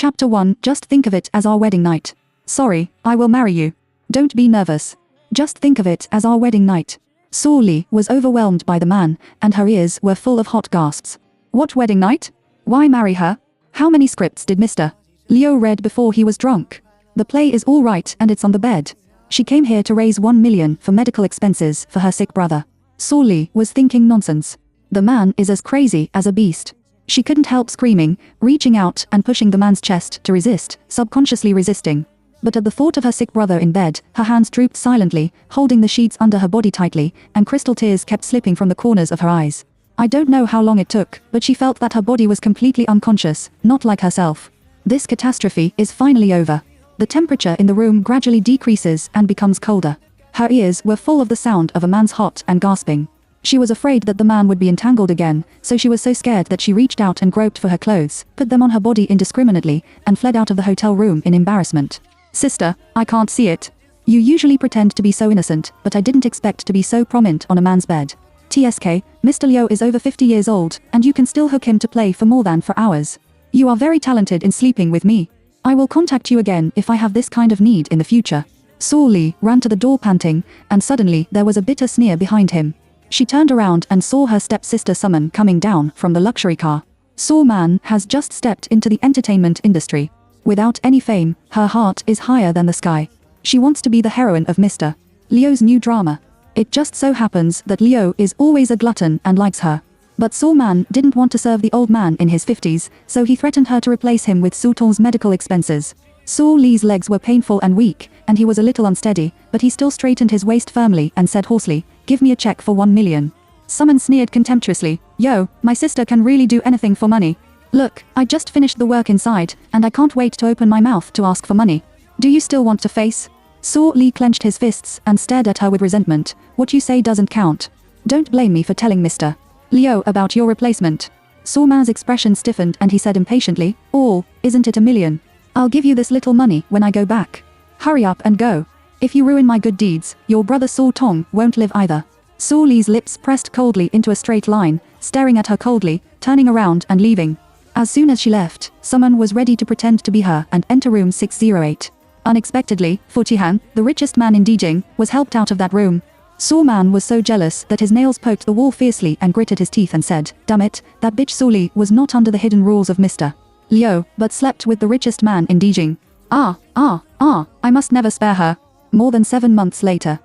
Chapter 1. Just think of it as our wedding night. Sorry, I will marry you. Don't be nervous. Just think of it as our wedding night. Saw Lee was overwhelmed by the man, and her ears were full of hot gasps. What wedding night? Why marry her? How many scripts did Mr. Leo read before he was drunk? The play is all right and it's on the bed. She came here to raise 1 million for medical expenses for her sick brother. Saw Lee was thinking nonsense. The man is as crazy as a beast. She couldn't help screaming, reaching out and pushing the man's chest to resist, subconsciously resisting. But at the thought of her sick brother in bed, her hands drooped silently, holding the sheets under her body tightly, and crystal tears kept slipping from the corners of her eyes. I don't know how long it took, but she felt that her body was completely unconscious, not like herself. This catastrophe is finally over. The temperature in the room gradually decreases and becomes colder. Her ears were full of the sound of a man's hot and gasping. She was afraid that the man would be entangled again, so she was so scared that she reached out and groped for her clothes, put them on her body indiscriminately, and fled out of the hotel room in embarrassment. Sister, I can't see it. You usually pretend to be so innocent, but I didn't expect to be so prominent on a man's bed. TSK, Mr. Leo is over 50 years old, and you can still hook him to play for more than 4 hours. You are very talented in sleeping with me. I will contact you again if I have this kind of need in the future. Saw Lee ran to the door panting, and suddenly there was a bitter sneer behind him. She turned around and saw her stepsister Summon coming down from the luxury car. Saw Man has just stepped into the entertainment industry. Without any fame, her heart is higher than the sky. She wants to be the heroine of Mr. Leo's new drama. It just so happens that Leo is always a glutton and likes her. But Saw Man didn't want to serve the old man in his 50s, so he threatened her to replace him with Sultan's medical expenses. Saw Lee's legs were painful and weak, and he was a little unsteady, but he still straightened his waist firmly and said hoarsely, "Give me a check for 1 million. Summon sneered contemptuously, "Yo, my sister can really do anything for money. Look, I just finished the work inside, and I can't wait to open my mouth to ask for money. Do you still want to face?" Saw Lee clenched his fists and stared at her with resentment. "What you say doesn't count. Don't blame me for telling Mr. Leo about your replacement." Saw Man's expression stiffened and he said impatiently, "Isn't it 1 million? I'll give you this little money when I go back. Hurry up and go. If you ruin my good deeds, your brother Saw Tong won't live either." Saw Lee's lips pressed coldly into a straight line, staring at her coldly, turning around and leaving. As soon as she left, someone was ready to pretend to be her and enter room 608. Unexpectedly, Fu Tihan, the richest man in Dijing, was helped out of that room. Saw Man was so jealous that his nails poked the wall fiercely and gritted his teeth and said, "Damn it, that bitch Saw Lee was not under the hidden rules of Mr. Leo, but slept with the richest man in Dijing. I must never spare her." More than 7 months later.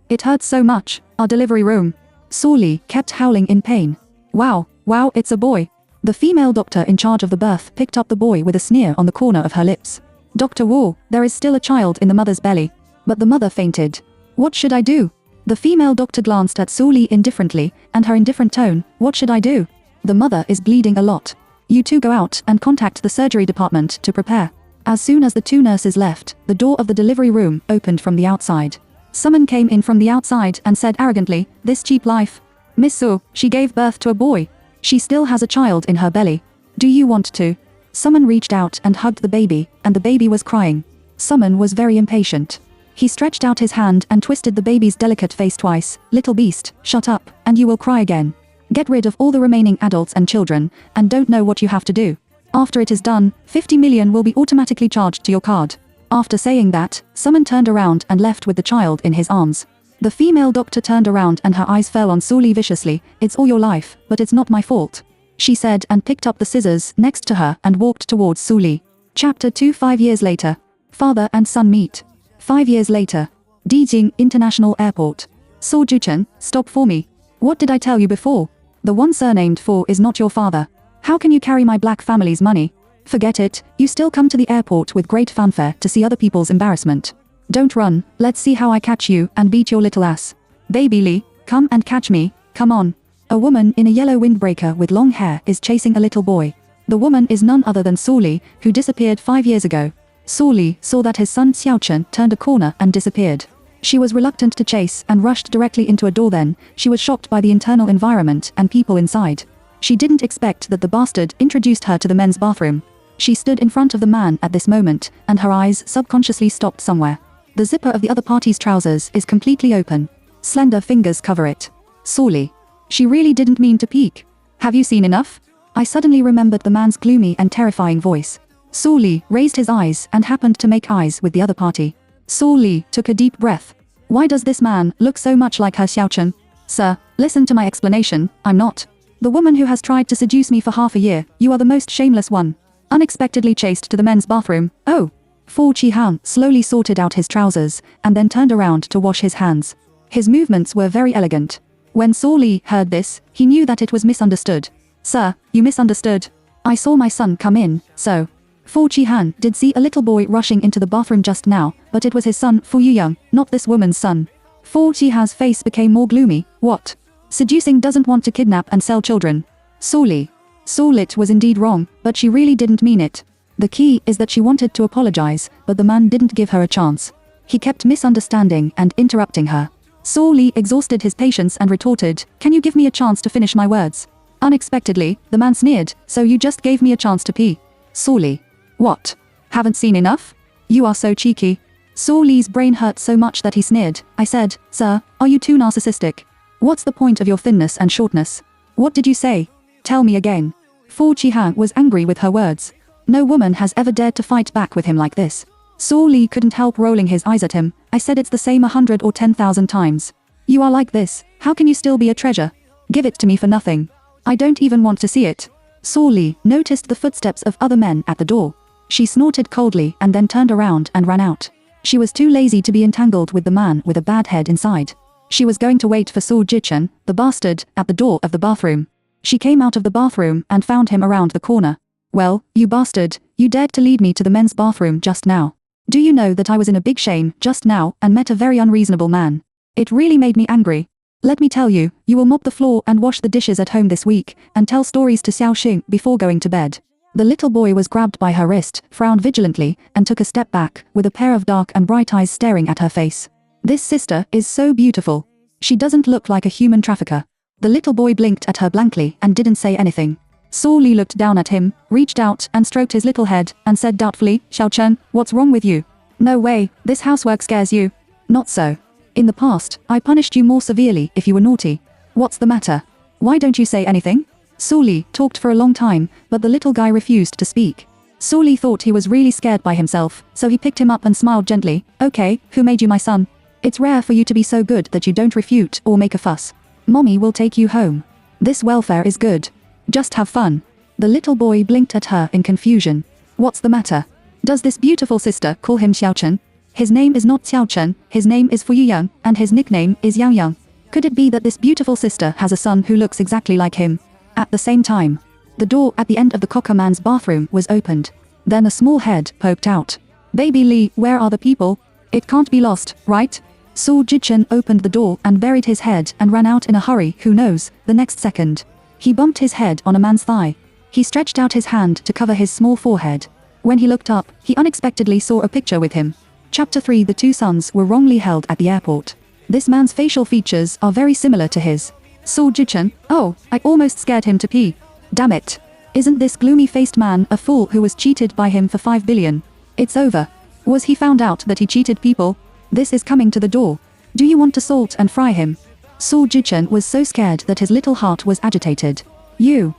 It hurts so much, our delivery room. Saw Lee kept howling in pain. Wow, it's a boy. The female doctor in charge of the birth picked up the boy with a sneer on the corner of her lips. "Dr. Wu, there is still a child in the mother's belly." But the mother fainted. "What should I do?" The female doctor glanced at Saw Lee indifferently, and her indifferent tone, "What should I do? The mother is bleeding a lot. You two go out and contact the surgery department to prepare." As soon as the 2 nurses left, the door of the delivery room opened from the outside. Someone came in from the outside and said arrogantly, "This cheap life. Miss Su, she gave birth to a boy. She still has a child in her belly. Do you want to?" Someone reached out and hugged the baby, and the baby was crying. Someone was very impatient. He stretched out his hand and twisted the baby's delicate face twice. "Little beast, shut up, and you will cry again. Get rid of all the remaining adults and children, and don't know what you have to do. After it is done, 50 million will be automatically charged to your card." After saying that, someone turned around and left with the child in his arms. The female doctor turned around and her eyes fell on Saw Lee viciously. "It's all your life, but it's not my fault," she said and picked up the scissors next to her and walked towards Saw Lee. Chapter 2. 5 years later. Father and son meet. 5 years later. Dijing International Airport. "Saw Juchen, stop for me. What did I tell you before? The one surnamed Fu is not your father. How can you carry my black family's money? Forget it, you still come to the airport with great fanfare to see other people's embarrassment. Don't run, let's see how I catch you and beat your little ass. Baby Lee, come and catch me, come on." A woman in a yellow windbreaker with long hair is chasing a little boy. The woman is none other than Saw Lee, who disappeared 5 years ago. Saw Lee saw that his son Xiaochen turned a corner and disappeared. She was reluctant to chase and rushed directly into a door. Then she was shocked by the internal environment and people inside. She didn't expect that the bastard introduced her to the men's bathroom. She stood in front of the man at this moment, and her eyes subconsciously stopped somewhere. The zipper of the other party's trousers is completely open. Slender fingers cover it. Saw Lee. She really didn't mean to peek. "Have you seen enough?" I suddenly remembered the man's gloomy and terrifying voice. Saw Li raised his eyes and happened to make eyes with the other party. Saw Li took a deep breath. Why does this man look so much like her Xiaochen? Sir, listen to my explanation, I'm not the woman who has tried to seduce me for half a year, you are the most shameless one. Unexpectedly chased to the men's bathroom, oh. Fu Qihan slowly sorted out his trousers, and then turned around to wash his hands. His movements were very elegant. When Saw Li heard this, he knew that it was misunderstood. Sir, you misunderstood. I saw my son come in, so. Fu Qihan did see a little boy rushing into the bathroom just now, but it was his son Fu Yuyang, not this woman's son. Fu Qihan's face became more gloomy. What? Seducing doesn't want to kidnap and sell children. Saw Li. Saw Lit was indeed wrong, but she really didn't mean it. The key is that she wanted to apologize, but the man didn't give her a chance. He kept misunderstanding and interrupting her. Saw Li exhausted his patience and retorted, can you give me a chance to finish my words? Unexpectedly, the man sneered, so you just gave me a chance to pee. Saw Li. What? Haven't seen enough? You are so cheeky. Saw Li's brain hurt so much that he sneered. I said, sir, are you too narcissistic? What's the point of your thinness and shortness? What did you say? Tell me again. Fu Qihan was angry with her words. No woman has ever dared to fight back with him like this. Saw Li couldn't help rolling his eyes at him. I said it's the same 100 or 10,000 times. You are like this, how can you still be a treasure? Give it to me for nothing. I don't even want to see it. Saw Li noticed the footsteps of other men at the door. She snorted coldly and then turned around and ran out. She was too lazy to be entangled with the man with a bad head inside. She was going to wait for Saw Jichen, the bastard, at the door of the bathroom. She came out of the bathroom and found him around the corner. Well, you bastard, you dared to lead me to the men's bathroom just now. Do you know that I was in a big shame just now and met a very unreasonable man? It really made me angry. Let me tell you, you will mop the floor and wash the dishes at home this week, and tell stories to Xiao Xing before going to bed. The little boy was grabbed by her wrist, frowned vigilantly, and took a step back, with a pair of dark and bright eyes staring at her face. This sister is so beautiful. She doesn't look like a human trafficker. The little boy blinked at her blankly and didn't say anything. Saw Li looked down at him, reached out and stroked his little head, and said doubtfully, Xiao Chen, what's wrong with you? No way, this housework scares you. Not so. In the past, I punished you more severely if you were naughty. What's the matter? Why don't you say anything? Saw Li talked for a long time, but the little guy refused to speak. Saw Li thought he was really scared by himself, so he picked him up and smiled gently. Okay, who made you my son? It's rare for you to be so good that you don't refute or make a fuss. Mommy will take you home. This welfare is good. Just have fun. The little boy blinked at her in confusion. What's the matter? Does this beautiful sister call him Xiaochen? His name is not Xiaochen, his name is Fu Yuyang, and his nickname is Yang Yang. Could it be that this beautiful sister has a son who looks exactly like him? At the same time, the door at the end of the cocker man's bathroom was opened. Then a small head poked out. Baby Li, where are the people? It can't be lost, right? Saw Jichen opened the door and buried his head and ran out in a hurry. Who knows, the next second. He bumped his head on a man's thigh. He stretched out his hand to cover his small forehead. When he looked up, he unexpectedly saw a picture with him. Chapter 3. The two sons were wrongly held at the airport. This man's facial features are very similar to his. Saw Jichen, oh, I almost scared him to pee. Damn it. Isn't this gloomy-faced man a fool who was cheated by him for 5 billion? It's over. Was he found out that he cheated people? This is coming to the door. Do you want to salt and fry him? Saw Jichen was so scared that his little heart was agitated. You,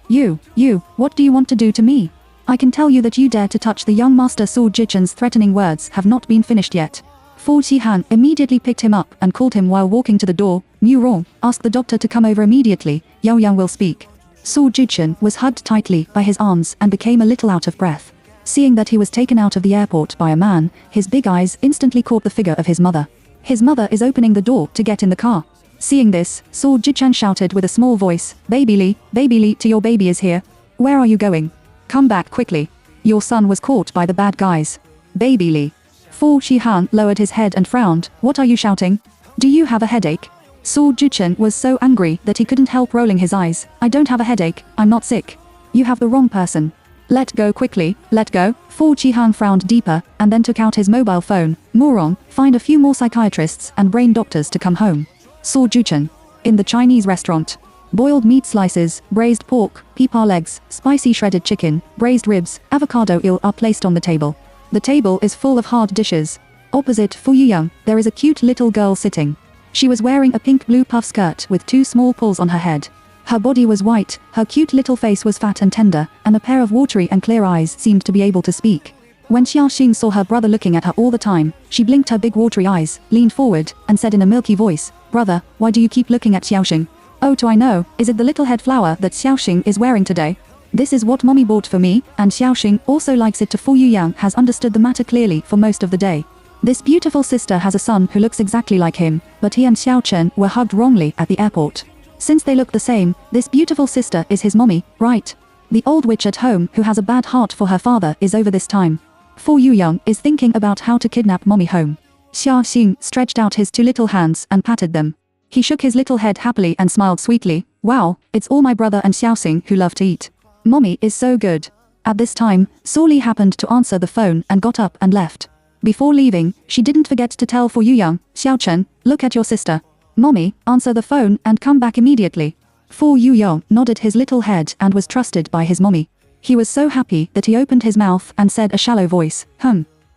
what do you want to do to me? I can tell you that you dare to touch the young master. Saw Jichen's threatening words have not been finished yet. Fu Qihan immediately picked him up and called him while walking to the door. Mu Rong, ask the doctor to come over immediately, Yao Yang will speak. Saw Jichen was hugged tightly by his arms and became a little out of breath. Seeing that he was taken out of the airport by a man, his big eyes instantly caught the figure of his mother. His mother is opening the door to get in the car. Seeing this, Saw Jichen shouted with a small voice, Baby Li, to your baby is here. Where are you going? Come back quickly. Your son was caught by the bad guys. Baby Li. Fu Qihan lowered his head and frowned. What are you shouting? Do you have a headache? Saw Jichen was so angry that he couldn't help rolling his eyes. I don't have a headache, I'm not sick. You have the wrong person. Let go quickly, let go. Fu Qihan frowned deeper, and then took out his mobile phone. Morong, find a few more psychiatrists and brain doctors to come home. Saw Jichen. In the Chinese restaurant. Boiled meat slices, braised pork, peepa legs, spicy shredded chicken, braised ribs, avocado eel are placed on the table. The table is full of hard dishes. Opposite Fu Yuyang, there is a cute little girl sitting. She was wearing a pink blue puff skirt with 2 small pulls on her head. Her body was white, her cute little face was fat and tender, and a pair of watery and clear eyes seemed to be able to speak. When Xiaoxing saw her brother looking at her all the time, she blinked her big watery eyes, leaned forward, and said in a milky voice, "Brother, why do you keep looking at Xiaoxing? Oh, do I know, is it the little head flower that Xiaoxing is wearing today? This is what mommy bought for me, and Xiaoxing also likes it." Fu Yuyang has understood the matter clearly for most of the day. This beautiful sister has a son who looks exactly like him, but he and Xiao Chen were hugged wrongly at the airport. Since they look the same, this beautiful sister is his mommy, right? The old witch at home who has a bad heart for her father is over this time. Fu Yuyang is thinking about how to kidnap mommy home. Xiaoxing stretched out his two little hands and patted them. He shook his little head happily and smiled sweetly. Wow, it's all my brother and Xiaoxing who love to eat. Mommy is so good. At this time, Su Li happened to answer the phone and got up and left. Before leaving, she didn't forget to tell Fu Yuyang, "Xiao Chen, look at your sister. Mommy, answer the phone and come back immediately." Fu Yuyang nodded his little head and was trusted by his mommy. He was so happy that he opened his mouth and said a shallow voice,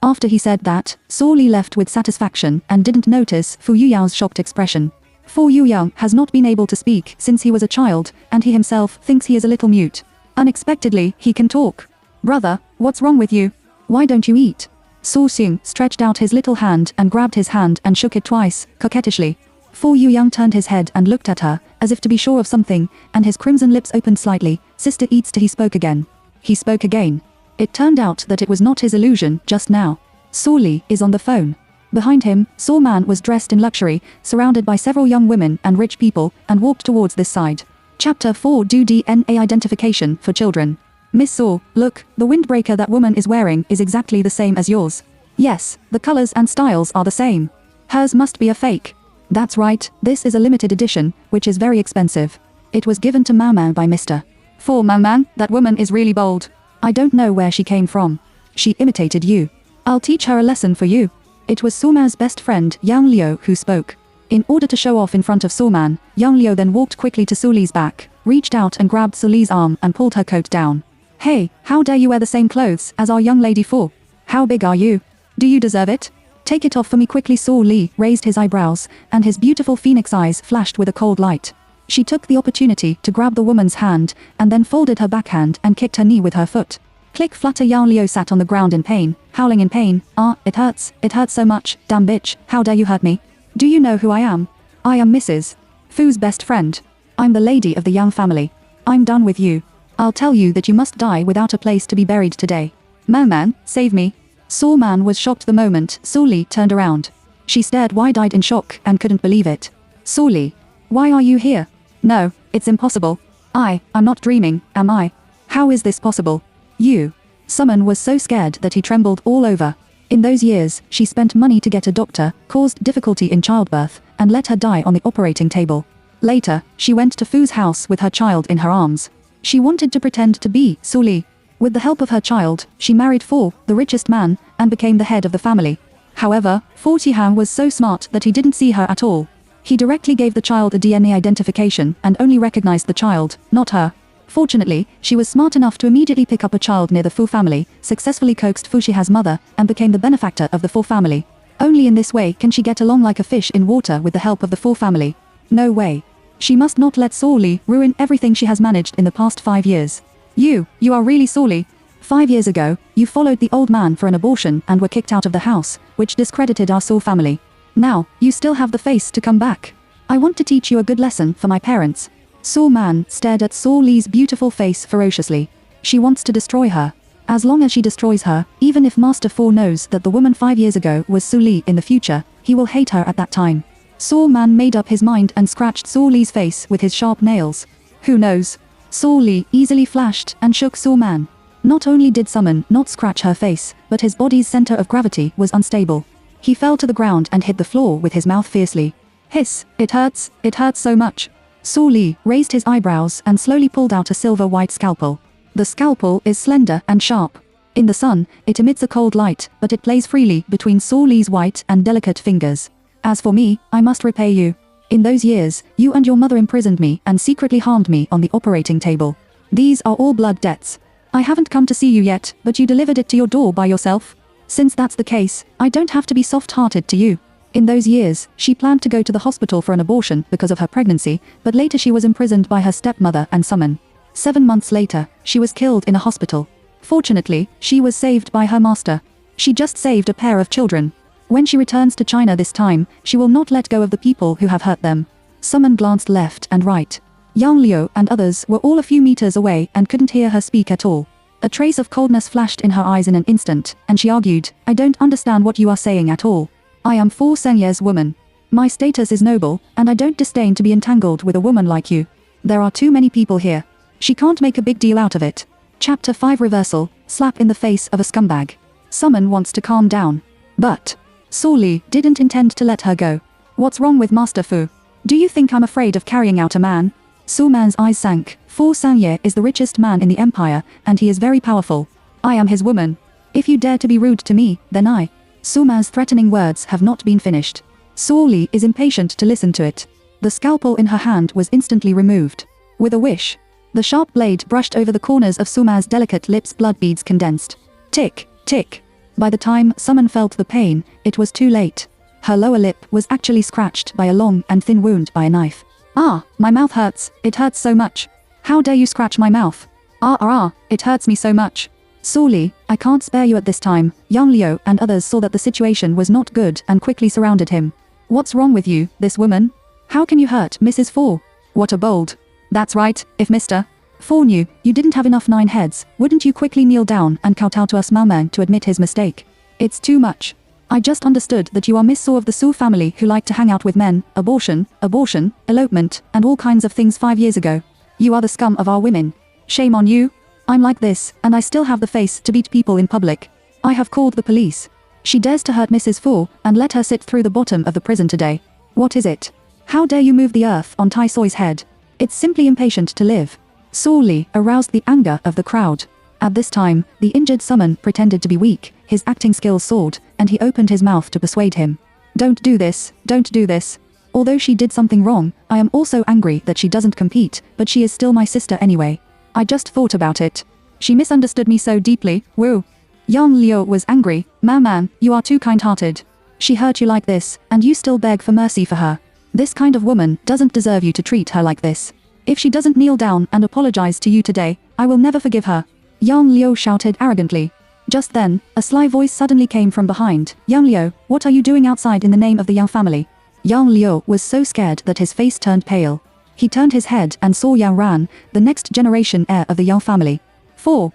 After he said that, Su Li left with satisfaction and didn't notice Fu Yuyang's shocked expression. Fu Yuyang has not been able to speak since he was a child, and he himself thinks he is a little mute. Unexpectedly, he can talk. "Brother, what's wrong with you? Why don't you eat?" Su Xing stretched out his little hand and grabbed his hand and shook it twice, coquettishly. Fu Yuyang turned his head and looked at her, as if to be sure of something, and his crimson lips opened slightly. "Sister eats to." He spoke again. He spoke again. It turned out that it was not his illusion just now. Su Li is on the phone. Behind him, Su Man was dressed in luxury, surrounded by several young women and rich people, and walked towards this side. Chapter 4 Do DNA Identification for Children. "Miss Su, look, the windbreaker that woman is wearing is exactly the same as yours." "Yes, the colors and styles are the same. Hers must be a fake." "That's right, this is a limited edition, which is very expensive. It was given to Mao Mao by Mr. For Mao Mao, that woman is really bold. I don't know where she came from. She imitated you. I'll teach her a lesson for you." It was Su Mao's best friend, Yang Liu, who spoke. In order to show off in front of Su Man, Yang Liu then walked quickly to Su Li's back, reached out and grabbed Su Li's arm and pulled her coat down. "Hey, how dare you wear the same clothes as our young lady Fu? How big are you? Do you deserve it? Take it off for me quickly." Su Li raised his eyebrows, and his beautiful phoenix eyes flashed with a cold light. She took the opportunity to grab the woman's hand, and then folded her backhand and kicked her knee with her foot. Click flutter. Yang Liu sat on the ground in pain, howling in pain. It hurts so much, damn bitch, how dare you hurt me? Do you know who I am? I am Mrs. Fu's best friend. I'm the lady of the Yang family. I'm done with you. I'll tell you that you must die without a place to be buried today. Mao Man, save me." Su Man was shocked the moment Su Li turned around. She stared wide-eyed in shock and couldn't believe it. "Su Li, why are you here?" "No, it's impossible. I'm not dreaming, am I? How is this possible? You." Suman was so scared that he trembled all over. In those years, she spent money to get a doctor, caused difficulty in childbirth, and let her die on the operating table. Later, she went to Fu's house with her child in her arms. She wanted to pretend to be Su Li. With the help of her child, she married Fu, the richest man, and became the head of the family. However, Fu Tihang was so smart that he didn't see her at all. He directly gave the child a DNA identification and only recognized the child, not her. Fortunately, she was smart enough to immediately pick up a child near the Fu family, successfully coaxed Fu Shiha's mother, and became the benefactor of the Fu family. Only in this way can she get along like a fish in water with the help of the Fu family. No way. She must not let Su Li ruin everything she has managed in the past 5 years. You are really Su Li. 5 years ago, you followed the old man for an abortion and were kicked out of the house, which discredited our Su family. Now, you still have the face to come back. I want to teach you a good lesson for my parents." Su Man stared at Su Li's beautiful face ferociously. She wants to destroy her. As long as she destroys her, even if Master Fu knows that the woman 5 years ago was Su Li in the future, he will hate her at that time. Su Man made up his mind and scratched Su Li's face with his sharp nails. Who knows? Su Li easily flashed and shook Su Man. Not only did Summon not scratch her face, but his body's center of gravity was unstable. He fell to the ground and hit the floor with his mouth fiercely. "Hiss, it hurts so much." Su Li raised his eyebrows and slowly pulled out a silver-white scalpel. The scalpel is slender and sharp. In the sun, it emits a cold light, but it plays freely between Su Li's white and delicate fingers. "As for me, I must repay you. In those years, you and your mother imprisoned me and secretly harmed me on the operating table. These are all blood debts. I haven't come to see you yet, but you delivered it to your door by yourself. Since that's the case, I don't have to be soft-hearted to you. In those years, she planned to go to the hospital for an abortion because of her pregnancy, but later she was imprisoned by her stepmother and Suman. 7 months later, she was killed in a hospital. Fortunately, she was saved by her master. She just saved a pair of children. When she returns to China this time, she will not let go of the people who have hurt them. Suman glanced left and right. Yang Liu and others were all a few meters away and couldn't hear her speak at all. A trace of coldness flashed in her eyes in an instant, and she argued, I don't understand what you are saying at all. I am Fu Sengye's woman. My status is noble, and I don't disdain to be entangled with a woman like you. There are too many people here. She can't make a big deal out of it. Chapter 5 Reversal, Slap in the Face of a Scumbag. Suman wants to calm down. But Su Li didn't intend to let her go. What's wrong with Master Fu? Do you think I'm afraid of carrying out a man? Su Man's eyes sank. Fu Sangye is the richest man in the empire, and he is very powerful. I am his woman. If you dare to be rude to me, then I. Su Man's threatening words have not been finished. Su Li is impatient to listen to it. The scalpel in her hand was instantly removed. With a wish, the sharp blade brushed over the corners of Su Man's delicate lips, blood beads condensed. Tick, tick. By the time Suman felt the pain, it was too late. Her lower lip was actually scratched by a long and thin wound by a knife. Ah, my mouth hurts, it hurts so much. How dare you scratch my mouth? It hurts me so much. Su Li, I can't spare you at this time. Yang Liu and others saw that the situation was not good and quickly surrounded him. What's wrong with you, this woman? How can you hurt Mrs. Fu? What a bold. That's right, if Mr. Fu knew you didn't have enough 9 heads, wouldn't you quickly kneel down and kowtow to us Maoming to admit his mistake? It's too much. I just understood that you are Miss Su of the Su family who like to hang out with men, abortion, elopement, and all kinds of things 5 years ago. You are the scum of our women. Shame on you. I'm like this, and I still have the face to beat people in public. I have called the police. She dares to hurt Mrs. Fu, and let her sit through the bottom of the prison today. What is it? How dare you move the earth on Tai Soi's head? It's simply impatient to live. Su Li aroused the anger of the crowd. At this time, the injured Suman pretended to be weak, his acting skills soared, and he opened his mouth to persuade him. Don't do this, don't do this. Although she did something wrong, I am also angry that she doesn't compete, but she is still my sister anyway. I just thought about it. She misunderstood me so deeply, woo. Yang Liu was angry. Man, you are too kind-hearted. She hurt you like this, and you still beg for mercy for her. This kind of woman doesn't deserve you to treat her like this. If she doesn't kneel down and apologize to you today, I will never forgive her. Yang Liu shouted arrogantly. Just then, a sly voice suddenly came from behind. Yang Liu, what are you doing outside in the name of the Yang family? Yang Liu was so scared that his face turned pale. He turned his head and saw Yang Ran, the next generation heir of the Yang family. Four,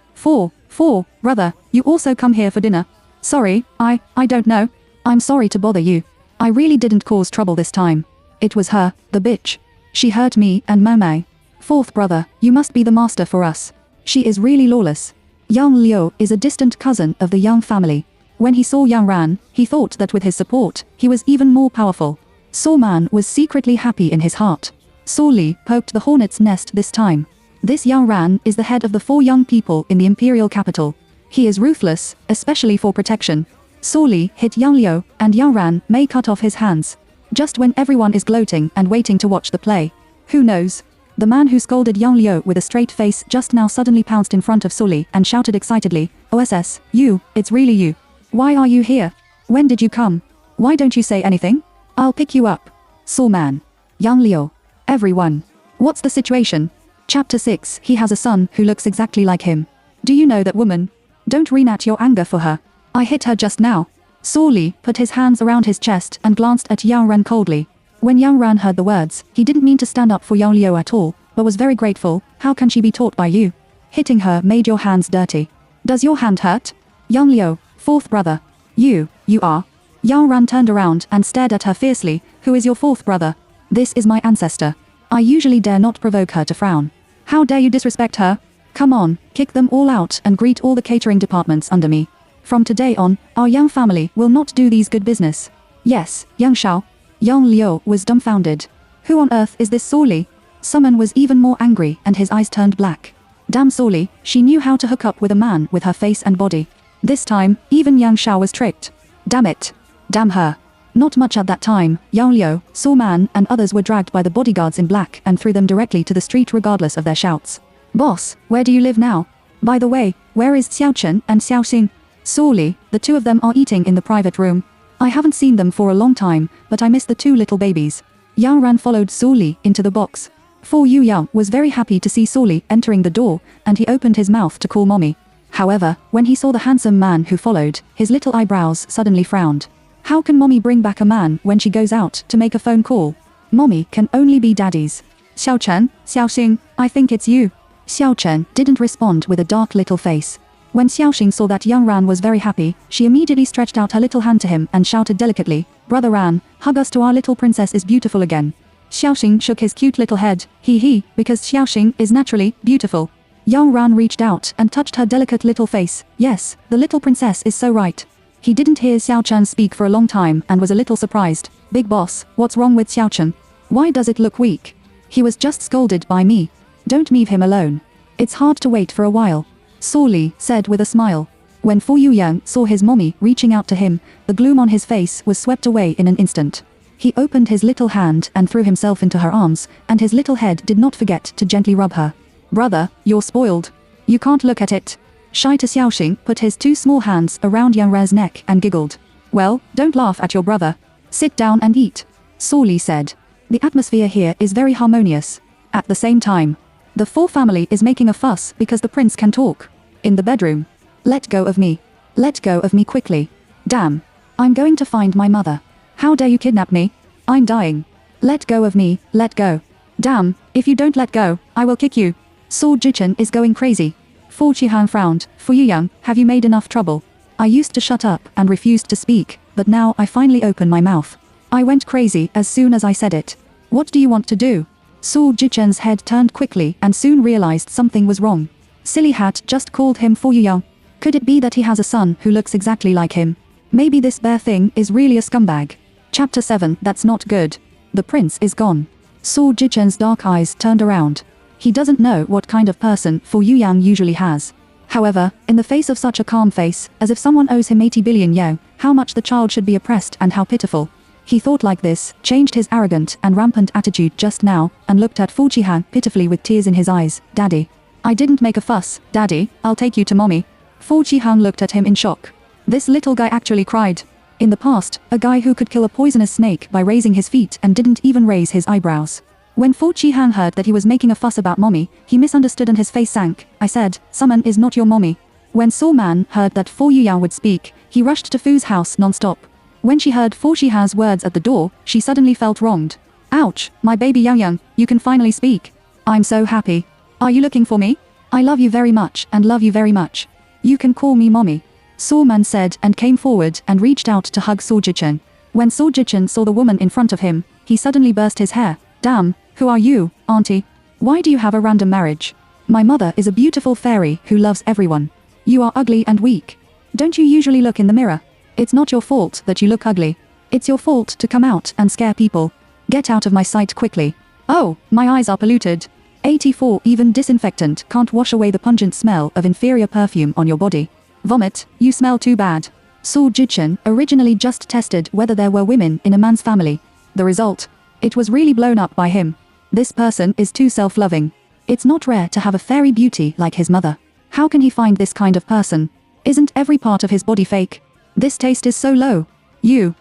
brother, you also come here for dinner? Sorry, I don't know. I'm sorry to bother you. I really didn't cause trouble this time. It was her, the bitch. She hurt me and Maoming. Fourth brother, you must be the master for us. She is really lawless. Yang Liu is a distant cousin of the Yang family. When he saw Yang Ran, he thought that with his support, he was even more powerful. Su Man was secretly happy in his heart. Su Li poked the hornet's nest this time. This Yang Ran is the head of the 4 young people in the imperial capital. He is ruthless, especially for protection. Su Li hit Yang Liu, and Yang Ran may cut off his hands. Just when everyone is gloating and waiting to watch the play. Who knows? The man who scolded Yang Liu with a straight face just now suddenly pounced in front of Su Li and shouted excitedly, OSS, you, it's really you. Why are you here? When did you come? Why don't you say anything? I'll pick you up. Su Man. Yang Liu. Everyone. What's the situation? Chapter 6. He has a son who looks exactly like him. Do you know that woman? Don't renat your anger for her. I hit her just now. Su Li put his hands around his chest and glanced at Yang Ran coldly. When Yang Ran heard the words, he didn't mean to stand up for Yang Liu at all, but was very grateful. How can she be taught by you? Hitting her made your hands dirty. Does your hand hurt? Yang Liu, 4th brother. You are. Yang Ran turned around and stared at her fiercely. Who is your 4th brother? This is my ancestor. I usually dare not provoke her to frown. How dare you disrespect her? Come on, kick them all out and greet all the catering departments under me. From today on, our Yang family will not do these good business. Yes, Yang Shao. Yang Liu was dumbfounded. Who on earth is this Su Li? Suman was even more angry and his eyes turned black. Damn Su Li, she knew how to hook up with a man with her face and body. This time, even Yang Shao was tricked. Damn it. Damn her. Not much at that time, Yang Liu, Su Man and others were dragged by the bodyguards in black and threw them directly to the street regardless of their shouts. Boss, where do you live now? By the way, where is Xiao Chen and Xiao Xing? Su Li, the 2 of them are eating in the private room. I haven't seen them for a long time, but I miss the two little babies. Yang Ran followed Su Li into the box. Fu Yuyang was very happy to see Su Li entering the door, and he opened his mouth to call mommy. However, when he saw the handsome man who followed, his little eyebrows suddenly frowned. How can mommy bring back a man when she goes out to make a phone call? Mommy can only be daddy's. Xiao Chen, Xiao Xing, I think it's you. Xiao Chen didn't respond with a dark little face. When Xiao Xing saw that young Ran was very happy, she immediately stretched out her little hand to him and shouted delicately, "Brother Ran, hug us to our little princess is beautiful again." Xiao Xing shook his cute little head, because Xiao Xing is naturally beautiful. Yang Ran reached out and touched her delicate little face. Yes, the little princess is so right. He didn't hear Xiao Chen speak for a long time and was a little surprised. Big boss, what's wrong with Xiao Chen? Why does it look weak? He was just scolded by me. Don't leave him alone. It's hard to wait for a while. Su Li said with a smile. When Fu Yuyang saw his mommy reaching out to him, the gloom on his face was swept away in an instant. He opened his little hand and threw himself into her arms, and his little head did not forget to gently rub her. Brother, you're spoiled. You can't look at it. Shy to Xiaoxing put his two small hands around Yang Re's neck and giggled. Well, don't laugh at your brother. Sit down and eat. Su Li said. The atmosphere here is very harmonious. At the same time, the Fu family is making a fuss because the prince can talk. In the bedroom. Let go of me. Let go of me quickly. Damn. I'm going to find my mother. How dare you kidnap me? I'm dying. Let go of me, let go. Damn, if you don't let go, I will kick you. Su Jichen is going crazy. Fu Qihan frowned. Fu Yuyang, have you made enough trouble? I used to shut up and refused to speak, but now I finally open my mouth. I went crazy as soon as I said it. What do you want to do? Su Jichen's head turned quickly and soon realized something was wrong. Silly Hat just called him Fu Yuyang. Could it be that he has a son who looks exactly like him? Maybe this bear thing is really a scumbag. Chapter 7, that's not good. The prince is gone. Su Jichen's dark eyes turned around. He doesn't know what kind of person Fu Yuyang usually has. However, in the face of such a calm face, as if someone owes him 80 billion yao, how much the child should be oppressed and how pitiful. He thought like this, changed his arrogant and rampant attitude just now, and looked at Fu Qihan pitifully with tears in his eyes. Daddy. I didn't make a fuss, Daddy, I'll take you to mommy. Fu Qihan looked at him in shock. This little guy actually cried. In the past, a guy who could kill a poisonous snake by raising his feet and didn't even raise his eyebrows. When Fu Qihan heard that he was making a fuss about mommy, he misunderstood and his face sank. I said, Summon is not your mommy. When Su Man heard that Fu Yuyang would speak, he rushed to Fu's house non-stop. When she heard Fu Qihan's words at the door, she suddenly felt wronged. Ouch, my baby Yang, you can finally speak. I'm so happy. Are you looking for me? I love you very much and love you very much. You can call me mommy. Su Man said and came forward and reached out to hug Su Jichen. When Su Jichen saw the woman in front of him, he suddenly burst his hair. Damn, who are you, auntie? Why do you have a random marriage? My mother is a beautiful fairy who loves everyone. You are ugly and weak. Don't you usually look in the mirror? It's not your fault that you look ugly. It's your fault to come out and scare people. Get out of my sight quickly. Oh, my eyes are polluted. 84 Even disinfectant can't wash away the pungent smell of inferior perfume on your body. Vomit, you smell too bad. Su Jichen originally just tested whether there were women in a man's family. The result? It was really blown up by him. This person is too self-loving. It's not rare to have a fairy beauty like his mother. How can he find this kind of person? Isn't every part of his body fake? This taste is so low. You,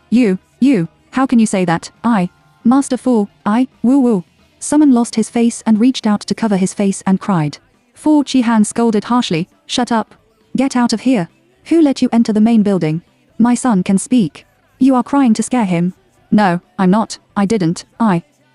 how can you say that? Master Fu, woo. Summon lost his face and reached out to cover his face and cried. Fu Qihan scolded harshly, shut up. Get out of here. Who let you enter the main building? My son can speak. You are crying to scare him. No, I'm not, I didn't,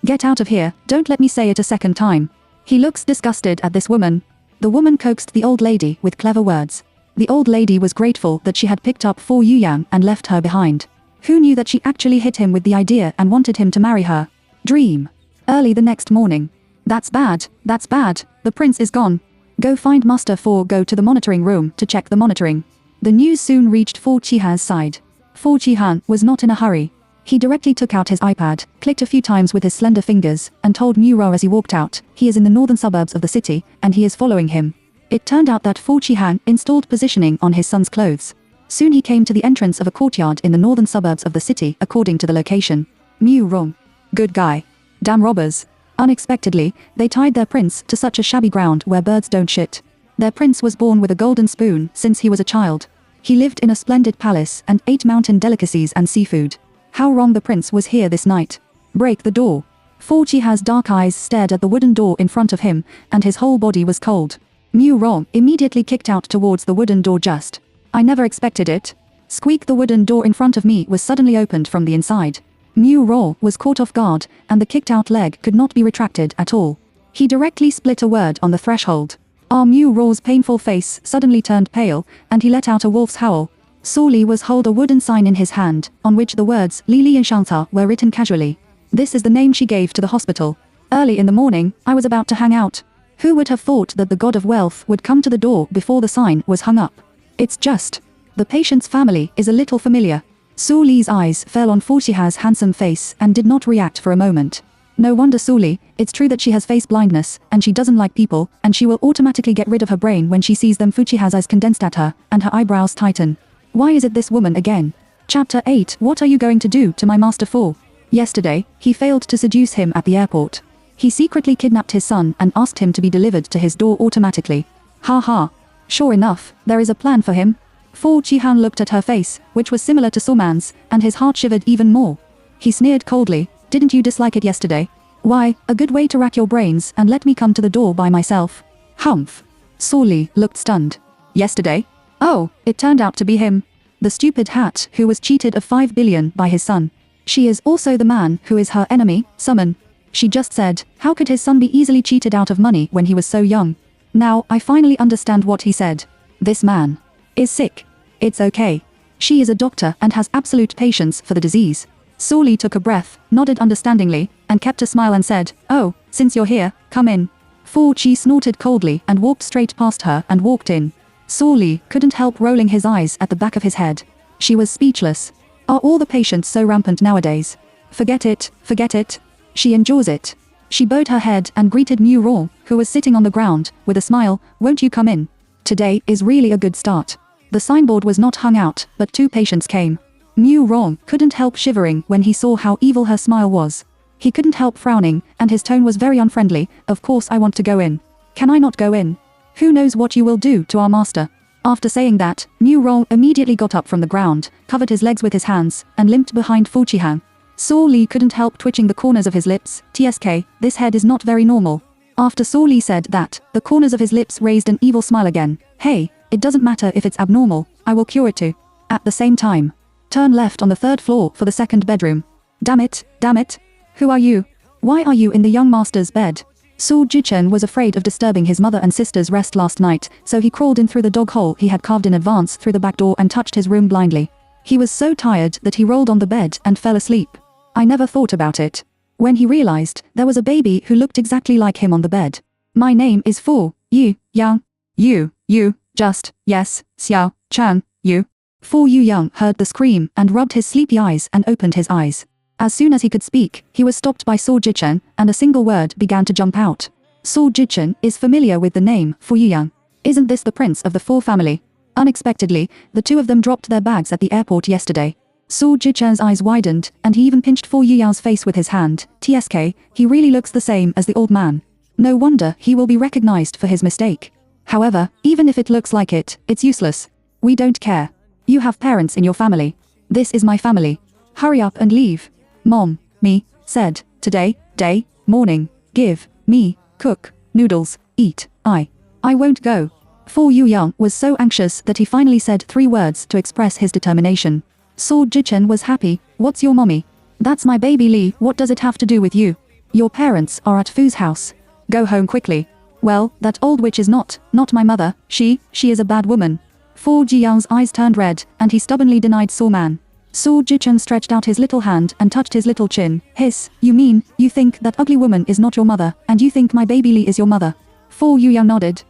Get out of here, don't let me say it a second time. He looks disgusted at this woman. The woman coaxed the old lady with clever words. The old lady was grateful that she had picked up Fu Yuyang and left her behind. Who knew that she actually hit him with the idea and wanted him to marry her? Dream. Early the next morning. That's bad, the prince is gone. Go find Master Fu, go to the monitoring room to check the monitoring. The news soon reached Fu Qihan's side. Fu Qihan was not in a hurry. He directly took out his iPad, clicked a few times with his slender fingers, and told Muro as he walked out, he is in the northern suburbs of the city, and he is following him. It turned out that Fu Qihan installed positioning on his son's clothes. Soon he came to the entrance of a courtyard in the northern suburbs of the city according to the location. Muro. Good guy. Damn robbers. Unexpectedly, they tied their prince to such a shabby ground where birds don't shit. Their prince was born with a golden spoon since he was a child. He lived in a splendid palace and ate mountain delicacies and seafood. How wrong the prince was here this night. Break the door. Fu Qiha's dark eyes stared at the wooden door in front of him, and his whole body was cold. Mu Rong immediately kicked out towards the wooden door just. I never expected it. Squeak. The wooden door in front of me was suddenly opened from the inside. Mu Rong was caught off guard, and the kicked out leg could not be retracted at all. He directly split a word on the threshold. Mu Rong's painful face suddenly turned pale, and he let out a wolf's howl. Su Li was hold a wooden sign in his hand, on which the words Li Li and Shanta were written casually. This is the name she gave to the hospital. Early in the morning, I was about to hang out. Who would have thought that the god of wealth would come to the door before the sign was hung up? It's just. The patient's family is a little familiar. Su Li's eyes fell on Fu Qiha's handsome face and did not react for a moment. No wonder Su Li, it's true that she has face blindness, and she doesn't like people, and she will automatically get rid of her brain when she sees them. Fu Qiha's eyes condensed at her, and her eyebrows tighten. Why is it this woman again? Chapter 8. What are you going to do to my master for? Yesterday, he failed to seduce him at the airport. He secretly kidnapped his son and asked him to be delivered to his door automatically. Ha ha. Sure enough, there is a plan for him. Fu Qihan looked at her face, which was similar to Soman's, and his heart shivered even more. He sneered coldly. Didn't you dislike it yesterday? Why, a good way to rack your brains and let me come to the door by myself. Humph. Su Li looked stunned. Yesterday? Oh, it turned out to be him. The stupid hat who was cheated of 5 billion by his son. She is also the man who is her enemy, Summon. She just said, how could his son be easily cheated out of money when he was so young? Now, I finally understand what he said. This man is sick. It's okay. She is a doctor and has absolute patience for the disease. Su Li took a breath, nodded understandingly, and kept a smile and said, oh, since you're here, come in. Fu Qi snorted coldly and walked straight past her and walked in. Su Li couldn't help rolling his eyes at the back of his head. She was speechless. Are all the patients so rampant nowadays? Forget it, forget it. She endures it. She bowed her head and greeted Mu Rong, who was sitting on the ground, with a smile. Won't you come in? Today is really a good start. The signboard was not hung out, but 2 patients came. Mu Rong couldn't help shivering when he saw how evil her smile was. He couldn't help frowning, and his tone was very unfriendly. Of course I want to go in. Can I not go in? Who knows what you will do to our master? After saying that, Mu Rong immediately got up from the ground, covered his legs with his hands, and limped behind Fu Qihan. Su Li couldn't help twitching the corners of his lips. TSK, this head is not very normal. After Su Li said that, the corners of his lips raised an evil smile again. Hey, it doesn't matter if it's abnormal, I will cure it too. At the same time. Turn left on the 3rd floor for the 2nd bedroom. Damn it, damn it. Who are you? Why are you in the young master's bed? Su Jichen was afraid of disturbing his mother and sister's rest last night, so he crawled in through the dog hole he had carved in advance through the back door and touched his room blindly. He was so tired that he rolled on the bed and fell asleep. I never thought about it. When he realized, there was a baby who looked exactly like him on the bed. My name is Fu Yu Yang. You, just, yes, Xiao, Chan, you. Fu Yu Yang heard the scream and rubbed his sleepy eyes and opened his eyes. As soon as he could speak, he was stopped by Su Jichen, and a single word began to jump out. Su Jichen is familiar with the name Fu Yu Yang. Isn't this the prince of the 4 family? Unexpectedly, the 2 of them dropped their bags at the airport yesterday. Su Jichen's eyes widened, and he even pinched Fu Yu Yang's face with his hand. TSK, he really looks the same as the old man. No wonder he will be recognized for his mistake. However, even if it looks like it, it's useless. We don't care. You have parents in your family. This is my family. Hurry up and leave. Mom, me, said, today, day, morning, give, me, cook, noodles, eat, I won't go. Fu Yu Yang was so anxious that he finally said 3 words to express his determination. Su Jichen was happy. What's your mommy? That's my baby Li. What does it have to do with you? Your parents are at Fu's house. Go home quickly. Well, that old witch is not my mother. She is a bad woman. Fu Jiyang's eyes turned red, and he stubbornly denied Su Man. Su Jichen stretched out his little hand and touched his little chin. Hiss, you mean, you think that ugly woman is not your mother, and you think my baby Li is your mother? Fu Yuyang nodded.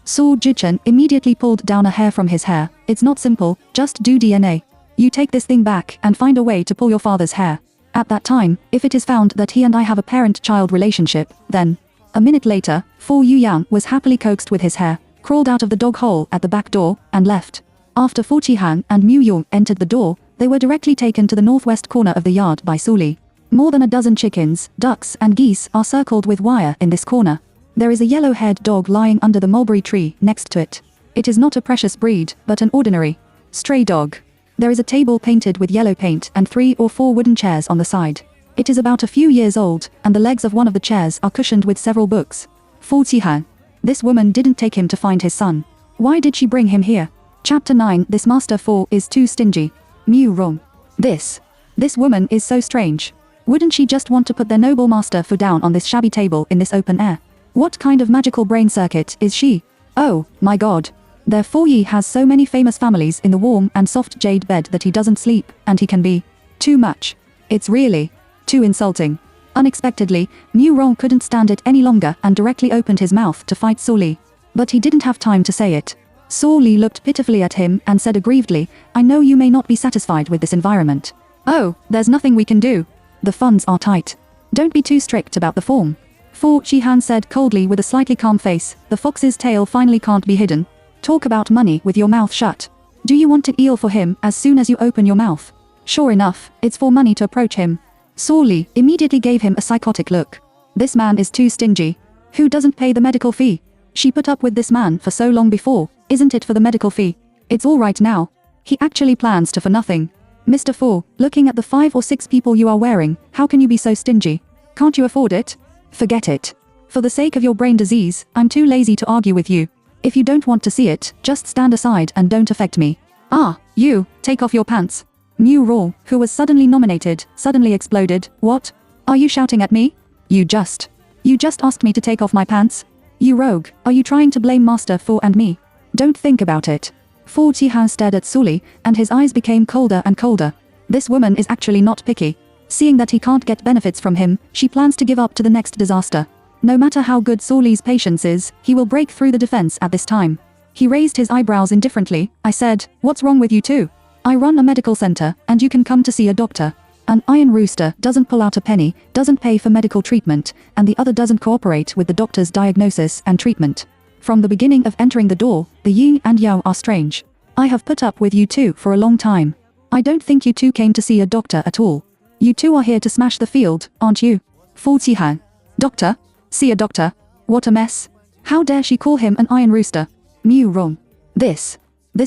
Su Jichen immediately pulled down a hair from his hair. It's not simple, just do DNA. You take this thing back and find a way to pull your father's hair. At that time, if it is found that he and I have a parent-child relationship, then... A minute later, Fu Yuyang was happily coaxed with his hair, crawled out of the dog hole at the back door, and left. After Fu Qihan and Mu Yong entered the door, they were directly taken to the northwest corner of the yard by Su Li. More than a dozen chickens, ducks and geese are circled with wire in this corner. There is a yellow-haired dog lying under the mulberry tree next to it. It is not a precious breed, but an ordinary. Stray dog. There is a table painted with yellow paint and 3 or 4 wooden chairs on the side. It is about a few years old, and the legs of one of the chairs are cushioned with several books. Fu Qihan. This woman didn't take him to find his son. Why did she bring him here? Chapter 9. This Master Fu is too stingy. Mu Rong. This woman is so strange. Wouldn't she just want to put their noble Master Fu down on this shabby table in this open air? What kind of magical brain circuit is she? Oh, my god. Their Fu Yi has so many famous families in the warm and soft jade bed that he doesn't sleep, and he can be too much. It's really too insulting. Unexpectedly, Mu Rong couldn't stand it any longer and directly opened his mouth to fight Su Li. But he didn't have time to say it. Su Li looked pitifully at him and said aggrievedly, I know you may not be satisfied with this environment. Oh, there's nothing we can do. The funds are tight. Don't be too strict about the form. Fu Qihan said coldly with a slightly calm face, the fox's tail finally can't be hidden. Talk about money with your mouth shut. Do you want to eel for him as soon as you open your mouth? Sure enough, it's for money to approach him. Su Li immediately gave him a psychotic look. This man is too stingy. Who doesn't pay the medical fee? She put up with this man for so long before, isn't it for the medical fee? It's all right now. He actually plans to for nothing. Mr. Fu, looking at the 5 or 6 people you are wearing, how can you be so stingy? Can't you afford it? Forget it. For the sake of your brain disease, I'm too lazy to argue with you. If you don't want to see it, just stand aside and don't affect me. Ah, you, take off your pants. Mu Rong, who was suddenly nominated, suddenly exploded. What? Are you shouting at me? You just asked me to take off my pants? You rogue, are you trying to blame Master Fu and me? Don't think about it. Fu Qihan stared at Su Li, and his eyes became colder and colder. This woman is actually not picky. Seeing that he can't get benefits from him, she plans to give up to the next disaster. No matter how good Su Li's patience is, he will break through the defense at this time. He raised his eyebrows indifferently. I said, what's wrong with you two? I run a medical center, and you can come to see a doctor. An iron rooster doesn't pull out a penny, doesn't pay for medical treatment, and the other doesn't cooperate with the doctor's diagnosis and treatment. From the beginning of entering the door, the yin and yang are strange. I have put up with you two for a long time. I don't think you two came to see a doctor at all. You two are here to smash the field, aren't you? Fu Qihan. Doctor? See a doctor? What a mess. How dare she call him an iron rooster? Mu Rong. This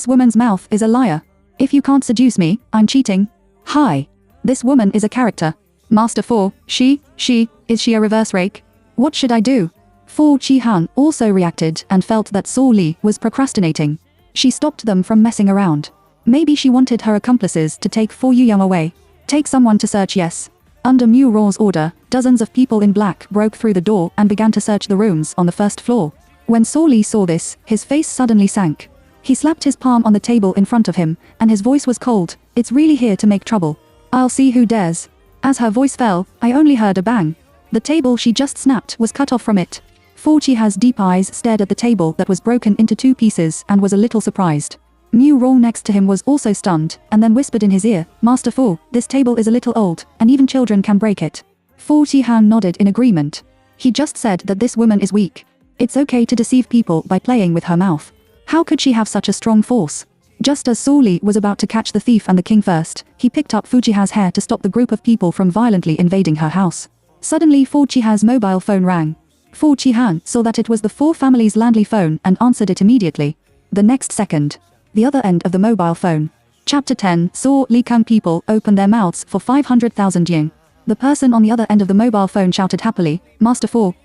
woman's mouth is a liar. If you can't seduce me, I'm cheating. Hi. This woman is a character. Master Fu, is she a reverse rake? What should I do? Fu Qihan also reacted and felt that Su Li was procrastinating. She stopped them from messing around. Maybe she wanted her accomplices to take Fu Yuyang away. Take someone to search, yes. Under Mu Rong's order, dozens of people in black broke through the door and began to search the rooms on the first floor. When Su Li saw this, his face suddenly sank. He slapped his palm on the table in front of him, and his voice was cold. It's really here to make trouble. I'll see who dares. As her voice fell, I only heard a bang. The table she just snapped was cut off from it. Fu Qihan's deep eyes stared at the table that was broken into 2 pieces and was a little surprised. Mu Rong next to him was also stunned, and then whispered in his ear, Master Fu, this table is a little old, and even children can break it. Fu Qihan nodded in agreement. He just said that this woman is weak. It's okay to deceive people by playing with her mouth. How could she have such a strong force? Just as Su Li was about to catch the thief and the king first, he picked up Fu Qihan's hair to stop the group of people from violently invading her house. Suddenly Fu Qihan's mobile phone rang. Fu Qihan saw that it was the Fu family's landline phone and answered it immediately. The next second, the other end of the mobile phone. Chapter 10. Su Li Kang people opened their mouths for 500,000 yen. The person on the other end of the mobile phone shouted happily, Master Fu,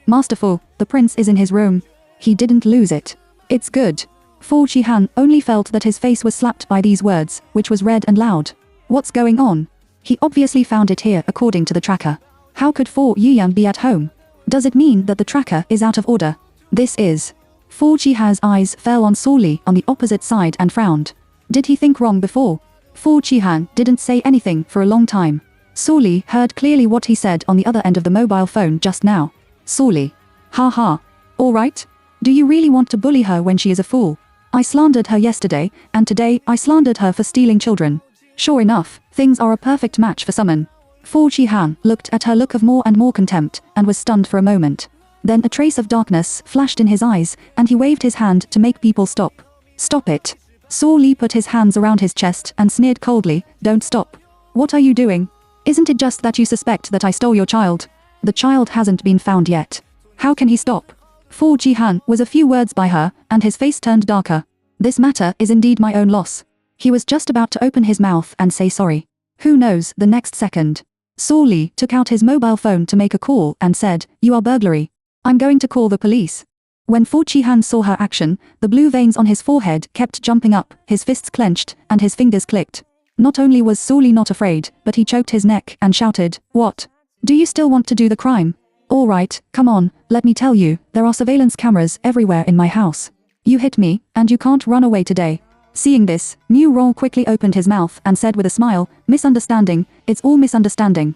the prince is in his room. He didn't lose it. It's good. Fu Qihan only felt that his face was slapped by these words, which was red and loud. What's going on? He obviously found it here according to the tracker. How could Fu Yuyang be at home? Does it mean that the tracker is out of order? This is. Fu Qihan's eyes fell on Su Li on the opposite side and frowned. Did he think wrong before? Fu Qihan didn't say anything for a long time. Su Li heard clearly what he said on the other end of the mobile phone just now. Su Li. Ha. All right? Do you really want to bully her when she is a fool? I slandered her yesterday, and today I slandered her for stealing children. Sure enough, things are a perfect match for someone. Fu Qihan looked at her look of more and more contempt, and was stunned for a moment. Then a trace of darkness flashed in his eyes, and he waved his hand to make people stop. Stop it. Su Li put his hands around his chest and sneered coldly, don't stop. What are you doing? Isn't it just that you suspect that I stole your child? The child hasn't been found yet. How can he stop? Fu Qihan was a few words by her, and his face turned darker. This matter is indeed my own loss. He was just about to open his mouth and say sorry. Who knows, the next second, Saw Lee took out his mobile phone to make a call and said, "You are burglary. I'm going to call the police." When Fu Qihan saw her action, the blue veins on his forehead kept jumping up, his fists clenched, and his fingers clicked. Not only was Saw Lee not afraid, but he choked his neck and shouted, "What? Do you still want to do the crime? All right, come on, let me tell you, there are surveillance cameras everywhere in my house. You hit me, and you can't run away today." Seeing this, Mu Rong quickly opened his mouth and said with a smile, "Misunderstanding, it's all misunderstanding.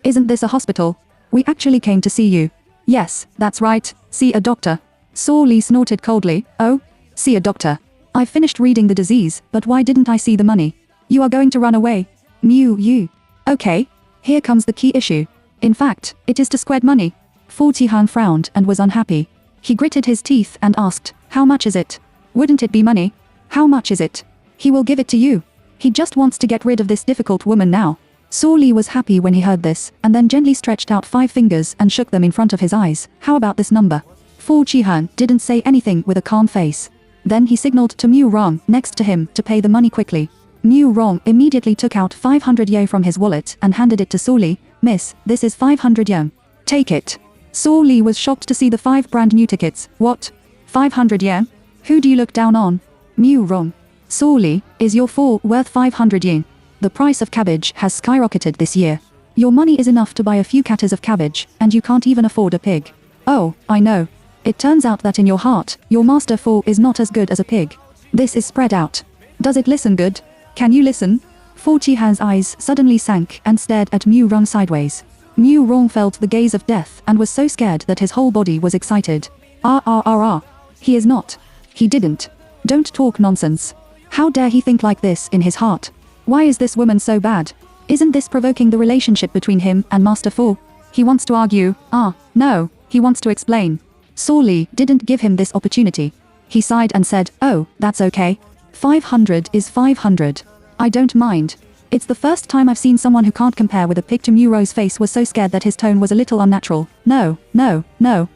Isn't this a hospital? We actually came to see you." "Yes, that's right, see a doctor." Saw Lee snorted coldly, "Oh? See a doctor? I finished reading the disease, but why didn't I see the money? You are going to run away? You. Okay. Here comes the key issue. In fact, it is to squared money." Fu Tihan frowned and was unhappy. He gritted his teeth and asked, "How much is it? Wouldn't it be money? How much is it? He will give it to you. He just wants to get rid of this difficult woman now." Saw Lee was happy when he heard this, and then gently stretched out 5 fingers and shook them in front of his eyes. "How about this number?" Fu Qihan didn't say anything with a calm face. Then he signaled to Mu Rong next to him to pay the money quickly. Mu Rong immediately took out 500 yuan from his wallet and handed it to Saw Lee. "Miss, this is 500 yuan. Take it." Saw Lee was shocked to see the 5 brand new tickets. "What? 500 yuan? Who do you look down on?" "Mu Rong. Saw Lee, is your fall worth 500 yuan? The price of cabbage has skyrocketed this year. Your money is enough to buy a few catters of cabbage, and you can't even afford a pig." "Oh, I know. It turns out that in your heart, your master Fu is not as good as a pig. This is spread out. Does it listen good? Can you listen?" Fu Qihan's eyes suddenly sank and stared at Mu Rong sideways. Mu Rong felt the gaze of death and was so scared that his whole body was excited. He is not. He didn't. Don't talk nonsense. How dare he think like this in his heart? Why is this woman so bad? Isn't this provoking the relationship between him and Master Fu? He wants to argue. No, he wants to explain. Saw Lee didn't give him this opportunity. He sighed and said, "Oh, that's okay. 500 is 500. I don't mind." It's the first time I've seen someone who can't compare with a pig. Mu Rong's face was so scared that his tone was a little unnatural. No,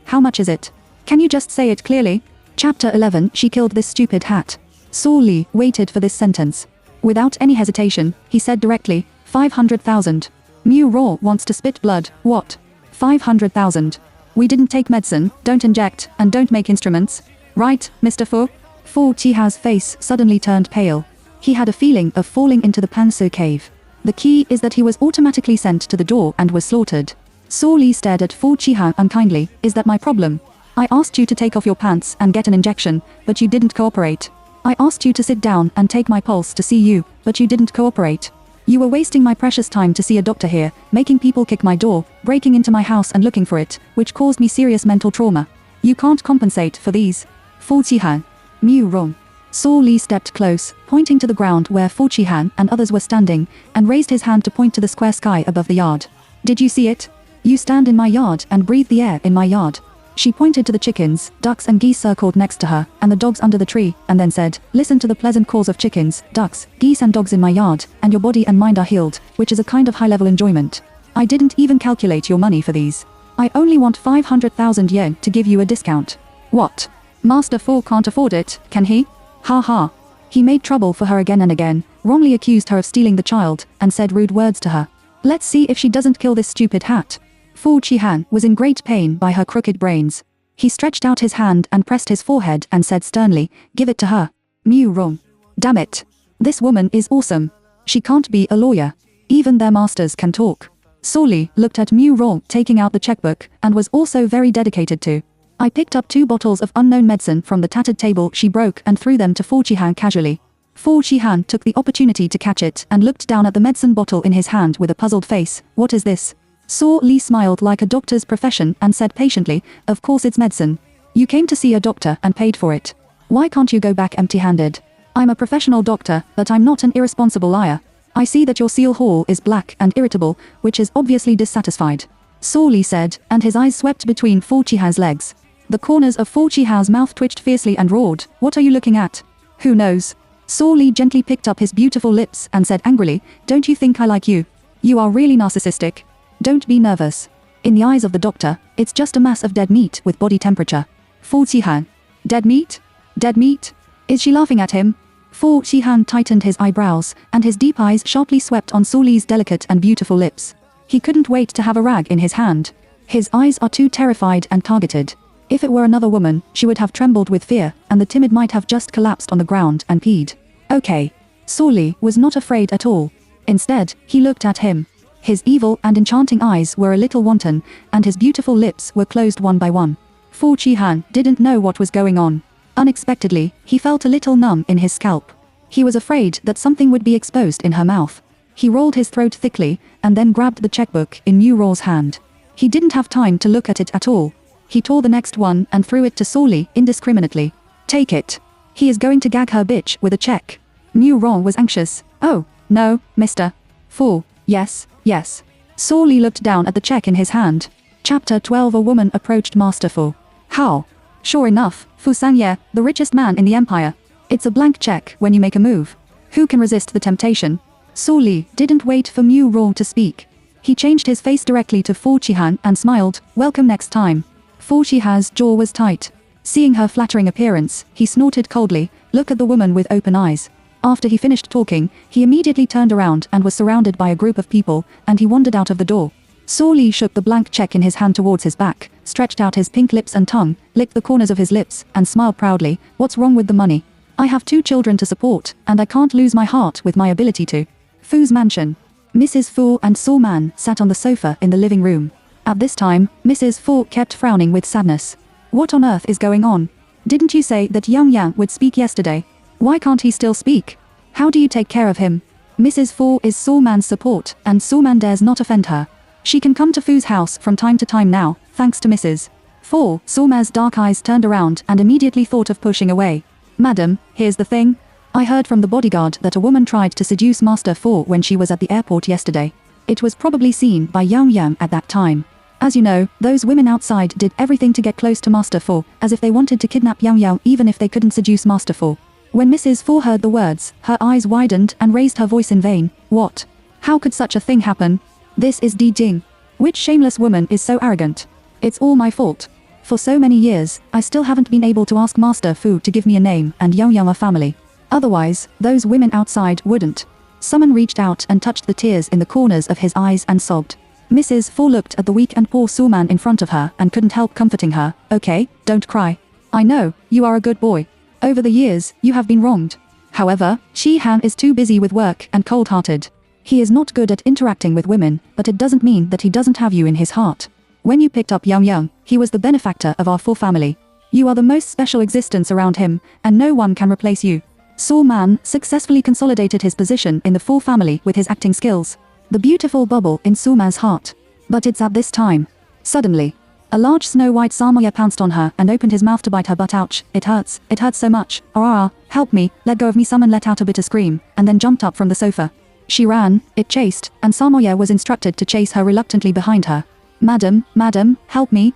how much is it? Can you just say it clearly?" Chapter 11. She killed this stupid hat. Saw Lee waited for this sentence. Without any hesitation, he said directly, 500,000. Mu Rong wants to spit blood. "What? 500,000? We didn't take medicine, don't inject, and don't make instruments. Right, Mr. Fu?" Fu Tiha's face suddenly turned pale. He had a feeling of falling into the Pansu cave. The key is that he was automatically sent to the door and was slaughtered. Saw Lee stared at Fu Qihan unkindly. "Is that my problem? I asked you to take off your pants and get an injection, but you didn't cooperate. I asked you to sit down and take my pulse to see you, but you didn't cooperate. You were wasting my precious time to see a doctor here, making people kick my door, breaking into my house and looking for it, which caused me serious mental trauma. You can't compensate for these." Fu Qihan. Mu Rong. Saw Lee stepped close, pointing to the ground where Fu Qihan and others were standing, and raised his hand to point to the square sky above the yard. "Did you see it? You stand in my yard and breathe the air in my yard." She pointed to the chickens, ducks and geese circled next to her, and the dogs under the tree, and then said, "Listen to the pleasant calls of chickens, ducks, geese and dogs in my yard, and your body and mind are healed, which is a kind of high-level enjoyment. I didn't even calculate your money for these. I only want 500,000 yuan to give you a discount." "What? Master Fu can't afford it, can he? Ha ha." He made trouble for her again and again, wrongly accused her of stealing the child, and said rude words to her. "Let's see if she doesn't kill this stupid hat." Fu Qihan was in great pain by her crooked brains. He stretched out his hand and pressed his forehead and said sternly, "Give it to her." Mu Rong. Damn it. This woman is awesome. She can't be a lawyer. Even their masters can talk. Saw Lee looked at Mu Rong taking out the checkbook, and was also very dedicated to. "I picked up 2 bottles of unknown medicine from the tattered table she broke and threw them to Fu Qihan casually. Fu Qihan took the opportunity to catch it and looked down at the medicine bottle in his hand with a puzzled face. "What is this?" Saw Lee smiled like a doctor's profession and said patiently, "Of course it's medicine. You came to see a doctor and paid for it. Why can't you go back empty-handed? I'm a professional doctor, but I'm not an irresponsible liar. I see that your seal hall is black and irritable, which is obviously dissatisfied." Saw Lee said, and his eyes swept between Fu Qihan's legs. The corners of Fu Qihan's mouth twitched fiercely and roared, "What are you looking at? Who knows?" Saw Lee gently picked up his beautiful lips and said angrily, "Don't you think I like you? You are really narcissistic. Don't be nervous. In the eyes of the doctor, it's just a mass of dead meat with body temperature." Fu Qihan. Dead meat? Dead meat? Is she laughing at him? Fu Qihan tightened his eyebrows, and his deep eyes sharply swept on Su Li's delicate and beautiful lips. He couldn't wait to have a rag in his hand. His eyes are too terrified and targeted. If it were another woman, she would have trembled with fear, and the timid might have just collapsed on the ground and peed. Okay. Su Li was not afraid at all. Instead, he looked at him. His evil and enchanting eyes were a little wanton, and his beautiful lips were closed one by one. Fu Qihan didn't know what was going on. Unexpectedly, he felt a little numb in his scalp. He was afraid that something would be exposed in her mouth. He rolled his throat thickly, and then grabbed the checkbook in Mu Raw's hand. He didn't have time to look at it at all. He tore the next one and threw it to Su Li indiscriminately. Take it. He is going to gag her bitch with a check. Mu Raw was anxious. Oh, no, mister. Fu, yes, yes. Su Li looked down at the check in his hand. Chapter 12. A woman approached Master Fu. How? Sure enough, Fu Sangye, the richest man in the empire. It's a blank check when you make a move. Who can resist the temptation? Su Li didn't wait for Mu Raw to speak. He changed his face directly to Fu Qihan and smiled, welcome next time. Fu Qihan's jaw was tight. Seeing her flattering appearance, he snorted coldly, look at the woman with open eyes. After he finished talking, he immediately turned around and was surrounded by a group of people, and he wandered out of the door. Su Li shook the blank check in his hand towards his back, stretched out his pink lips and tongue, licked the corners of his lips, and smiled proudly. What's wrong with the money? I have 2 children to support, and I can't lose my heart with my ability to. Fu's mansion. Mrs. Fu and Su Man sat on the sofa in the living room. At this time, Mrs. Fu kept frowning with sadness. What on earth is going on? Didn't you say that Yang Yang would speak yesterday? Why can't he still speak? How do you take care of him? Mrs. Fu is Su Man's support, and Su Man dares not offend her. She can come to Fu's house from time to time now, thanks to Mrs. Fu. Su Man's dark eyes turned around and immediately thought of pushing away. Madam, here's the thing. I heard from the bodyguard that a woman tried to seduce Master Fu when she was at the airport yesterday. It was probably seen by Yang Yang at that time. As you know, those women outside did everything to get close to Master Fu, as if they wanted to kidnap Yang Yang even if they couldn't seduce Master Fu. When Mrs. Fu heard the words, her eyes widened and raised her voice in vain. What? How could such a thing happen? This is Di Jing. Which shameless woman is so arrogant? It's all my fault. For so many years, I still haven't been able to ask Master Fu to give me a name and Yang Yang a family. Otherwise, those women outside wouldn't. Someone reached out and touched the tears in the corners of his eyes and sobbed. Mrs. Fu looked at the weak and poor Su Man in front of her and couldn't help comforting her. Okay, don't cry. I know, you are a good boy. Over the years, you have been wronged. However, Qihan is too busy with work and cold-hearted. He is not good at interacting with women, but it doesn't mean that he doesn't have you in his heart. When you picked up Yang Yang, he was the benefactor of our Fu family. You are the most special existence around him, and no one can replace you. Su Man successfully consolidated his position in the Fu family with his acting skills. The beautiful bubble in Su Man's heart. But it's at this time. Suddenly, a large snow-white samoyed pounced on her and opened his mouth to bite her butt. Ouch, it hurts so much. Help me, let go of me. Someone let out a bitter scream, and then jumped up from the sofa. She ran, it chased, and samoyed was instructed to chase her reluctantly behind her. Madam, help me,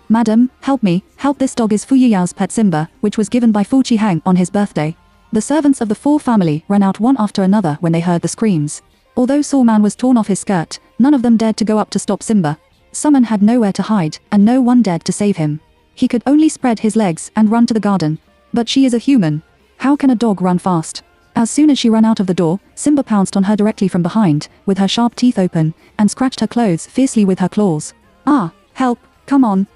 help me, help, this dog is Fu Yiyao's pet Simba, which was given by Fu Qihang on his birthday. The servants of the Fu family ran out one after another when they heard the screams. Although Su Man was torn off his skirt, none of them dared to go up to stop Simba. Summon had nowhere to hide, and no one dared to save him. He could only spread his legs and run to the garden. But she is a human. How can a dog run fast? As soon as she ran out of the door, Simba pounced on her directly from behind, with her sharp teeth open, and scratched her clothes fiercely with her claws. Ah, help, come on,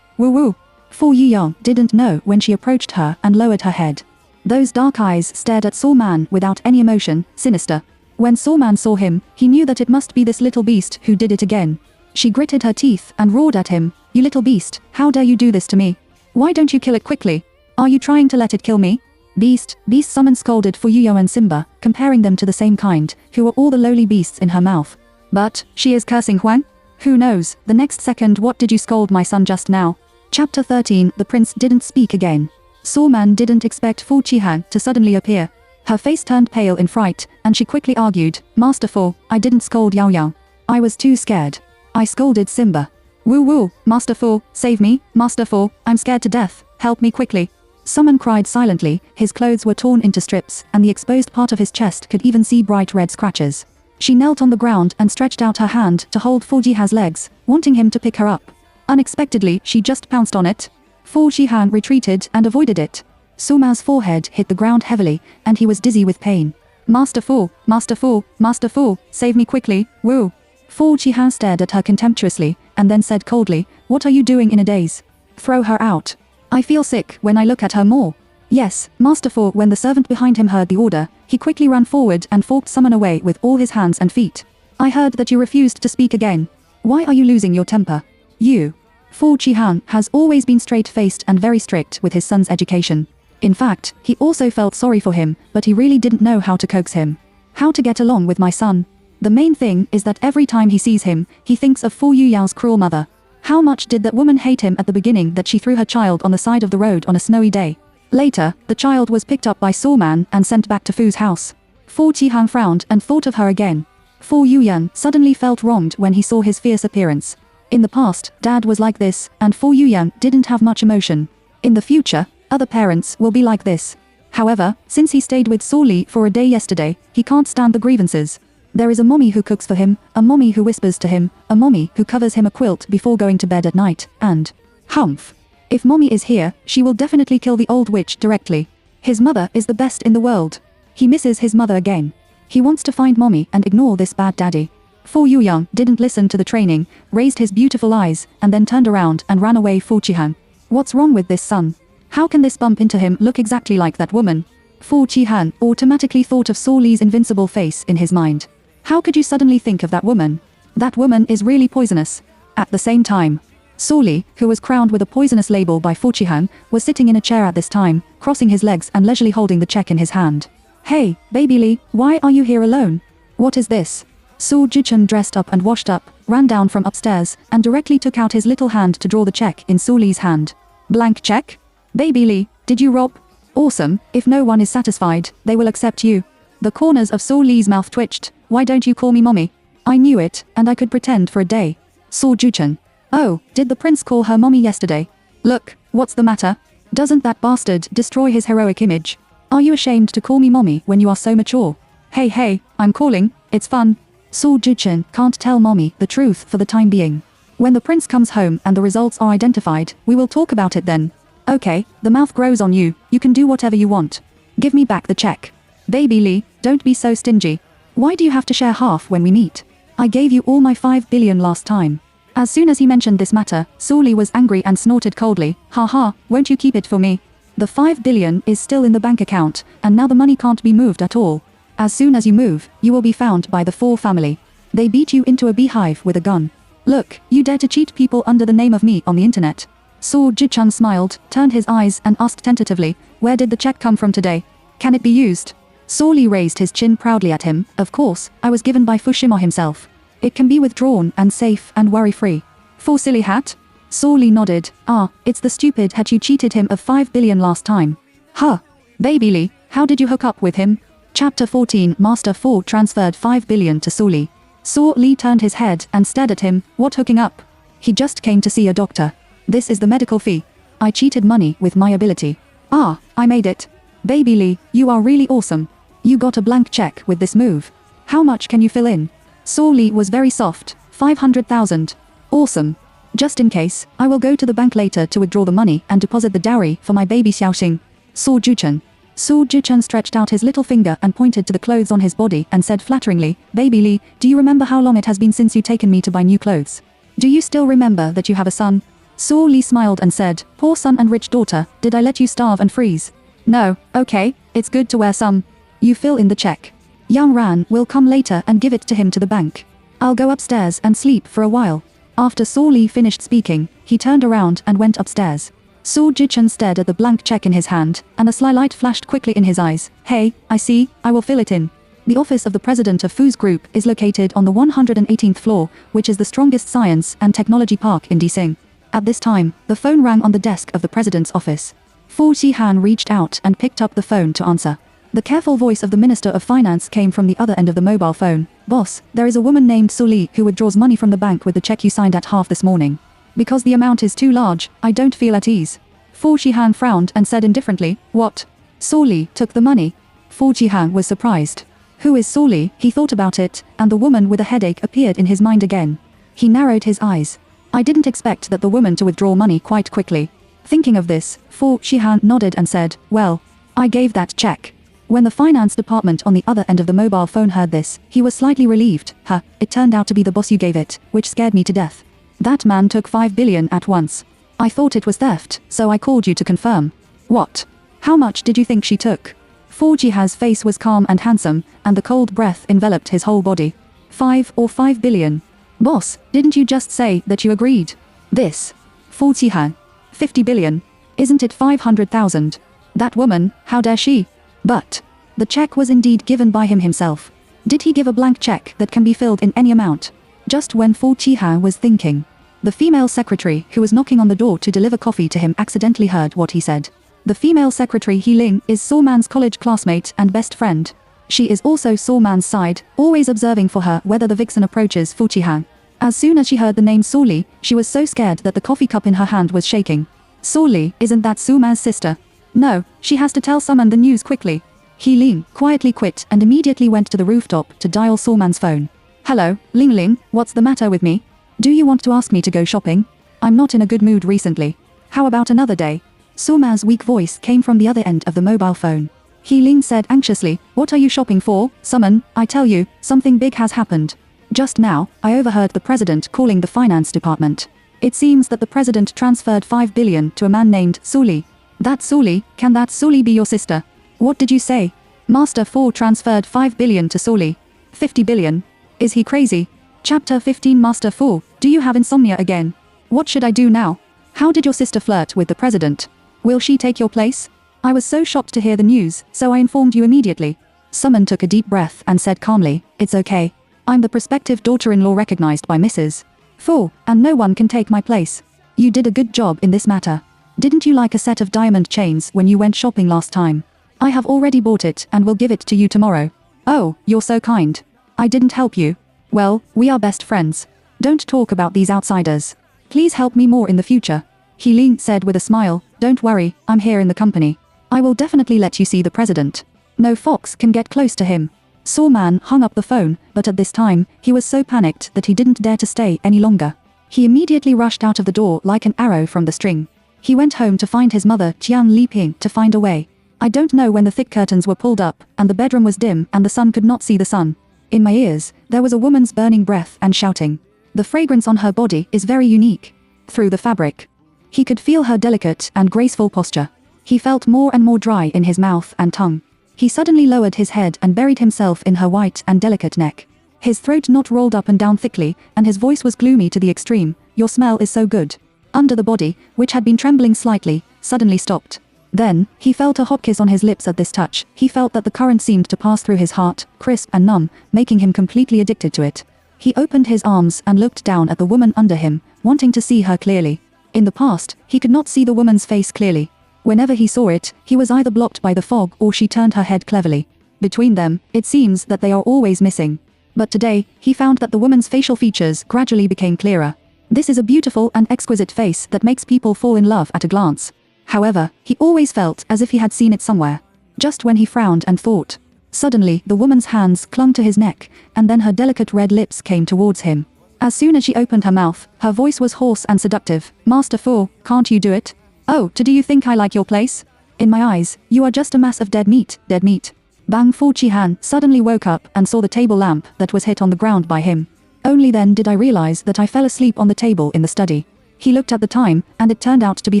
woo woo. Fu Yiyang didn't know when she approached her and lowered her head. Those dark eyes stared at Su Man without any emotion, sinister. When Su Man saw him, he knew that it must be this little beast who did it again. She gritted her teeth and roared at him, you little beast, how dare you do this to me? Why don't you kill it quickly? Are you trying to let it kill me? Beast, Summon scolded Fu Yiyang and Simba, comparing them to the same kind, who were all the lowly beasts in her mouth. But, she is cursing Huang? Who knows, the next second what did you scold my son just now? Chapter 13. The prince didn't speak again. Su Man didn't expect Fu Qihang to suddenly appear. Her face turned pale in fright, and she quickly argued, Master Fu, I didn't scold Yao Yang. I was too scared. I scolded Simba. Woo woo, Master Fu, save me, Master Fu, I'm scared to death, help me quickly. Summon cried silently, his clothes were torn into strips, and the exposed part of his chest could even see bright red scratches. She knelt on the ground and stretched out her hand to hold Fu Jiha's legs, wanting him to pick her up. Unexpectedly, she just pounced on it. Fu Jihan retreated and avoided it. Suma's forehead hit the ground heavily, and he was dizzy with pain. Master Fu, Master Fu, Master Fu, save me quickly, woo. Fu Qihan stared at her contemptuously, and then said coldly, what are you doing in a daze? Throw her out. I feel sick when I look at her more. Yes, Master Fu. When the servant behind him heard the order, he quickly ran forward and forked Summon away with all his hands and feet. I heard that you refused to speak again. Why are you losing your temper? You. Fu Qihan has always been straight-faced and very strict with his son's education. In fact, he also felt sorry for him, but he really didn't know how to coax him. How to get along with my son? The main thing is that every time he sees him, he thinks of Fu Yuyao's cruel mother. How much did that woman hate him at the beginning that she threw her child on the side of the road on a snowy day? Later, the child was picked up by Sawman and sent back to Fu's house. Fu Qihan frowned and thought of her again. Fu Yuyan suddenly felt wronged when he saw his fierce appearance. In the past, Dad was like this, and Fu Yuyan didn't have much emotion. In the future, other parents will be like this. However, since he stayed with Saw Li for a day yesterday, he can't stand the grievances. There is a mommy who cooks for him, a mommy who whispers to him, a mommy who covers him a quilt before going to bed at night, and humph. If mommy is here, she will definitely kill the old witch directly. His mother is the best in the world. He misses his mother again. He wants to find mommy and ignore this bad daddy. Fu Yuyang didn't listen to the training, raised his beautiful eyes, and then turned around and ran away. Fu Qihan. What's wrong with this son? How can this bump into him look exactly like that woman? Fu Qihan automatically thought of Saw Li's invincible face in his mind. How could you suddenly think of that woman? That woman is really poisonous. At the same time, Saw Li, who was crowned with a poisonous label by Fu Qihan, was sitting in a chair at this time, crossing his legs and leisurely holding the check in his hand. Hey, baby Li, why are you here alone? What is this? Su Jichen, dressed up and washed up, ran down from upstairs and directly took out his little hand to draw the check in Saw Li's hand. Blank check? Baby Li, did you rob? Awesome, if no one is satisfied, they will accept you. The corners of Saw Li's mouth twitched. Why don't you call me mommy? I knew it, and I could pretend for a day. Saw Juchen. Oh, did the prince call her mommy yesterday? Look, what's the matter? Doesn't that bastard destroy his heroic image? Are you ashamed to call me mommy when you are so mature? Hey, I'm calling, it's fun. Saw Juchen can't tell mommy the truth for the time being. When the prince comes home and the results are identified, we will talk about it then. Okay, the mouth grows on you, you can do whatever you want. Give me back the check. Baby Li, don't be so stingy. Why do you have to share half when we meet? I gave you all my 5 billion last time. As soon as he mentioned this matter, Saw Li was angry and snorted coldly. Haha, won't you keep it for me? The 5 billion is still in the bank account, and now the money can't be moved at all. As soon as you move, you will be found by the Four family. They beat you into a beehive with a gun. Look, you dare to cheat people under the name of me on the internet. Saw Jichan smiled, turned his eyes and asked tentatively, where did the check come from today? Can it be used? Saw Li raised his chin proudly at him. Of course, I was given by Fushima himself. It can be withdrawn and safe and worry-free. For silly hat? Saw Li nodded. Ah, it's the stupid hat you cheated him of 5 billion last time. Huh. Baby Li, how did you hook up with him? Chapter 14. Master Fu transferred 5 billion to Saw Li. Saw Li turned his head and stared at him. What hooking up? He just came to see a doctor. This is the medical fee. I cheated money with my ability. Ah, I made it. Baby Li, you are really awesome. You got a blank check with this move. How much can you fill in? Saw Li was very soft. 500,000. Awesome. Just in case, I will go to the bank later to withdraw the money and deposit the dowry for my baby Xiaoxing. Saw Juchen. Saw Juchen stretched out his little finger and pointed to the clothes on his body and said flatteringly, Baby Li, do you remember how long it has been since you taken me to buy new clothes? Do you still remember that you have a son? Saw Li smiled and said, poor son and rich daughter, did I let you starve and freeze? No, okay, it's good to wear some. You fill in the check. Yang Ran will come later and give it to him to the bank. I'll go upstairs and sleep for a while. After Saw Li finished speaking, he turned around and went upstairs. Saw Jichen stared at the blank check in his hand, and a sly light flashed quickly in his eyes. Hey, I see, I will fill it in. The office of the president of Fu's group is located on the 118th floor, which is the strongest science and technology park in Dising. At this time, the phone rang on the desk of the president's office. Fu Xihan reached out and picked up the phone to answer. The careful voice of the Minister of Finance came from the other end of the mobile phone. Boss, there is a woman named Saw Li who withdraws money from the bank with the check you signed at half this morning. Because the amount is too large, I don't feel at ease. Fu Xihan frowned and said indifferently, what? Saw Li took the money. Fu Xihan was surprised. Who is Saw Li? He thought about it, and the woman with a headache appeared in his mind again. He narrowed his eyes. I didn't expect that the woman to withdraw money quite quickly. Thinking of this, Fu Shihan nodded and said, well, I gave that check. When the finance department on the other end of the mobile phone heard this, he was slightly relieved. It turned out to be the boss you gave it, which scared me to death. That man took 5 billion at once. I thought it was theft, so I called you to confirm. What? How much did you think she took? Fu Jiha's face was calm and handsome, and the cold breath enveloped his whole body. 5 billion. Boss, didn't you just say that you agreed? This. Fu Jihan. 50 billion. Isn't it 500,000? That woman, how dare she? But the check was indeed given by him himself. Did he give a blank check that can be filled in any amount? Just when Fu Qihan was thinking, the female secretary who was knocking on the door to deliver coffee to him accidentally heard what he said. The female secretary He Ling is Saw Man's college classmate and best friend. She is also Saw Man's side, always observing for her whether the vixen approaches Fu Qihan. As soon as she heard the name Saw Li, she was so scared that the coffee cup in her hand was shaking. Saw Li, isn't that Saw Man's sister? No, she has to tell someone the news quickly. He Ling quietly quit and immediately went to the rooftop to dial Saw Man's phone. Hello, Ling Ling, what's the matter with me? Do you want to ask me to go shopping? I'm not in a good mood recently. How about another day? Saw Man's weak voice came from the other end of the mobile phone. He Ling said anxiously, what are you shopping for, Summon? I tell you, something big has happened. Just now, I overheard the president calling the finance department. It seems that the president transferred 5 billion to a man named Suli. That Suli, can that Suli be your sister? What did you say? Master Fu transferred 5 billion to Suli. 50 billion. Is he crazy? Chapter 15 Master Fu, do you have insomnia again? What should I do now? How did your sister flirt with the president? Will she take your place? I was so shocked to hear the news, so I informed you immediately. Summon took a deep breath and said calmly, it's okay. I'm the prospective daughter-in-law recognized by Mrs. Fu, and no one can take my place. You did a good job in this matter. Didn't you like a set of diamond chains when you went shopping last time? I have already bought it and will give it to you tomorrow. Oh, you're so kind. I didn't help you. Well, we are best friends. Don't talk about these outsiders. Please help me more in the future. He Ling said with a smile, don't worry, I'm here in the company. I will definitely let you see the president. No fox can get close to him. Saw Man hung up the phone, but at this time, he was so panicked that he didn't dare to stay any longer. He immediately rushed out of the door like an arrow from the string. He went home to find his mother Jiang Liping to find a way. I don't know when the thick curtains were pulled up, and the bedroom was dim and the sun could not see the sun. In my ears, there was a woman's burning breath and shouting. The fragrance on her body is very unique. Through the fabric. He could feel her delicate and graceful posture. He felt more and more dry in his mouth and tongue. He suddenly lowered his head and buried himself in her white and delicate neck. His throat knot rolled up and down thickly, and his voice was gloomy to the extreme. Your smell is so good. Under the body, which had been trembling slightly, suddenly stopped. Then, he felt a hot kiss on his lips at this touch. He felt that the current seemed to pass through his heart, crisp and numb, making him completely addicted to it. He opened his arms and looked down at the woman under him, wanting to see her clearly. In the past, he could not see the woman's face clearly. Whenever he saw it, he was either blocked by the fog or she turned her head cleverly. Between them, it seems that they are always missing. But today, he found that the woman's facial features gradually became clearer. This is a beautiful and exquisite face that makes people fall in love at a glance. However, he always felt as if he had seen it somewhere. Just when he frowned and thought. Suddenly, the woman's hands clung to his neck, and then her delicate red lips came towards him. As soon as she opened her mouth, her voice was hoarse and seductive. Master Fu, can't you do it? Oh, do you think I like your place? In my eyes, you are just a mass of dead meat, dead meat. Bang Fu Qihan suddenly woke up and saw the table lamp that was hit on the ground by him. Only then did I realize that I fell asleep on the table in the study. He looked at the time, and it turned out to be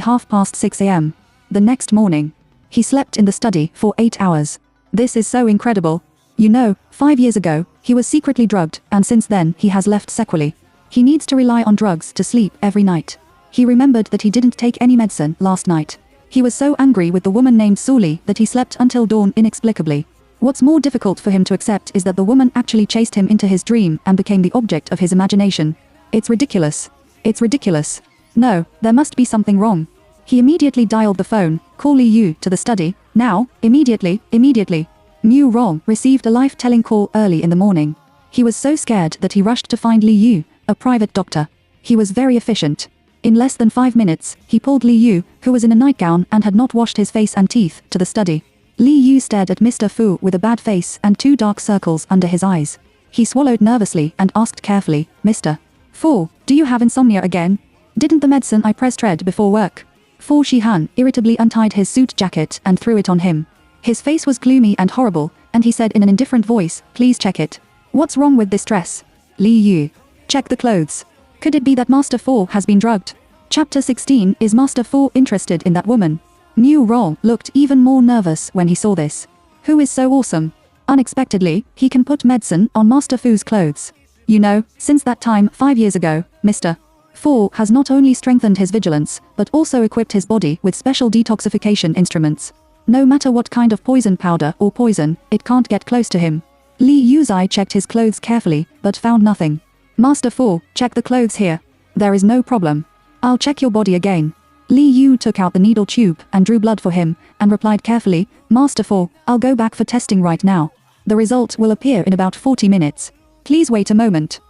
6:30 a.m. The next morning. He slept in the study for 8 hours. This is so incredible. You know, 5 years ago, he was secretly drugged, and since then he has left sequelae. He needs to rely on drugs to sleep every night. He remembered that he didn't take any medicine last night. He was so angry with the woman named Suli that he slept until dawn inexplicably. What's more difficult for him to accept is that the woman actually chased him into his dream and became the object of his imagination. It's ridiculous. It's ridiculous. No, there must be something wrong. He immediately dialed the phone, call Li Yu to the study, now, immediately. Mu Rong received a life-telling call early in the morning. He was so scared that he rushed to find Li Yu, a private doctor. He was very efficient. In less than 5 minutes, he pulled Li Yu, who was in a nightgown and had not washed his face and teeth, to the study. Li Yu stared at Mr. Fu with a bad face and 2 dark circles under his eyes. He swallowed nervously and asked carefully, Mr. Fu, do you have insomnia again? Didn't the medicine I pressed read before work? Fu Shihan irritably untied his suit jacket and threw it on him. His face was gloomy and horrible, and he said in an indifferent voice, "Please check it." "What's wrong with this dress?" "Li Yu. Check the clothes. Could it be that Master Fu has been drugged?" Chapter 16. Is Master Fu interested in that woman? Mu Rong looked even more nervous when he saw this. Who is so awesome? Unexpectedly, he can put medicine on Master Fu's clothes. You know, since that time 5 years ago, Mr. Fu has not only strengthened his vigilance, but also equipped his body with special detoxification instruments. No matter what kind of poison powder or poison, it can't get close to him. Li Yuzai checked his clothes carefully, but found nothing. "Master Fu, check the clothes here. There is no problem. I'll check your body again." Li Yu took out the needle tube and drew blood for him, and replied carefully, "Master Fu, I'll go back for testing right now. The result will appear in about 40 minutes. Please wait a moment."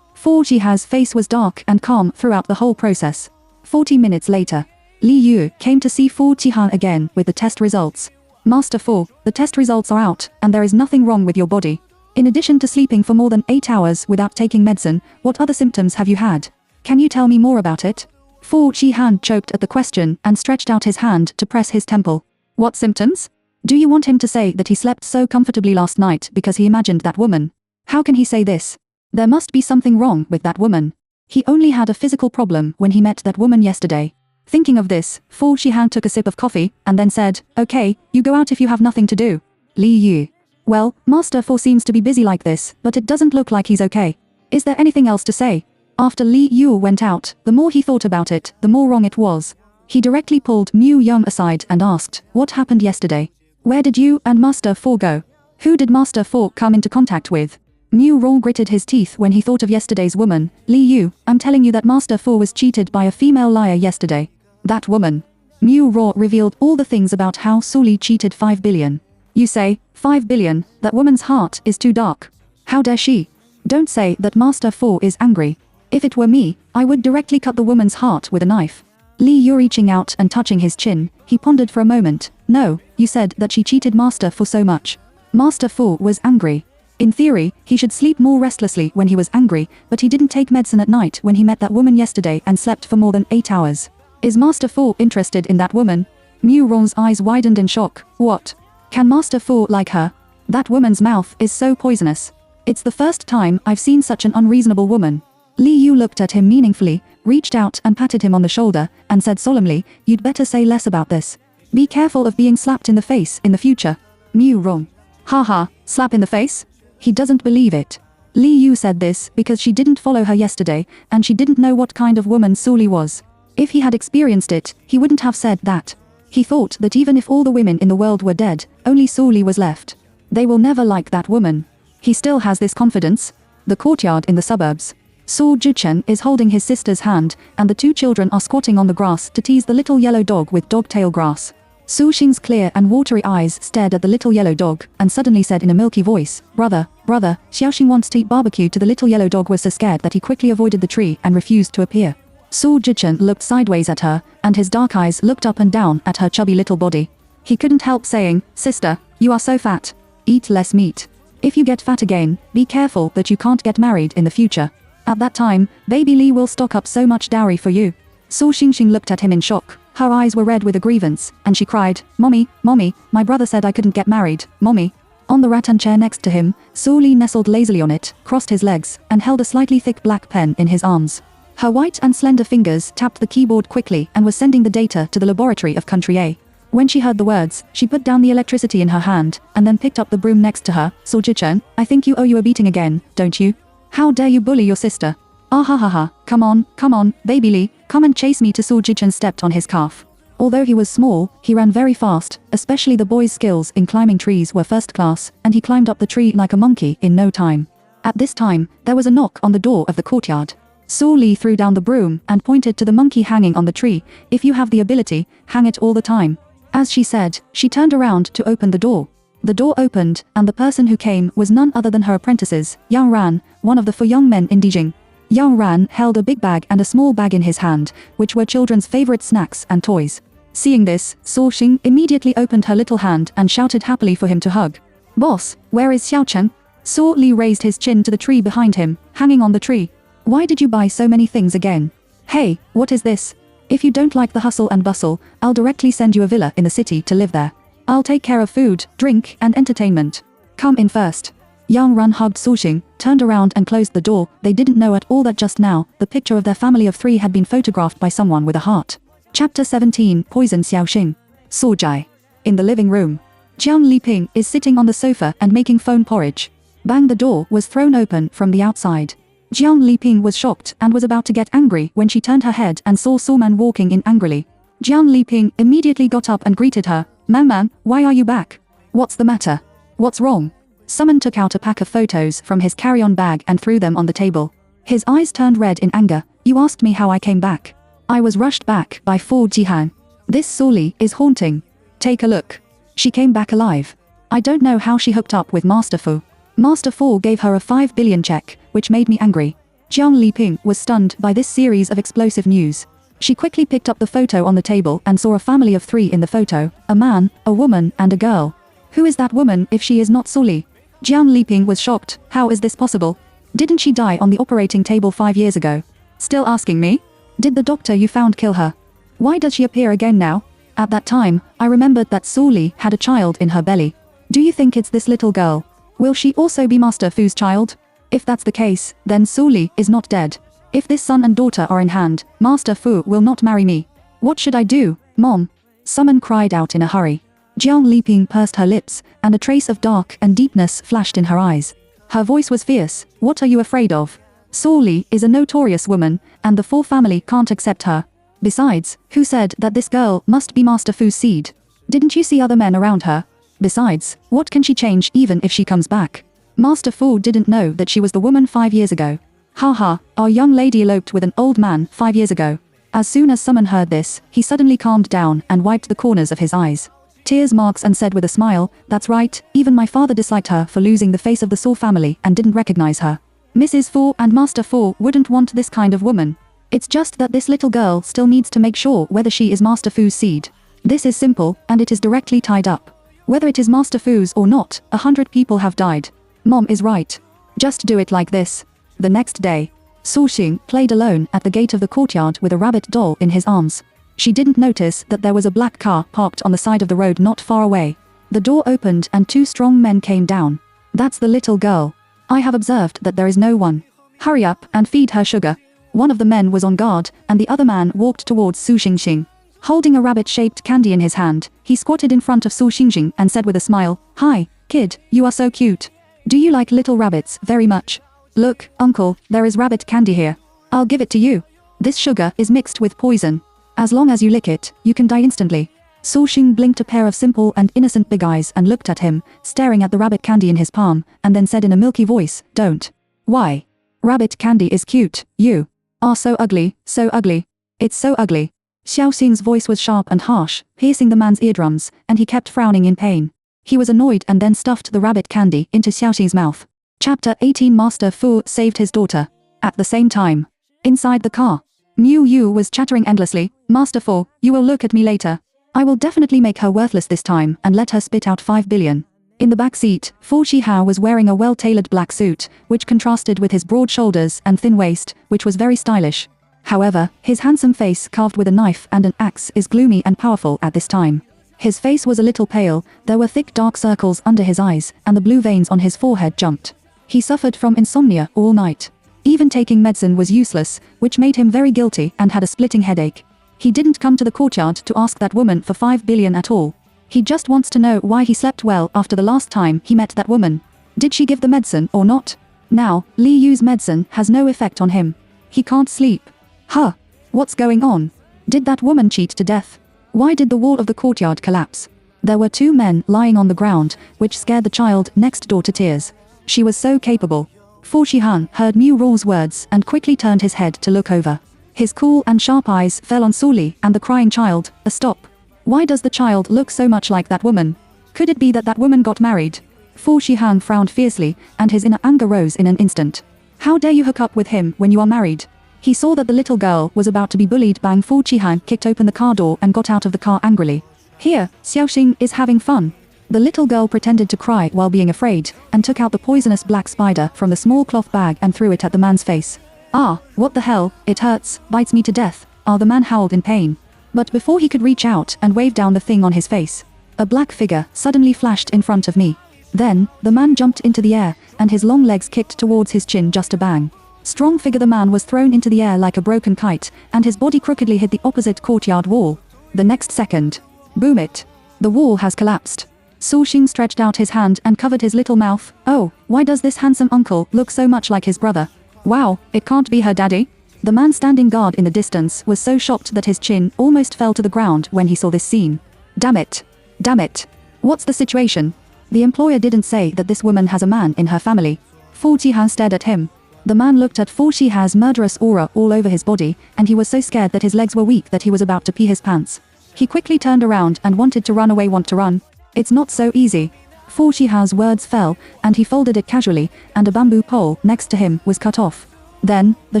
Fu Jiha's face was dark and calm throughout the whole process. 40 minutes later, Li Yu came to see Fu Jihan again with the test results. "Master Fu, the test results are out, and there is nothing wrong with your body. In addition to sleeping for more than 8 hours without taking medicine, what other symptoms have you had? Can you tell me more about it?" Fu Jihan choked at the question and stretched out his hand to press his temple. "What symptoms? Do you want him to say that he slept so comfortably last night because he imagined that woman? How can he say this? There must be something wrong with that woman. He only had a physical problem when he met that woman yesterday." Thinking of this, Fu Shihan took a sip of coffee, and then said, "Okay, you go out if you have nothing to do." Li Yu. "Well, Master Fu seems to be busy like this, but it doesn't look like he's okay. Is there anything else to say?" After Li Yu went out, the more he thought about it, the more wrong it was. He directly pulled Mu Young aside and asked, "What happened yesterday? Where did you and Master Fu go? Who did Master Fu come into contact with?" Mu Rong gritted his teeth when he thought of yesterday's woman. "Li Yu, I'm telling you that Master Fu was cheated by a female liar yesterday. That woman." Mu Rong revealed all the things about how Su Li cheated 5 billion. "You say, 5 billion, that woman's heart is too dark. How dare she? Don't say that Master Fu is angry. If it were me, I would directly cut the woman's heart with a knife." Li Yu reaching out and touching his chin, he pondered for a moment. "No, you said that she cheated Master Fu so much. Master Fu was angry. In theory, he should sleep more restlessly when he was angry, but he didn't take medicine at night when he met that woman yesterday and slept for more than 8 hours. Is Master Fu interested in that woman?" Mu Rong's eyes widened in shock. "What? Can Master Fu like her? That woman's mouth is so poisonous. It's the first time I've seen such an unreasonable woman." Li Yu looked at him meaningfully, reached out and patted him on the shoulder, and said solemnly, "You'd better say less about this. Be careful of being slapped in the face in the future." Mu Rong. "Haha, slap in the face?" He doesn't believe it. Li Yu said this because she didn't follow her yesterday, and she didn't know what kind of woman Su Li was. If he had experienced it, he wouldn't have said that. He thought that even if all the women in the world were dead, only Su Li was left. They will never like that woman. He still has this confidence. The courtyard in the suburbs. Su Juchen is holding his sister's hand, and the two children are squatting on the grass to tease the little yellow dog with dog-tail grass. Su Xing's clear and watery eyes stared at the little yellow dog, and suddenly said in a milky voice, brother, Xiaoxing wants to eat barbecue." To the little yellow dog was so scared that he quickly avoided the tree and refused to appear. Su Juchen looked sideways at her, and his dark eyes looked up and down at her chubby little body. He couldn't help saying, "Sister, you are so fat. Eat less meat. If you get fat again, be careful that you can't get married in the future. At that time, baby Li will stock up so much dowry for you." Su Xingxing looked at him in shock. Her eyes were red with a grievance, and she cried, Mommy, my brother said I couldn't get married, Mommy." On the rattan chair next to him, Su Li nestled lazily on it, crossed his legs, and held a slightly thick black pen in his arms. Her white and slender fingers tapped the keyboard quickly and was sending the data to the laboratory of Country A. When she heard the words, she put down the electricity in her hand, and then picked up the broom next to her. "Su Jichen, I think you owe you a beating again, don't you? How dare you bully your sister? Ah ha ha ha, come on, baby Li, come and chase me." To Su Jichen stepped on his calf. Although he was small, he ran very fast, especially the boy's skills in climbing trees were first class, and he climbed up the tree like a monkey in no time. At this time, there was a knock on the door of the courtyard. Su Li threw down the broom and pointed to the monkey hanging on the tree. "If you have the ability, hang it all the time." As she said, she turned around to open the door. The door opened, and the person who came was none other than her apprentices, Yang Ran, one of the 4 young men in Dijing. Yang Ran held a big bag and a small bag in his hand, which were children's favorite snacks and toys. Seeing this, Su Xing immediately opened her little hand and shouted happily for him to hug. "Boss, where is Xiaochen?" Su Li raised his chin to the tree behind him, hanging on the tree. "Why did you buy so many things again? Hey, what is this? If you don't like the hustle and bustle, I'll directly send you a villa in the city to live there. I'll take care of food, drink, and entertainment. Come in first. Yang Ran hugged Suxing, turned around and closed the door. They didn't know at all that just now, the picture of their family of 3 had been photographed by someone with a heart. Chapter 17, Poison Xiaoxing. Sojai. In the living room. Jiang Liping is sitting on the sofa and making phone porridge. Bang, the door was thrown open from the outside. Jiang Liping was shocked and was about to get angry when she turned her head and saw Suman walking in angrily. Jiang Liping immediately got up and greeted her. Man, why are you back? What's the matter? What's wrong? Suman took out a pack of photos from his carry-on bag and threw them on the table. His eyes turned red in anger. You asked me how I came back. I was rushed back by Fu Jihan. This Suli is haunting. Take a look. She came back alive. I don't know how she hooked up with Master Fu. Master Fu gave her a 5 billion check, which made me angry. Jiang Liping was stunned by this series of explosive news. She quickly picked up the photo on the table and saw a family of 3 in the photo, a man, a woman, and a girl. Who is that woman if she is not Suli? Jiang Liping was shocked. How is this possible? Didn't she die on the operating table 5 years ago? Still asking me? Did the doctor you found kill her? Why does she appear again now? At that time, I remembered that Suli had a child in her belly. Do you think it's this little girl? Will she also be Master Fu's child? If that's the case, then Suli is not dead. If this son and daughter are in hand, Master Fu will not marry me. What should I do, Mom? Suman cried out in a hurry. Jiang Liping pursed her lips, and a trace of dark and deepness flashed in her eyes. Her voice was fierce. What are you afraid of? Suli is a notorious woman, and the Fu family can't accept her. Besides, who said that this girl must be Master Fu's seed? Didn't you see other men around her? Besides, what can she change even if she comes back? Master Fu didn't know that she was the woman 5 years ago. Haha, our young lady eloped with an old man 5 years ago. As soon as Suman heard this, he suddenly calmed down and wiped the corners of his eyes. Tears marks and said with a smile, that's right, even my father disliked her for losing the face of the Saw family and didn't recognize her. Mrs. Fu and Master Fu wouldn't want this kind of woman. It's just that this little girl still needs to make sure whether she is Master Fu's seed. This is simple, and it is directly tied up. Whether it is Master Fu's or not, 100 people have died. Mom is right. Just do it like this. The next day, Suxing played alone at the gate of the courtyard with a rabbit doll in his arms. She didn't notice that there was a black car parked on the side of the road not far away. The door opened and 2 strong men came down. That's the little girl. I have observed that there is no one. Hurry up and feed her sugar. One of the men was on guard, and the other man walked towards Su Xingxing. Holding a rabbit-shaped candy in his hand, he squatted in front of Su Xingxing and said with a smile, Hi, kid, you are so cute. Do you like little rabbits very much? Look, uncle, there is rabbit candy here. I'll give it to you. This sugar is mixed with poison. As long as you lick it, you can die instantly. Su Xing blinked a pair of simple and innocent big eyes and looked at him, staring at the rabbit candy in his palm, and then said in a milky voice, Don't. Why? Rabbit candy is cute, you are so ugly, so ugly. It's so ugly. Xiao Xing's voice was sharp and harsh, piercing the man's eardrums, and he kept frowning in pain. He was annoyed and then stuffed the rabbit candy into Xiao Xing's mouth. Chapter 18 Master Fu saved his daughter. At the same time, inside the car, Miu Yu was chattering endlessly, Master Fu, you will look at me later. I will definitely make her worthless this time and let her spit out 5 billion. In the back seat, Fu Shihao was wearing a well-tailored black suit, which contrasted with his broad shoulders and thin waist, which was very stylish. However, his handsome face carved with a knife and an axe is gloomy and powerful at this time. His face was a little pale, there were thick dark circles under his eyes, and the blue veins on his forehead jumped. He suffered from insomnia all night. Even taking medicine was useless, which made him very guilty and had a splitting headache. He didn't come to the courtyard to ask that woman for 5 billion at all. He just wants to know why he slept well after the last time he met that woman. Did she give the medicine or not? Now, Li Yu's medicine has no effect on him. He can't sleep. Huh? What's going on? Did that woman cheat to death? Why did the wall of the courtyard collapse? There were 2 men lying on the ground, which scared the child next door to tears. She was so capable. Fu Shihan heard Miu Ruo's words and quickly turned his head to look over. His cool and sharp eyes fell on Suli and the crying child. A stop. Why does the child look so much like that woman? Could it be that that woman got married? Fu Shihan frowned fiercely, and his inner anger rose in an instant. How dare you hook up with him when you are married? He saw that the little girl was about to be bullied. Bang! Fu Shihan kicked open the car door and got out of the car angrily. Here, Xiaoxing is having fun. The little girl pretended to cry while being afraid, and took out the poisonous black spider from the small cloth bag and threw it at the man's face. Ah, what the hell, it hurts, bites me to death. The man howled in pain. But before he could reach out and wave down the thing on his face, a black figure suddenly flashed in front of me. Then, the man jumped into the air, and his long legs kicked towards his chin just a bang. Strong figure, the man was thrown into the air like a broken kite, and his body crookedly hit the opposite courtyard wall. The next second, boom it! The wall has collapsed. Su Xing stretched out his hand and covered his little mouth. Oh, why does this handsome uncle look so much like his brother? Wow, it can't be her daddy? The man standing guard in the distance was so shocked that his chin almost fell to the ground when he saw this scene. Damn it! Damn it! What's the situation? The employer didn't say that this woman has a man in her family. Fu Qihan stared at him. The man looked at Fu Qihan's murderous aura all over his body, and he was so scared that his legs were weak that he was about to pee his pants. He quickly turned around and wanted to run away. Want to run? It's not so easy. Fu Qihan's words fell, and he folded it casually, and a bamboo pole next to him was cut off. Then, the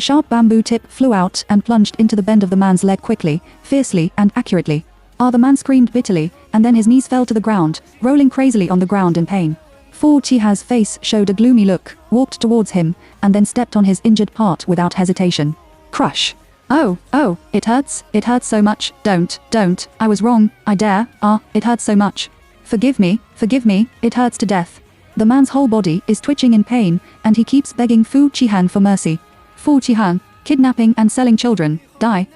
sharp bamboo tip flew out and plunged into the bend of the man's leg quickly, fiercely and accurately. The man screamed bitterly, and then his knees fell to the ground, rolling crazily on the ground in pain. Fu Qihan's face showed a gloomy look, walked towards him, and then stepped on his injured part without hesitation. Crush. Oh, it hurts so much. Don't, I was wrong, I dare, it hurts so much. Forgive me, it hurts to death. The man's whole body is twitching in pain, and he keeps begging Fu Qihan for mercy. Fu Qihan, kidnapping and selling children, die.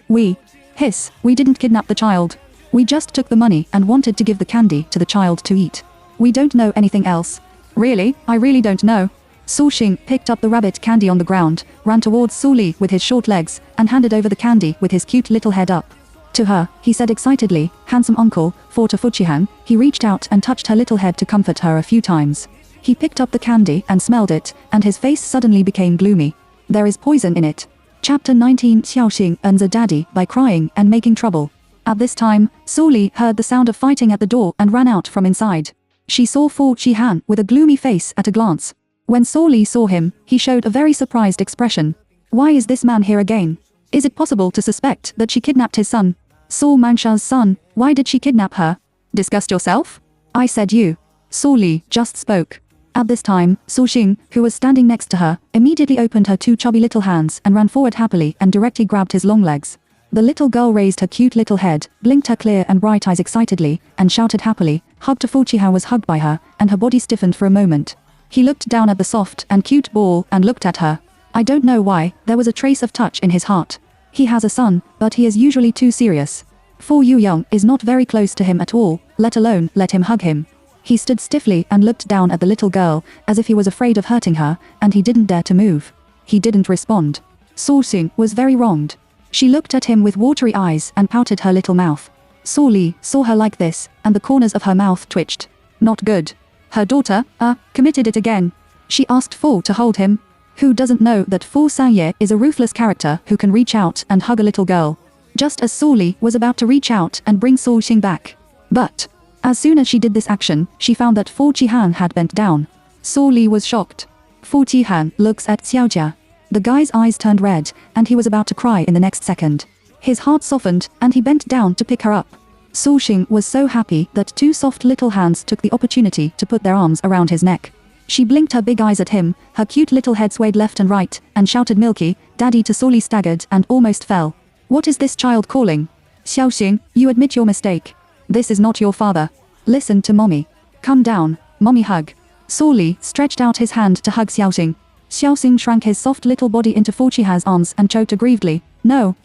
We didn't kidnap the child. We just took the money and wanted to give the candy to the child to eat. We don't know anything else. Really, I really don't know. Su Xing picked up the rabbit candy on the ground, ran towards Su Li with his short legs, and handed over the candy with his cute little head up. To her, he said excitedly, "Handsome uncle," for to Fu Qihan, he reached out and touched her little head to comfort her a few times. He picked up the candy and smelled it, and his face suddenly became gloomy. There is poison in it. Chapter 19. Xiaoxing earns a daddy by crying and making trouble. At this time, Su Li heard the sound of fighting at the door and ran out from inside. She saw Fu Qihan with a gloomy face at a glance. When Su Li saw him, he showed a very surprised expression. Why is this man here again? Is it possible to suspect that she kidnapped his son? Su Mangsha's son, why did she kidnap her? Disgust yourself? I said you. Su Li just spoke. At this time, Su Xing, who was standing next to her, immediately opened her two chubby little hands and ran forward happily and directly grabbed his long legs. The little girl raised her cute little head, blinked her clear and bright eyes excitedly, and shouted happily. Hugged to Fu Qihan was hugged by her, and her body stiffened for a moment. He looked down at the soft and cute ball and looked at her. I don't know why, there was a trace of touch in his heart. He has a son, but he is usually too serious. Fu Yuyang is not very close to him at all, let alone let him hug him. He stood stiffly and looked down at the little girl, as if he was afraid of hurting her, and he didn't dare to move. He didn't respond. Su Xing was very wronged. She looked at him with watery eyes and pouted her little mouth. Su Li saw her like this, and the corners of her mouth twitched. Not good. Her daughter, committed it again. She asked Fu to hold him. Who doesn't know that Fu Sanye is a ruthless character who can reach out and hug a little girl? Just as Su Li was about to reach out and bring Su Xing back. But, as soon as she did this action, she found that Fu Qihan had bent down. Su Li was shocked. Fu Qihan looks at Xiaojia. The guy's eyes turned red, and he was about to cry in the next second. His heart softened, and he bent down to pick her up. Su Xing was so happy that two soft little hands took the opportunity to put their arms around his neck. She blinked her big eyes at him, her cute little head swayed left and right, and shouted "Milky, Daddy" to Su Li staggered and almost fell. What is this child calling? Xiaoxing, you admit your mistake. This is not your father. Listen to mommy. Come down, mommy hug. Su Li stretched out his hand to hug Xiaoxing. Xiaoxing shrank his soft little body into Fu Qihan's arms and choked aggrievedly. No,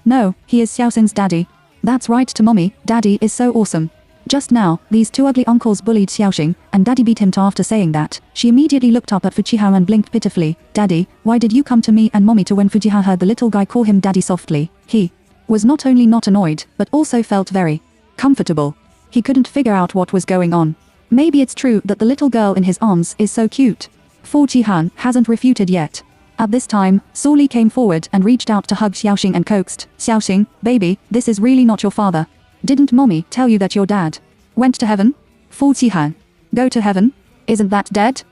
he is Xiaoxing's daddy. That's right to mommy, daddy is so awesome. Just now, these two ugly uncles bullied Xiaoxing, and daddy beat him to. After saying that, she immediately looked up at Fu Qihan and blinked pitifully. Daddy, why did you come to me and mommy to? When Fu Qihan heard the little guy call him daddy softly, he was not only not annoyed, but also felt very comfortable. He couldn't figure out what was going on. Maybe it's true that the little girl in his arms is so cute. Fu Qihan hasn't refuted yet. At this time, Su Li came forward and reached out to hug Xiaoxing and coaxed, Xiaoxing, baby, this is really not your father. Didn't mommy tell you that your dad went to heaven? Fu Qihan. Go to heaven? Isn't that dead?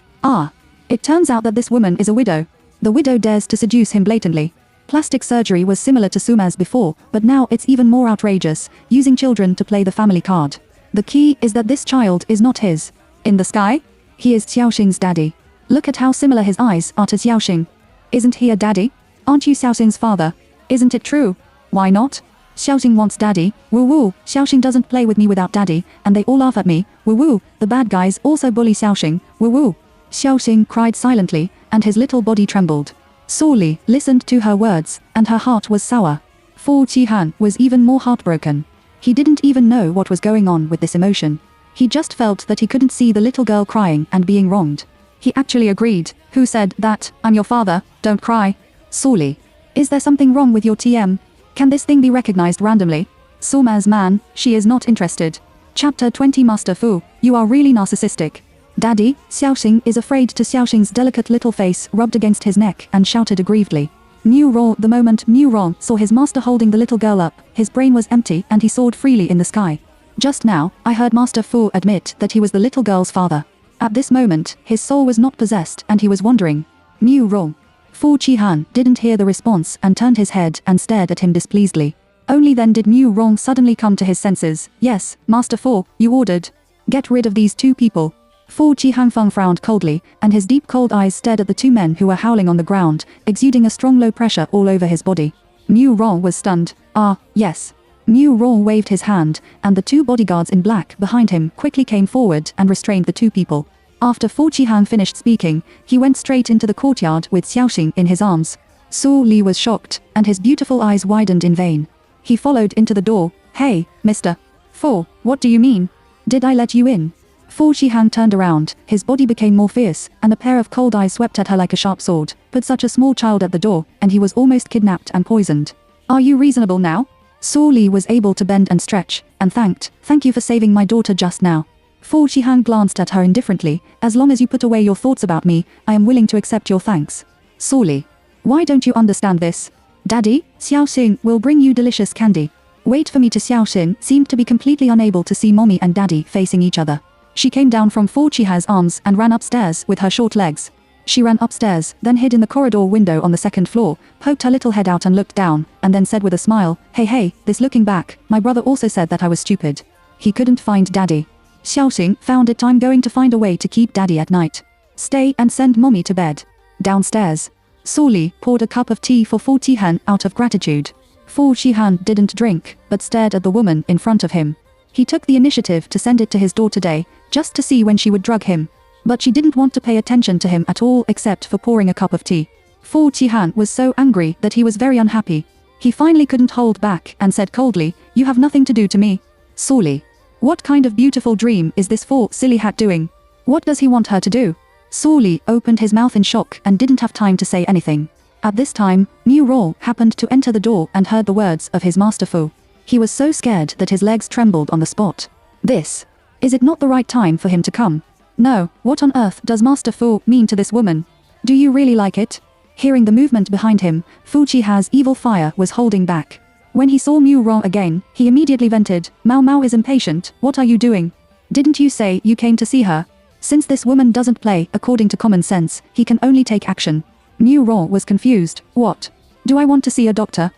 It turns out that this woman is a widow. The widow dares to seduce him blatantly. Plastic surgery was similar to Suma's before, but now it's even more outrageous, using children to play the family card. The key is that this child is not his. In the sky? He is Xiaoxing's daddy. Look at how similar his eyes are to Xiaoxing. Isn't he a daddy? Aren't you Xiaoxing's father? Isn't it true? Why not? Xiaoxing wants daddy, woo woo, Xiaoxing doesn't play with me without daddy, and they all laugh at me, woo woo, the bad guys also bully Xiaoxing, woo woo. Xiaoxing cried silently, and his little body trembled. Su Li listened to her words, and her heart was sour. Fu Qihan was even more heartbroken. He didn't even know what was going on with this emotion. He just felt that he couldn't see the little girl crying and being wronged. He actually agreed. Who said that? I'm your father, don't cry. Su Li. Is there something wrong with your TM? Can this thing be recognized randomly? Suma's man, she is not interested. Chapter 20 Master Fu, you are really narcissistic. Daddy, Xiaoxing is afraid to Xiaoxing's delicate little face rubbed against his neck and shouted aggrievedly. Mu Ro, the moment Mu Ro saw his master holding the little girl up, his brain was empty and he soared freely in the sky. Just now, I heard Master Fu admit that he was the little girl's father. At this moment, his soul was not possessed and he was wondering. Mu Ro. Fu Qihan didn't hear the response and turned his head and stared at him displeasedly. Only then did Mu Rong suddenly come to his senses. Yes, Master Fu, you ordered. Get rid of these two people. Fu Qihanfeng frowned coldly, and his deep cold eyes stared at the two men who were howling on the ground, exuding a strong low pressure all over his body. Mu Rong was stunned. Ah, yes. Mu Rong waved his hand, and the two bodyguards in black behind him quickly came forward and restrained the two people. After Fu Qihan finished speaking, he went straight into the courtyard with Xiaoxing in his arms. Su Li was shocked, and his beautiful eyes widened in vain. He followed into the door. Hey, Mr. Fu, what do you mean? Did I let you in? Fu Qihan turned around, his body became more fierce, and a pair of cold eyes swept at her like a sharp sword. Put such a small child at the door, and he was almost kidnapped and poisoned. Are you reasonable now? Su Li was able to bend and stretch, and thank you for saving my daughter just now. Fu Qihan glanced at her indifferently. As long as you put away your thoughts about me, I am willing to accept your thanks. Su Li. Why don't you understand this? Daddy, Xiaoxing will bring you delicious candy. Wait for me to. Xiaoxing seemed to be completely unable to see mommy and daddy facing each other. She came down from Fu Qihan's arms and ran upstairs with her short legs. She ran upstairs, then hid in the corridor window on the second floor, poked her little head out and looked down, and then said with a smile, hey, this looking back, my brother also said that I was stupid. He couldn't find daddy. Xiaoxing found it. I'm going to find a way to keep daddy at night. Stay and send mommy to bed. Downstairs. Su Li poured a cup of tea for Fu Qihan out of gratitude. Fu Qihan didn't drink, but stared at the woman in front of him. He took the initiative to send it to his door today, just to see when she would drug him. But she didn't want to pay attention to him at all except for pouring a cup of tea. Fu Qihan was so angry that he was very unhappy. He finally couldn't hold back and said coldly, you have nothing to do to me. Su Li. What kind of beautiful dream is this Fu silly hat doing? What does he want her to do? Su Li opened his mouth in shock and didn't have time to say anything. At this time, Mu Ro happened to enter the door and heard the words of his master Fu. He was so scared that his legs trembled on the spot. Is it not the right time for him to come? No, what on earth does Master Fu mean to this woman? Do you really like it? Hearing the movement behind him, Fu Qihan's evil fire was holding back. When he saw Mu Ro again, he immediately vented, Mao Mao is impatient, what are you doing? Didn't you say you came to see her? Since this woman doesn't play according to common sense, he can only take action. Mu Ro was confused. What? Do I want to see a doctor?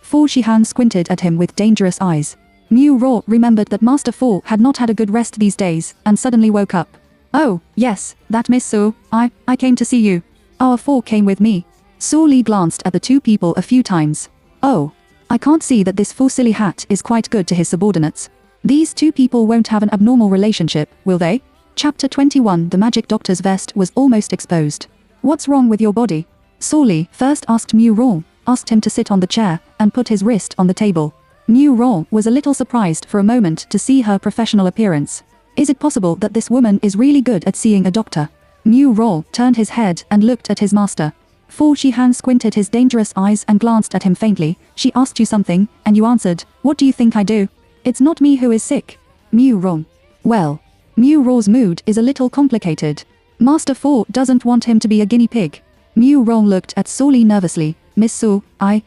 Fu Qihan squinted at him with dangerous eyes. Mu Ro remembered that Master Fu had not had a good rest these days, and suddenly woke up. Oh, yes, that Miss Su, I came to see you. Our Fu came with me. Su Li glanced at the two people a few times. Oh, I can't see that this Fu silly hat is quite good to his subordinates. These two people won't have an abnormal relationship, will they? Chapter 21 The magic doctor's vest was almost exposed. What's wrong with your body? Su Li first asked Mu Ro, asked him to sit on the chair, and put his wrist on the table. Mu Ro was a little surprised for a moment to see her professional appearance. Is it possible that this woman is really good at seeing a doctor? Mu Ro turned his head and looked at his master. Fu Qihan squinted his dangerous eyes and glanced at him faintly. She asked you something, and you answered. What do you think I do? It's not me who is sick. Mu Ro. Well, Mu Ro's mood is a little complicated. Master Fu doesn't want him to be a guinea pig. Mu Ro looked at Su Li nervously. Miss Su, I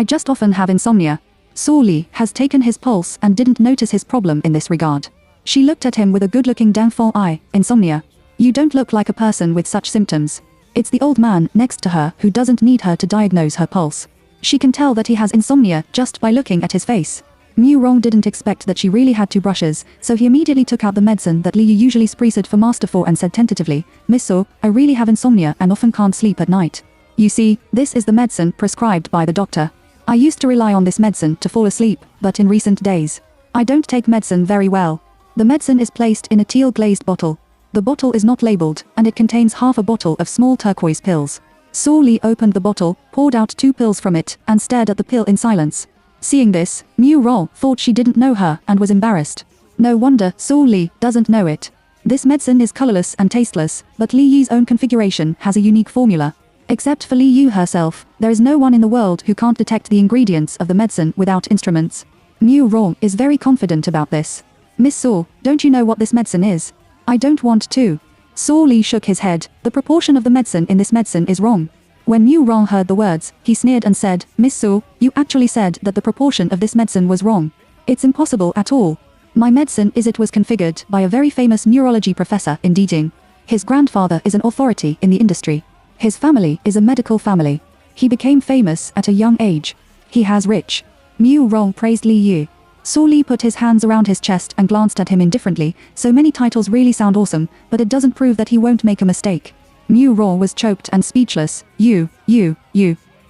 just often have insomnia. Su Li has taken his pulse and didn't notice his problem in this regard. She looked at him with a good-looking downfall eye. Insomnia. You don't look like a person with such symptoms. It's the old man next to her who doesn't need her to diagnose her pulse. She can tell that he has insomnia just by looking at his face. Mu Rong didn't expect that she really had two brushes, so he immediately took out the medicine that Li Yu usually spreesed for Master Fu and said tentatively, Miss Su, I really have insomnia and often can't sleep at night. You see, this is the medicine prescribed by the doctor. I used to rely on this medicine to fall asleep, but in recent days, I don't take medicine very well. The medicine is placed in a teal glazed bottle. The bottle is not labeled, and it contains half a bottle of small turquoise pills. Saw Li opened the bottle, poured out 2 pills from it, and stared at the pill in silence. Seeing this, Mu Rong thought she didn't know her and was embarrassed. No wonder Saw Li doesn't know it. This medicine is colorless and tasteless, but Li Yu's own configuration has a unique formula. Except for Li Yu herself, there is no one in the world who can't detect the ingredients of the medicine without instruments. Mu Rong is very confident about this. Miss Saw, don't you know what this medicine is? I don't want to. Saw Li shook his head. The proportion of the medicine in this medicine is wrong. When Mu Rong heard the words, he sneered and said, Miss Saw, you actually said that the proportion of this medicine was wrong. It's impossible at all. My medicine is it was configured by a very famous neurology professor in Dijing. His grandfather is an authority in the industry. His family is a medical family. He became famous at a young age. He has rich. Mu Rong praised Li Yu. Saw Li put his hands around his chest and glanced at him indifferently. So many titles really sound awesome, but it doesn't prove that he won't make a mistake. Mu Rong was choked and speechless. You.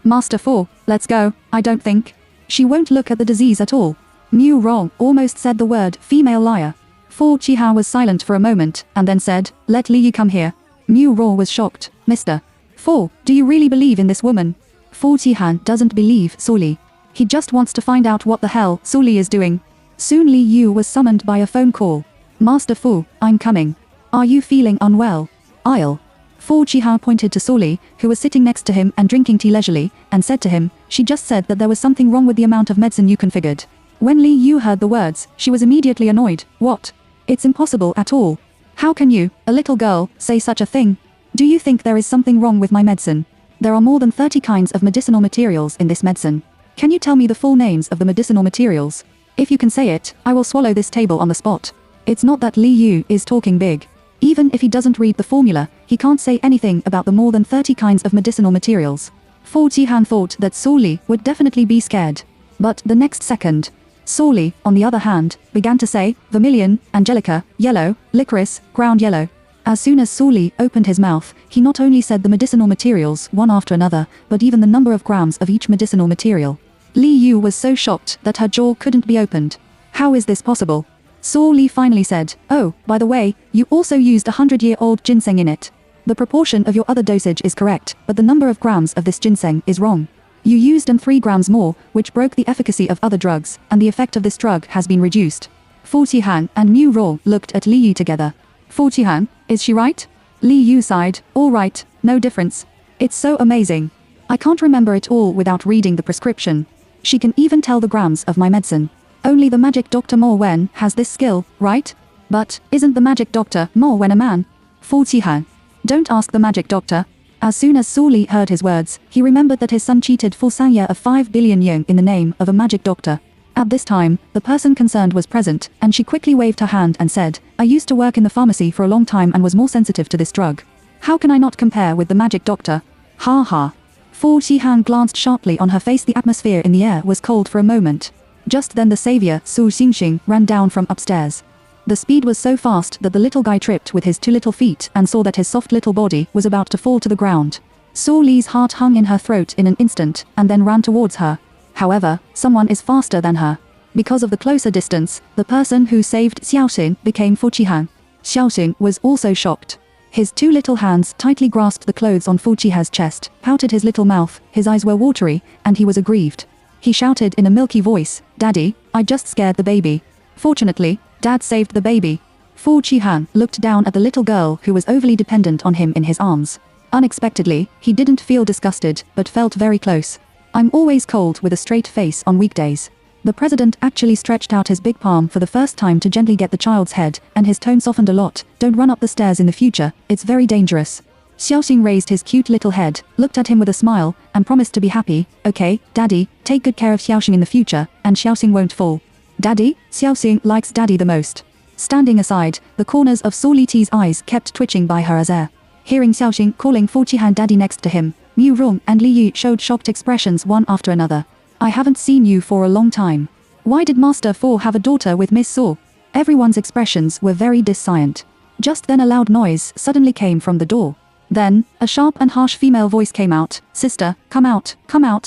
Master Fu, let's go, I don't think. She won't look at the disease at all. Mu Rong almost said the word female liar. Fu Qihan was silent for a moment, and then said, let Li Yu come here. Mu Rong was shocked. Mr. Fu, do you really believe in this woman? Fu Qihan doesn't believe Saw Li. He just wants to find out what the hell Saw Li is doing. Soon Li Yu was summoned by a phone call. Master Fu, I'm coming. Are you feeling unwell? I'll. Fu Qihan pointed to Saw Li, who was sitting next to him and drinking tea leisurely, and said to him, she just said that there was something wrong with the amount of medicine you configured. When Li Yu heard the words, she was immediately annoyed. What? It's impossible at all. How can you, a little girl, say such a thing? Do you think there is something wrong with my medicine? There are more than 30 kinds of medicinal materials in this medicine. Can you tell me the full names of the medicinal materials? If you can say it, I will swallow this table on the spot. It's not that Li Yu is talking big. Even if he doesn't read the formula, he can't say anything about the more than 30 kinds of medicinal materials. Fu Qihan thought that Saw Li would definitely be scared. But the next second, Saw Li, on the other hand, began to say, vermilion, angelica, yellow, licorice, ground yellow. As soon as Saw Li opened his mouth, he not only said the medicinal materials one after another, but even the number of grams of each medicinal material. Li Yu was so shocked that her jaw couldn't be opened. How is this possible? Saw Li finally said, oh, by the way, you also used 100-year-old ginseng in it. The proportion of your other dosage is correct, but the number of grams of this ginseng is wrong. You used 3 grams more, which broke the efficacy of other drugs, and the effect of this drug has been reduced. Fu Qihan and Mu Rong looked at Li Yu together. Fu Qihan, is she right? Li Yu sighed, all right, no difference. It's so amazing. I can't remember it all without reading the prescription. She can even tell the grams of my medicine. Only the magic doctor Mo Wen has this skill, right? But, isn't the magic doctor Mo Wen a man? Fu Qihan. Don't ask the magic doctor. As soon as Saw Li heard his words, he remembered that his son cheated Fu Sanya of 5 billion yuan in the name of a magic doctor. At this time, the person concerned was present, and she quickly waved her hand and said, I used to work in the pharmacy for a long time and was more sensitive to this drug. How can I not compare with the magic doctor? Ha ha. Fu Qihan glanced sharply on her face. The atmosphere in the air was cold for a moment. Just then the savior, Su Xingxing, ran down from upstairs. The speed was so fast that the little guy tripped with his 2 little feet and saw that his soft little body was about to fall to the ground. Saw Li's heart hung in her throat in an instant, and then ran towards her. However, someone is faster than her. Because of the closer distance, the person who saved Xiaoxing became Fu Qihan. Xiaoxing was also shocked. His 2 little hands tightly grasped the clothes on Fu Qihan's chest, pouted his little mouth, his eyes were watery, and he was aggrieved. He shouted in a milky voice, Daddy, I just scared the baby. Fortunately, Dad saved the baby. Fu Qihan looked down at the little girl who was overly dependent on him in his arms. Unexpectedly, he didn't feel disgusted, but felt very close. I'm always cold with a straight face on weekdays. The president actually stretched out his big palm for the first time to gently get the child's head, and his tone softened a lot. Don't run up the stairs in the future, it's very dangerous. Xiaoxing raised his cute little head, looked at him with a smile, and promised to be happy. Okay, Daddy, take good care of Xiaoxing in the future, and Xiaoxing won't fall. Daddy? Xiaoxing likes Daddy the most. Standing aside, the corners of Saw Li's eyes kept twitching by her as air. Hearing Xiaoxing calling Fu Qihan Daddy next to him, Mu Rong and Li Yu showed shocked expressions one after another. I haven't seen you for a long time. Why did Master Fu have a daughter with Miss Saw? Everyone's expressions were very dissonant. Just then a loud noise suddenly came from the door. Then, a sharp and harsh female voice came out. Sister, come out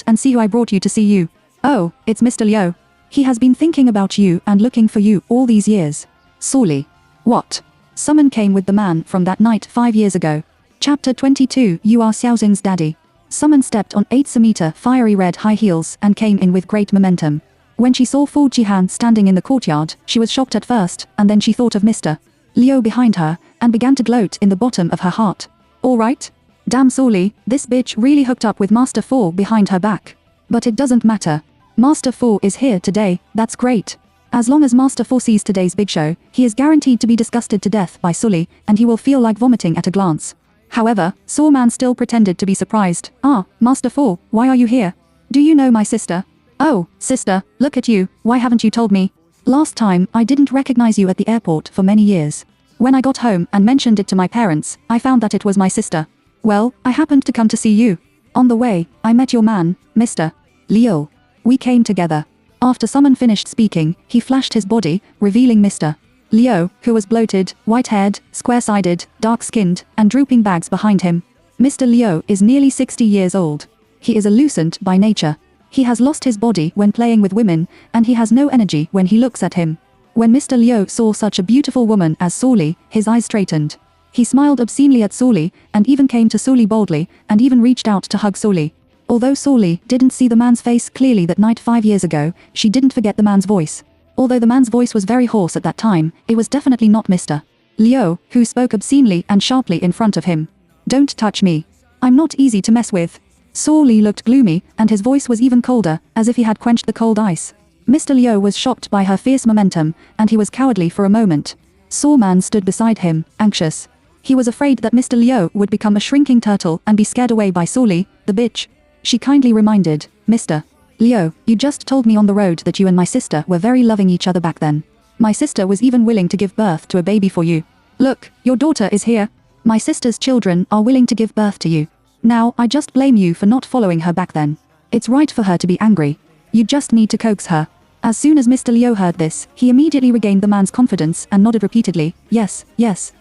and see who I brought you to see you. Oh, it's Mr. Liu. He has been thinking about you and looking for you all these years. Sorely. What? Someone came with the man from that night 5 years ago. Chapter 22. You are Xiaoxin's daddy. Someone stepped on 8-meter fiery red high heels and came in with great momentum. When she saw Fu Jihan standing in the courtyard, she was shocked at first, and then she thought of Mr. Liu behind her, and began to gloat in the bottom of her heart. Alright? Damn Sorely, this bitch really hooked up with Master Fu behind her back. But it doesn't matter. Master Fu is here today, that's great. As long as Master Fu sees today's big show, he is guaranteed to be disgusted to death by Sully, and he will feel like vomiting at a glance. However, Sawman still pretended to be surprised. Ah, Master Fu, why are you here? Do you know my sister? Oh, sister, look at you, why haven't you told me? Last time, I didn't recognize you at the airport for many years. When I got home and mentioned it to my parents, I found that it was my sister. Well, I happened to come to see you. On the way, I met your man, Mr. Liu. We came together. After someone finished speaking, he flashed his body, revealing Mr. Liu, who was bloated, white-haired, square-sided, dark-skinned, and drooping bags behind him. Mr. Liu is nearly 60 years old. He is a lucent by nature. He has lost his body when playing with women, and he has no energy when he looks at him. When Mr. Liu saw such a beautiful woman as Sorely, his eyes straightened. He smiled obscenely at Sorely, and even came to Sorely boldly, and even reached out to hug Sorely. Although Sorely didn't see the man's face clearly that night 5 years ago, she didn't forget the man's voice. Although the man's voice was very hoarse at that time, it was definitely not Mr. Liu, who spoke obscenely and sharply in front of him. Don't touch me. I'm not easy to mess with. Sorely looked gloomy, and his voice was even colder, as if he had quenched the cold ice. Mr. Liu was shocked by her fierce momentum, and he was cowardly for a moment. Sawman stood beside him, anxious. He was afraid that Mr. Liu would become a shrinking turtle and be scared away by Sorely, the bitch. She kindly reminded, Mr. Liu, you just told me on the road that you and my sister were very loving each other back then. My sister was even willing to give birth to a baby for you. Look, your daughter is here. My sister's children are willing to give birth to you. Now, I just blame you for not following her back then. It's right for her to be angry. You just need to coax her. As soon as Mr. Liu heard this, he immediately regained the man's confidence and nodded repeatedly, yes,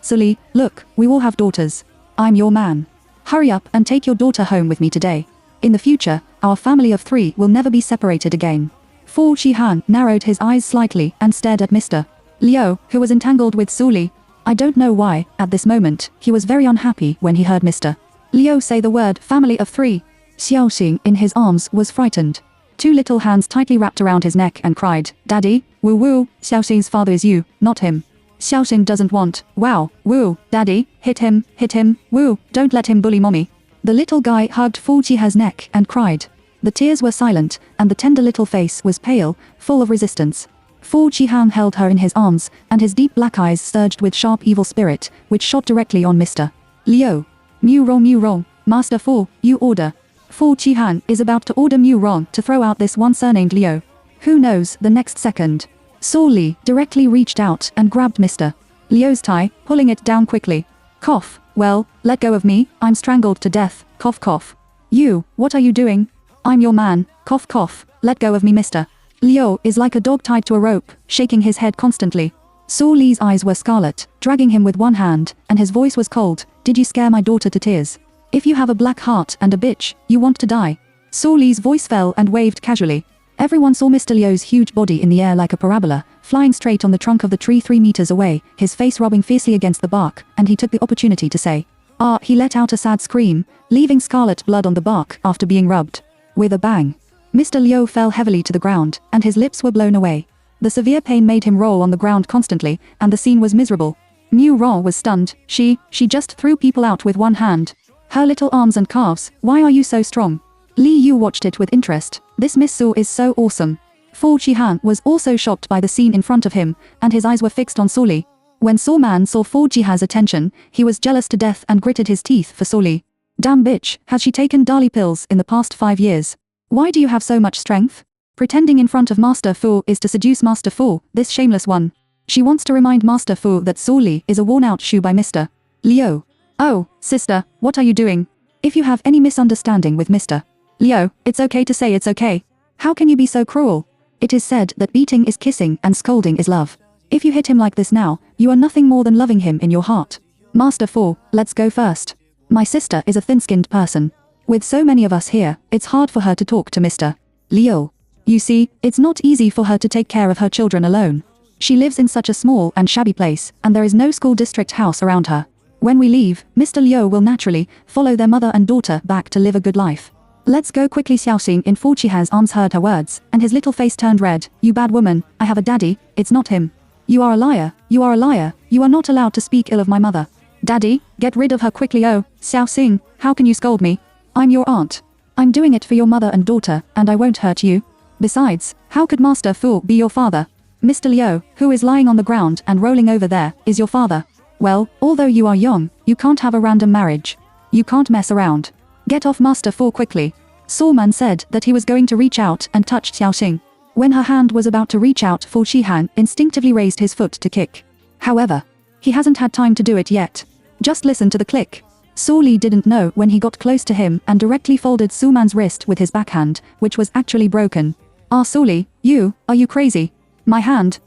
Sully, look, we all have daughters. I'm your man. Hurry up and take your daughter home with me today. In the future, our family of 3 will never be separated again. Fu Shihan narrowed his eyes slightly and stared at Mr. Liu, who was entangled with Sully. I don't know why, at this moment, he was very unhappy when he heard Mr. Liu say the word family of 3. Xiaoxing in his arms was frightened. 2 little hands tightly wrapped around his neck and cried, Daddy, woo woo, Xiaoxing's father is you, not him. Xiaoxing doesn't want, wow, woo, Daddy, hit him, woo, don't let him bully mommy. The little guy hugged Fu Jiha's neck and cried. The tears were silent, and the tender little face was pale, full of resistance. Fu Jihan held her in his arms, and his deep black eyes surged with sharp evil spirit, which shot directly on Mr. Liu. Mu Rong, Master Fu, you order. Fu Jihan is about to order Mu Rong to throw out this one surnamed Liu. Who knows the next second? Sorely directly reached out and grabbed Mr. Liu's tie, pulling it down quickly. Cough, well, let go of me, I'm strangled to death, cough cough. You, what are you doing? I'm your man, cough cough, let go of me Mr. Liu is like a dog tied to a rope, shaking his head constantly. Sorely's eyes were scarlet, dragging him with one hand, and his voice was cold. Did you scare my daughter to tears? If you have a black heart and a bitch, you want to die. Sorely's voice fell and waved casually. Everyone saw Mr. Liu's huge body in the air like a parabola, flying straight on the trunk of the tree 3 meters away, his face rubbing fiercely against the bark, and he took the opportunity to say, ah, he let out a sad scream, leaving scarlet blood on the bark after being rubbed. With a bang. Mr. Liu fell heavily to the ground, and his lips were blown away. The severe pain made him roll on the ground constantly, and the scene was miserable. Mu Rong was stunned. She just threw people out with one hand. Her little arms and calves, why are you so strong? Li Yu watched it with interest. This Miss Su is so awesome. Fu Jihan was also shocked by the scene in front of him, and his eyes were fixed on Sorely. When Sawman saw Fu Jihan's attention, he was jealous to death and gritted his teeth for Sorely. Damn bitch, has she taken Dali pills in the past 5 years? Why do you have so much strength? Pretending in front of Master Fu is to seduce Master Fu, this shameless one. She wants to remind Master Fu that Sorely is a worn-out shoe by Mr. Liu. Oh, sister, what are you doing? If you have any misunderstanding with Mr. Liu, it's okay to say it's okay. How can you be so cruel? It is said that beating is kissing and scolding is love. If you hit him like this now, you are nothing more than loving him in your heart. Master Fu, let's go first. My sister is a thin-skinned person. With so many of us here, it's hard for her to talk to Mr. Liu. You see, it's not easy for her to take care of her children alone. She lives in such a small and shabby place, and there is no school district house around her. When we leave, Mr. Liu will naturally follow their mother and daughter back to live a good life. Let's go quickly. Xiaoxing in Fu Qihan's arms heard her words, and his little face turned red. You bad woman, I have a daddy, it's not him. You are a liar, you are a liar, you are not allowed to speak ill of my mother. Daddy, get rid of her quickly. Oh, Xiaoxing, how can you scold me? I'm your aunt. I'm doing it for your mother and daughter, and I won't hurt you. Besides, how could Master Fu be your father? Mr. Liu, who is lying on the ground and rolling over there, is your father. Well, although you are young, you can't have a random marriage. You can't mess around. Get off Master Fu quickly. Sawman said that he was going to reach out and touch Xiaoxing. When her hand was about to reach out, Fu Qihan instinctively raised his foot to kick. However, he hasn't had time to do it yet. Just listen to the click. Su Li didn't know when he got close to him and directly folded Suman's wrist with his backhand, which was actually broken. Ah, Su Li, are you crazy? My hand,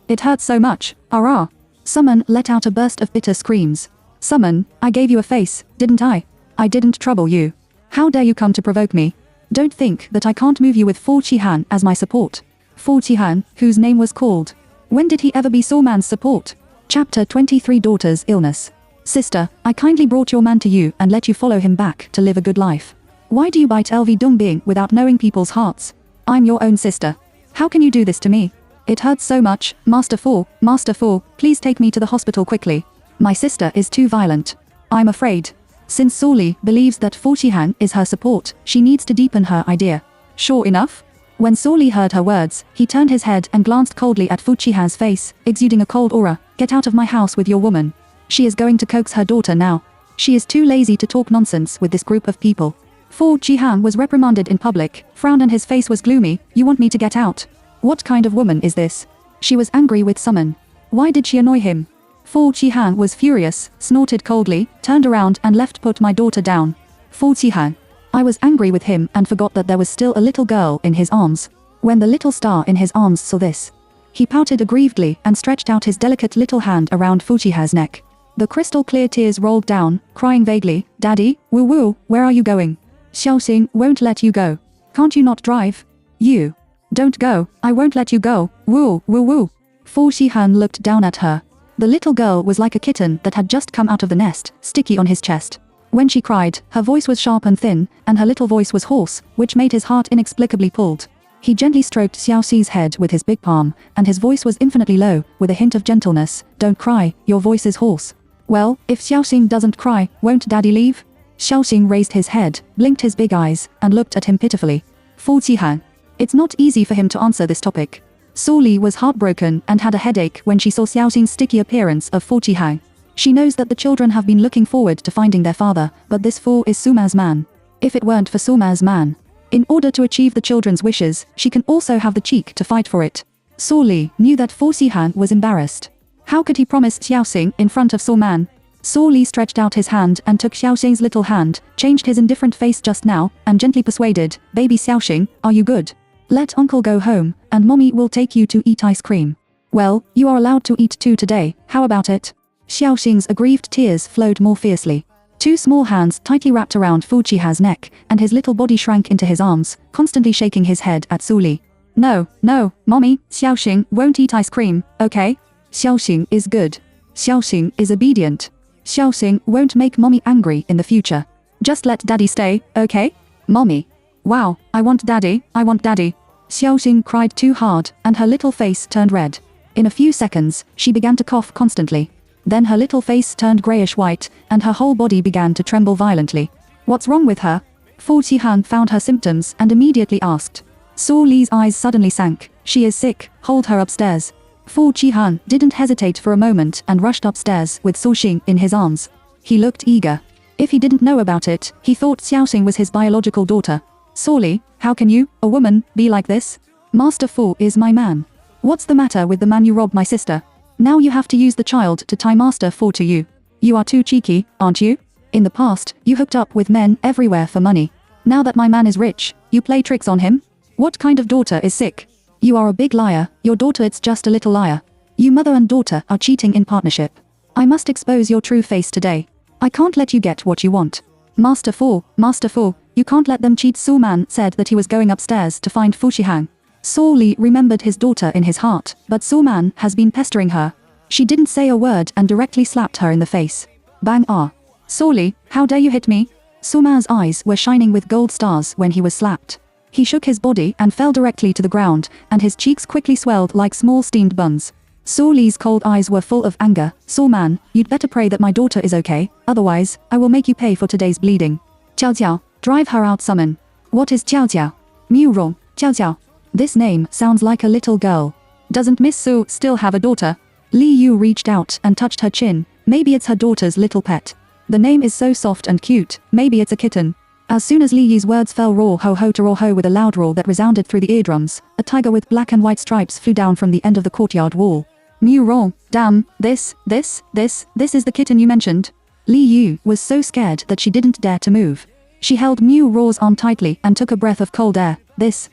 it hurts so much, ah. Suman let out a burst of bitter screams. Suman, I gave you a face, didn't I? I didn't trouble you. How dare you come to provoke me? Don't think that I can't move you with Fu Qihan as my support. Fu Qihan, whose name was called. When did he ever be Sawman's support? Chapter 23 Daughter's Illness. Sister, I kindly brought your man to you and let you follow him back to live a good life. Why do you bite LV Dongbing without knowing people's hearts? I'm your own sister. How can you do this to me? It hurts so much, Master Fu, please take me to the hospital quickly. My sister is too violent. I'm afraid. Since Su Li believes that Fu Qihan is her support, she needs to deepen her idea. Sure enough? When Su Li heard her words, he turned his head and glanced coldly at Fu Qihan's face, exuding a cold aura. Get out of my house with your woman. She is going to coax her daughter now. She is too lazy to talk nonsense with this group of people. Fu Qihan was reprimanded in public, frowned and his face was gloomy. You want me to get out? What kind of woman is this? She was angry with Suman. Why did she annoy him? Fu Qihan was furious, snorted coldly, turned around and left. Put my daughter down. Fu Qihan. I was angry with him and forgot that there was still a little girl in his arms. When the little star in his arms saw this, he pouted aggrievedly and stretched out his delicate little hand around Fu Qihan's neck. The crystal clear tears rolled down, crying vaguely, Daddy, woo, where are you going? Xiaoxing won't let you go. Can't you not drive? You. Don't go, I won't let you go, woo. Fu Qihan looked down at her. The little girl was like a kitten that had just come out of the nest, sticky on his chest. When she cried, her voice was sharp and thin, and her little voice was hoarse, which made his heart inexplicably pulled. He gently stroked Xiaoxi's head with his big palm, and his voice was infinitely low, with a hint of gentleness. Don't cry, your voice is hoarse. Well, if Xiaoxing doesn't cry, won't Daddy leave? Xiaoxing raised his head, blinked his big eyes, and looked at him pitifully. Fu Qihan. It's not easy for him to answer this topic. Su Li was heartbroken and had a headache when she saw Xiaoxing's sticky appearance of Fu Qihan. She knows that the children have been looking forward to finding their father, but this Fu is Suma's man. If it weren't for Suma's man, in order to achieve the children's wishes, she can also have the cheek to fight for it. Su Li knew that Fu Qihan was embarrassed. How could he promise Xiaoxing in front of Suman? Su Li stretched out his hand and took Xiaoxing's little hand, changed his indifferent face just now, and gently persuaded, Baby Xiaoxing, are you good? Let uncle go home, and mommy will take you to eat ice cream. Well, you are allowed to eat too today, how about it? Xiaoxing's aggrieved tears flowed more fiercely. Two small hands tightly wrapped around Fu Qihan's neck, and his little body shrank into his arms, constantly shaking his head at Su Li. No, mommy, Xiaoxing won't eat ice cream, okay? Xiaoxing is good. Xiaoxing is obedient. Xiaoxing won't make mommy angry in the future. Just let daddy stay, okay? Mommy. Wow, I want daddy. Xiaoxing cried too hard, and her little face turned red. In a few seconds, she began to cough constantly. Then her little face turned grayish-white, and her whole body began to tremble violently. What's wrong with her? Fu Qihan found her symptoms and immediately asked. Su Li's eyes suddenly sank. She is sick, hold her upstairs. Fu Qihan didn't hesitate for a moment and rushed upstairs with Su Xing in his arms. He looked eager. If he didn't know about it, he thought Xiaoxing was his biological daughter. Su Li, how can you, a woman, be like this? Master Fu is my man. What's the matter with the man you robbed my sister? Now you have to use the child to tie Master Fu to you. You are too cheeky, aren't you? In the past, you hooked up with men everywhere for money. Now that my man is rich, you play tricks on him? What kind of daughter is sick? You are a big liar, your daughter it's just a little liar. You mother and daughter are cheating in partnership. I must expose your true face today. I can't let you get what you want. Master Fu, you can't let them cheat. Su Man said that he was going upstairs to find Fu Shihang. Su Li remembered his daughter in his heart, but Su Man has been pestering her. She didn't say a word and directly slapped her in the face. Bang ah. Su Li, how dare you hit me? Su Man's eyes were shining with gold stars when he was slapped. He shook his body and fell directly to the ground, and his cheeks quickly swelled like small steamed buns. Su Li's cold eyes were full of anger. Su Man, you'd better pray that my daughter is okay, otherwise, I will make you pay for today's bleeding. Jiao Jiao, drive her out. Summon. What is Jiao Jiao? Miu Rong, Jiao Jiao. This name sounds like a little girl. Doesn't Miss Su still have a daughter? Li Yu reached out and touched her chin. Maybe it's her daughter's little pet. The name is so soft and cute, maybe it's a kitten. As soon as Li Yu's words fell, roar ho ho to roar ho with a loud roar that resounded through the eardrums, a tiger with black and white stripes flew down from the end of the courtyard wall. Miu Rong, damn, this is the kitten you mentioned. Li Yu was so scared that she didn't dare to move. She held Miu Rong's arm tightly and took a breath of cold air. This,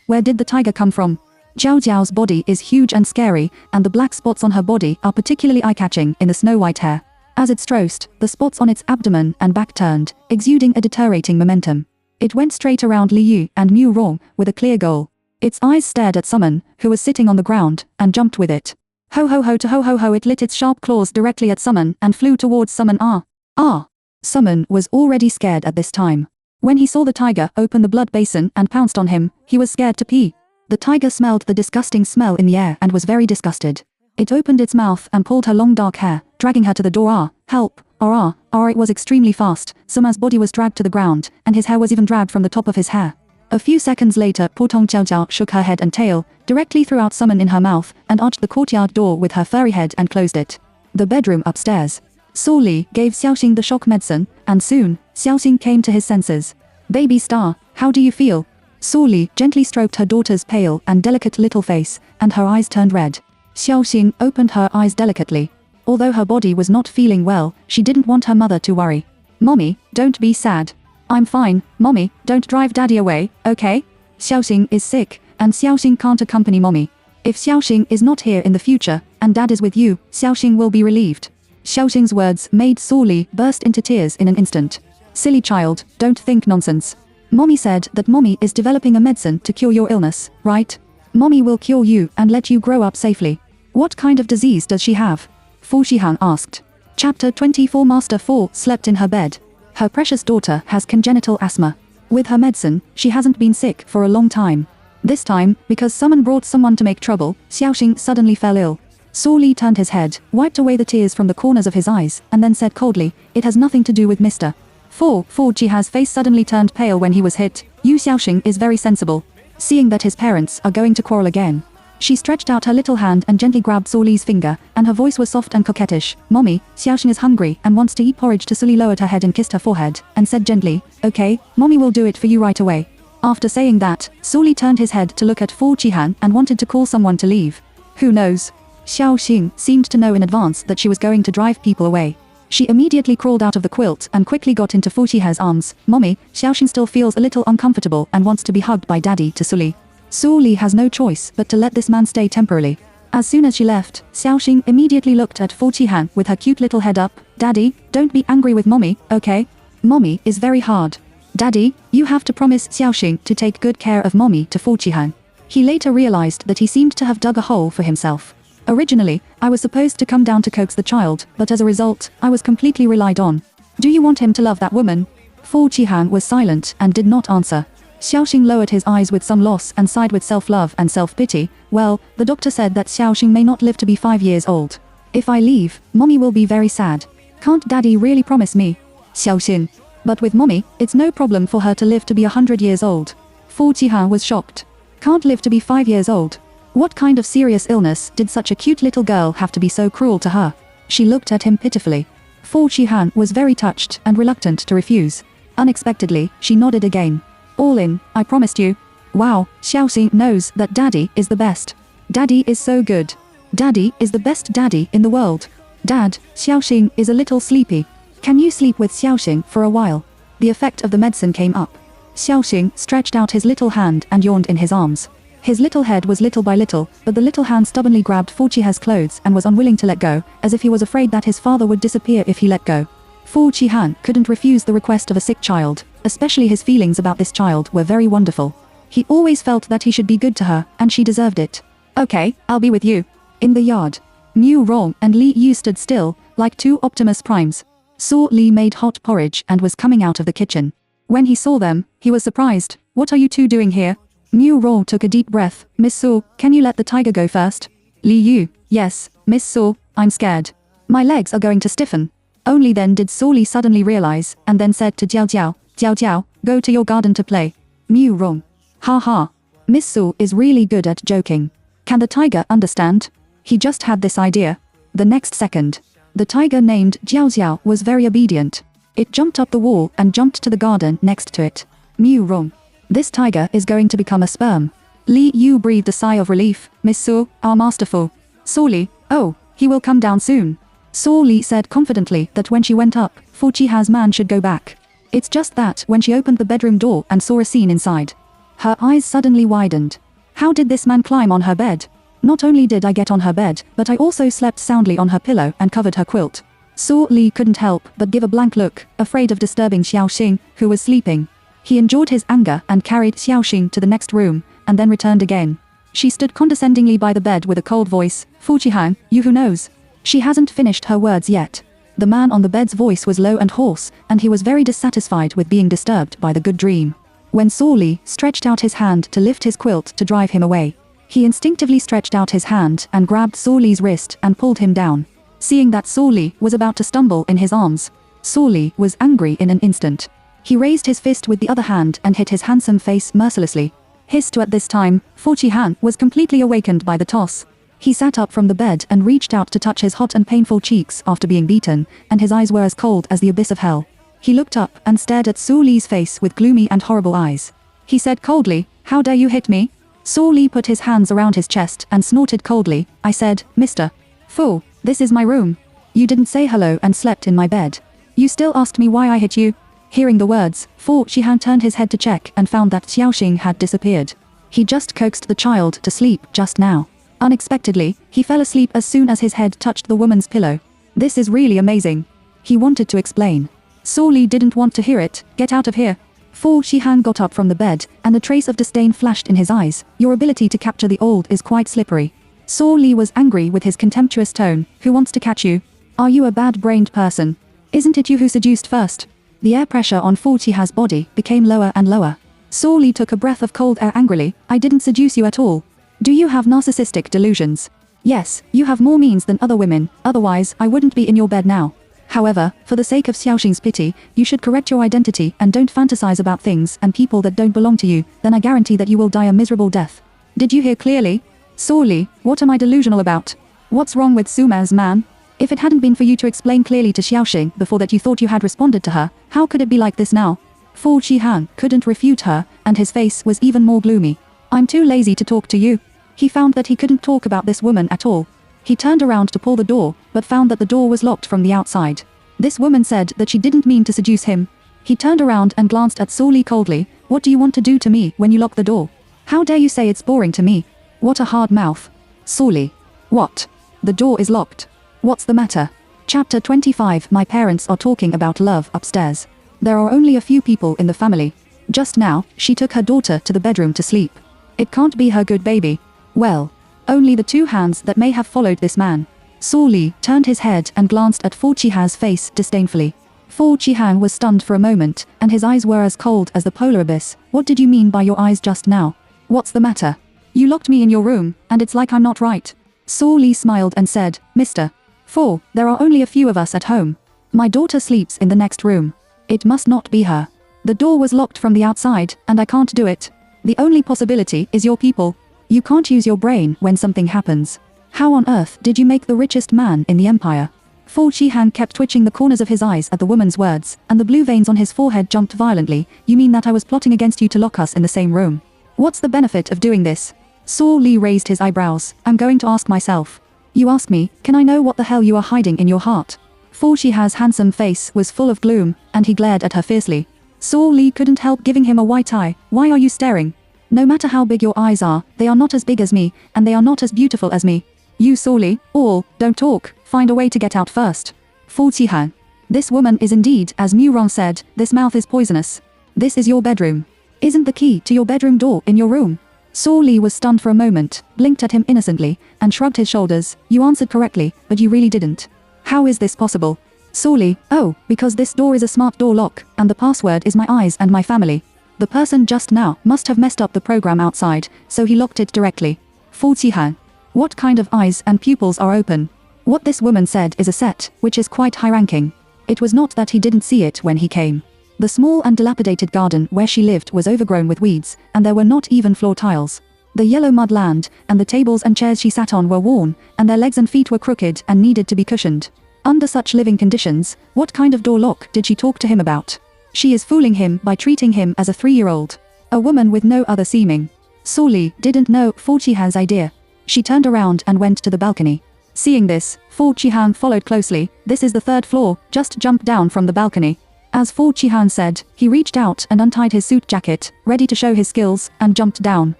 where did the tiger come from? Jiao Jiao's body is huge and scary, and the black spots on her body are particularly eye-catching in the snow-white hair. As it strosed, the spots on its abdomen and back turned, exuding a deteriorating momentum. It went straight around Li Yu and Miu Rong with a clear goal. Its eyes stared at Summon, who was sitting on the ground, and jumped with it. Ho ho ho to ho ho ho, it lit its sharp claws directly at Summon and flew towards Summon. Ah! Summon was already scared at this time. When he saw the tiger open the blood basin and pounced on him, he was scared to pee. The tiger smelled the disgusting smell in the air and was very disgusted. It opened its mouth and pulled her long dark hair, dragging her to the door. Help! It was extremely fast. Summer's body was dragged to the ground, and his hair was even dragged from the top of his hair. A few seconds later, Potong Jiao Jiao shook her head and tail, directly threw out Summon in her mouth, and arched the courtyard door with her furry head and closed it. The bedroom upstairs. Su Li gave Xiaoxing the shock medicine, and soon, Xiaoxing came to his senses. Baby star, how do you feel? Su Li gently stroked her daughter's pale and delicate little face, and her eyes turned red. Xiaoxing opened her eyes delicately. Although her body was not feeling well, she didn't want her mother to worry. Mommy, don't be sad. I'm fine, Mommy, don't drive Daddy away, okay? Xiaoxing is sick, and Xiaoxing can't accompany Mommy. If Xiaoxing is not here in the future, and Dad is with you, Xiaoxing will be relieved. Xiaoxing's words made Su Li burst into tears in an instant. Silly child, don't think nonsense. Mommy said that Mommy is developing a medicine to cure your illness, right? Mommy will cure you and let you grow up safely. What kind of disease does she have? Fu Shihang asked. Chapter 24. Master Fu slept in her bed. Her precious daughter has congenital asthma. With her medicine, she hasn't been sick for a long time. This time, because someone brought someone to make trouble, Xiaoxing suddenly fell ill. Su Li turned his head, wiped away the tears from the corners of his eyes, and then said coldly, "It has nothing to do with Mr. Fu Jia's face suddenly turned pale when he was hit. Yu Xiaoxing is very sensible. Seeing that his parents are going to quarrel again. She stretched out her little hand and gently grabbed Su Li's finger, and her voice was soft and coquettish. Mommy, Xiaoxing is hungry and wants to eat porridge. Su Li lowered her head and kissed her forehead, and said gently, "Okay, Mommy will do it for you right away." After saying that, Su Li turned his head to look at Fu Qihan and wanted to call someone to leave. Who knows? Xiaoxing seemed to know in advance that she was going to drive people away. She immediately crawled out of the quilt and quickly got into Fu Qihan's arms. Mommy, Xiaoxing still feels a little uncomfortable and wants to be hugged by Daddy. To Su Li. Su Li has no choice but to let this man stay temporarily. As soon as she left, Xiaoxing immediately looked at Fu Qihan with her cute little head up. Daddy, don't be angry with Mommy, okay? Mommy is very hard. Daddy, you have to promise Xiaoxing to take good care of Mommy. To Fu Qihan. He later realized that he seemed to have dug a hole for himself. Originally, I was supposed to come down to coax the child, but as a result, I was completely relied on. Do you want him to love that woman? Fu Qihan was silent and did not answer. Xiaoxing lowered his eyes with some loss and sighed with self-love and self-pity. Well, the doctor said that Xiaoxing may not live to be 5 years old. If I leave, Mommy will be very sad. Can't Daddy really promise me? Xiaoxing. But with Mommy, it's no problem for her to live to be 100 years old. Fu Qihan was shocked. Can't live to be 5 years old. What kind of serious illness did such a cute little girl have to be so cruel to her? She looked at him pitifully. Fu Qihan was very touched and reluctant to refuse. Unexpectedly, she nodded again. All in, I promised you. Wow, Xiaoxing knows that Daddy is the best. Daddy is so good. Daddy is the best daddy in the world. Dad, Xiaoxing is a little sleepy. Can you sleep with Xiaoxing for a while? The effect of the medicine came up. Xiaoxing stretched out his little hand and yawned in his arms. His little head was little by little, but the little hand stubbornly grabbed Fu Qihan's clothes and was unwilling to let go, as if he was afraid that his father would disappear if he let go. Fu Qihan couldn't refuse the request of a sick child, especially his feelings about this child were very wonderful. He always felt that he should be good to her, and she deserved it. Okay, I'll be with you. In the yard, Mu Rong and Li Yu stood still, like two Optimus Primes. Saw Li made hot porridge and was coming out of the kitchen. When he saw them, he was surprised. What are you two doing here? Mu Rong took a deep breath. Miss Saw, can you let the tiger go first? Li Yu, yes, Miss Saw, I'm scared. My legs are going to stiffen. Only then did Saw Li suddenly realize, and then said to Jiao Jiao, Jiao Jiao, go to your garden to play. Mu Rong. Ha ha. Miss Saw is really good at joking. Can the tiger understand? He just had this idea. The next second, the tiger named Jiao Jiao was very obedient. It jumped up the wall and jumped to the garden next to it. Mu Rong. This tiger is going to become a sperm. Li Yu breathed a sigh of relief. Miss Saw, are masterful. Saw Li, oh, he will come down soon. Saw Li said confidently that when she went up, Fu Qihan's man should go back. It's just that when she opened the bedroom door and saw a scene inside, her eyes suddenly widened. How did this man climb on her bed? Not only did I get on her bed, but I also slept soundly on her pillow and covered her quilt. Saw Li couldn't help but give a blank look, afraid of disturbing Xiaoxing, who was sleeping. He endured his anger and carried Xiaoxing to the next room, and then returned again. She stood condescendingly by the bed with a cold voice. Fu Qihan, you who knows? She hasn't finished her words yet. The man on the bed's voice was low and hoarse, and he was very dissatisfied with being disturbed by the good dream. When Saw Li stretched out his hand to lift his quilt to drive him away, he instinctively stretched out his hand and grabbed Saw Li's wrist and pulled him down. Seeing that Saw Li was about to stumble in his arms, Saw Li was angry in an instant. He raised his fist with the other hand and hit his handsome face mercilessly. Hissed at this time, Fu Qihan was completely awakened by the toss. He sat up from the bed and reached out to touch his hot and painful cheeks after being beaten, and his eyes were as cold as the abyss of hell. He looked up and stared at Saw Li's face with gloomy and horrible eyes. He said coldly, how dare you hit me? Saw Li put his hands around his chest and snorted coldly. I said, Mr. Fu, this is my room. You didn't say hello and slept in my bed. You still asked me why I hit you? Hearing the words, Fu Qihan turned his head to check and found that Xiaoxing had disappeared. He just coaxed the child to sleep just now. Unexpectedly, he fell asleep as soon as his head touched the woman's pillow. This is really amazing. He wanted to explain. Saw Li didn't want to hear it. Get out of here. Fu Qihan got up from the bed, and a trace of disdain flashed in his eyes. Your ability to capture the old is quite slippery. Saw Li was angry with his contemptuous tone. Who wants to catch you? Are you a bad-brained person? Isn't it you who seduced first? The air pressure on Fu Qihan's body became lower and lower. Saw Li took a breath of cold air angrily. I didn't seduce you at all. Do you have narcissistic delusions? Yes, you have more means than other women, otherwise I wouldn't be in your bed now. However, for the sake of Xiaoxing's pity, you should correct your identity and don't fantasize about things and people that don't belong to you, then I guarantee that you will die a miserable death. Did you hear clearly? Saw Li, what am I delusional about? What's wrong with Suma's man? If it hadn't been for you to explain clearly to Xiaoxing before that you thought you had responded to her, how could it be like this now? Fu Qihan couldn't refute her, and his face was even more gloomy. I'm too lazy to talk to you. He found that he couldn't talk about this woman at all. He turned around to pull the door, but found that the door was locked from the outside. This woman said that she didn't mean to seduce him. He turned around and glanced at Saw Li coldly. What do you want to do to me when you lock the door? How dare you say it's boring to me? What a hard mouth. Saw Li. What? The door is locked. What's the matter? Chapter 25. My parents are talking about love upstairs. There are only a few people in the family. Just now, she took her daughter to the bedroom to sleep. It can't be her good baby. Well, only the two hands that may have followed this man. Saw Li turned his head and glanced at Fu Qihan's face disdainfully. Fu Qihan was stunned for a moment, and his eyes were as cold as the polar abyss. What did you mean by your eyes just now? What's the matter? You locked me in your room, and it's like I'm not right. Saw Li smiled and said, Mr. Fu, there are only a few of us at home. My daughter sleeps in the next room. It must not be her. The door was locked from the outside, and I can't do it. The only possibility is your people. You can't use your brain when something happens. How on earth did you make the richest man in the empire? Fu Qihan kept twitching the corners of his eyes at the woman's words, and the blue veins on his forehead jumped violently. You mean that I was plotting against you to lock us in the same room? What's the benefit of doing this? Saw Li raised his eyebrows. I'm going to ask myself. You ask me, can I know what the hell you are hiding in your heart? Fu Qihan's handsome face was full of gloom, and he glared at her fiercely. Saw Li couldn't help giving him a white eye. Why are you staring? No matter how big your eyes are, they are not as big as me, and they are not as beautiful as me. You Saw Li, don't talk, find a way to get out first. Fu Qihan. This woman is indeed, as Murong said, this mouth is poisonous. This is your bedroom. Isn't the key to your bedroom door in your room? Saw Lee was stunned for a moment, blinked at him innocently, and shrugged his shoulders. You answered correctly, but you really didn't. How is this possible? Saw Lee, oh, because this door is a smart door lock, and the password is my eyes and my family. The person just now must have messed up the program outside, so he locked it directly. Fu Qihan. What kind of eyes and pupils are open? What this woman said is a set, which is quite high-ranking. It was not that he didn't see it when he came. The small and dilapidated garden where she lived was overgrown with weeds, and there were not even floor tiles. The yellow mud land, and the tables and chairs she sat on were worn, and their legs and feet were crooked and needed to be cushioned. Under such living conditions, what kind of door lock did she talk to him about? She is fooling him by treating him as a 3-year-old. A woman with no other seeming. Saw Lee didn't know Fu Qihan's idea. She turned around and went to the balcony. Seeing this, Fu Qihan followed closely. This is the 3rd floor, just jump down from the balcony. As Fu Qihan said, he reached out and untied his suit jacket, ready to show his skills, and jumped down.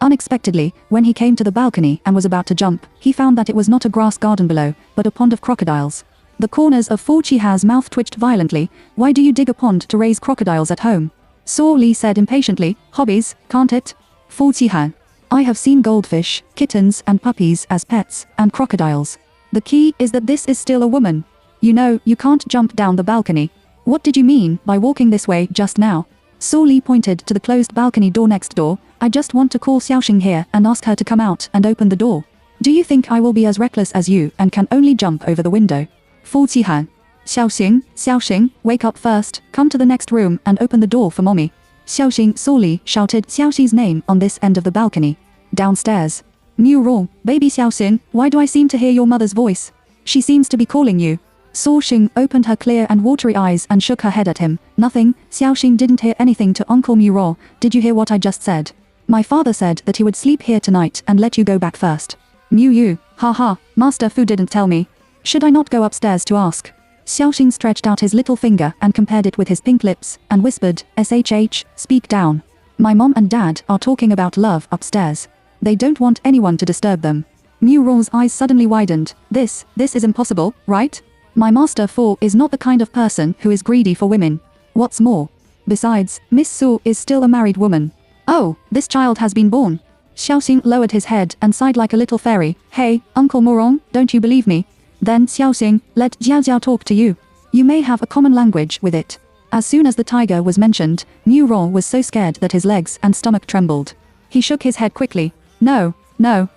Unexpectedly, when he came to the balcony and was about to jump, he found that it was not a grass garden below, but a pond of crocodiles. The corners of Fu Qihan's mouth twitched violently. Why do you dig a pond to raise crocodiles at home? Saw Lee said impatiently, hobbies, can't it? Fu Qihan. I have seen goldfish, kittens and puppies as pets, and crocodiles. The key is that this is still a woman. You know, you can't jump down the balcony. What did you mean by walking this way just now? Saw Lee pointed to the closed balcony door next door. I just want to call Xiaoxing here and ask her to come out and open the door. Do you think I will be as reckless as you and can only jump over the window? Fu Qihan. Xiaoxing, wake up first, come to the next room and open the door for mommy. Xiaoxing Saw Lee shouted Xiaoxing's name on this end of the balcony. Downstairs. Murong, baby Xiaoxing, why do I seem to hear your mother's voice? She seems to be calling you. Xiaoxing opened her clear and watery eyes and shook her head at him. Nothing. Xiaoxing didn't hear anything to Uncle Murong. Did you hear what I just said? My father said that he would sleep here tonight and let you go back first. Yu, haha, Master Fu didn't tell me. Should I not go upstairs to ask? Xiaoxing stretched out his little finger and compared it with his pink lips, and whispered, SHH, speak down. My mom and dad are talking about love upstairs. They don't want anyone to disturb them. Murong's eyes suddenly widened. This is impossible, right? My Master Fu is not the kind of person who is greedy for women. What's more? Besides, Miss Su is still a married woman. Oh, this child has been born. Xiaoxing lowered his head and sighed like a little fairy. Hey, Uncle Murong, don't you believe me? Then Xiaoxing, let Jiajiao talk to you. You may have a common language with it. As soon as the tiger was mentioned, Murong was so scared that his legs and stomach trembled. He shook his head quickly. No, I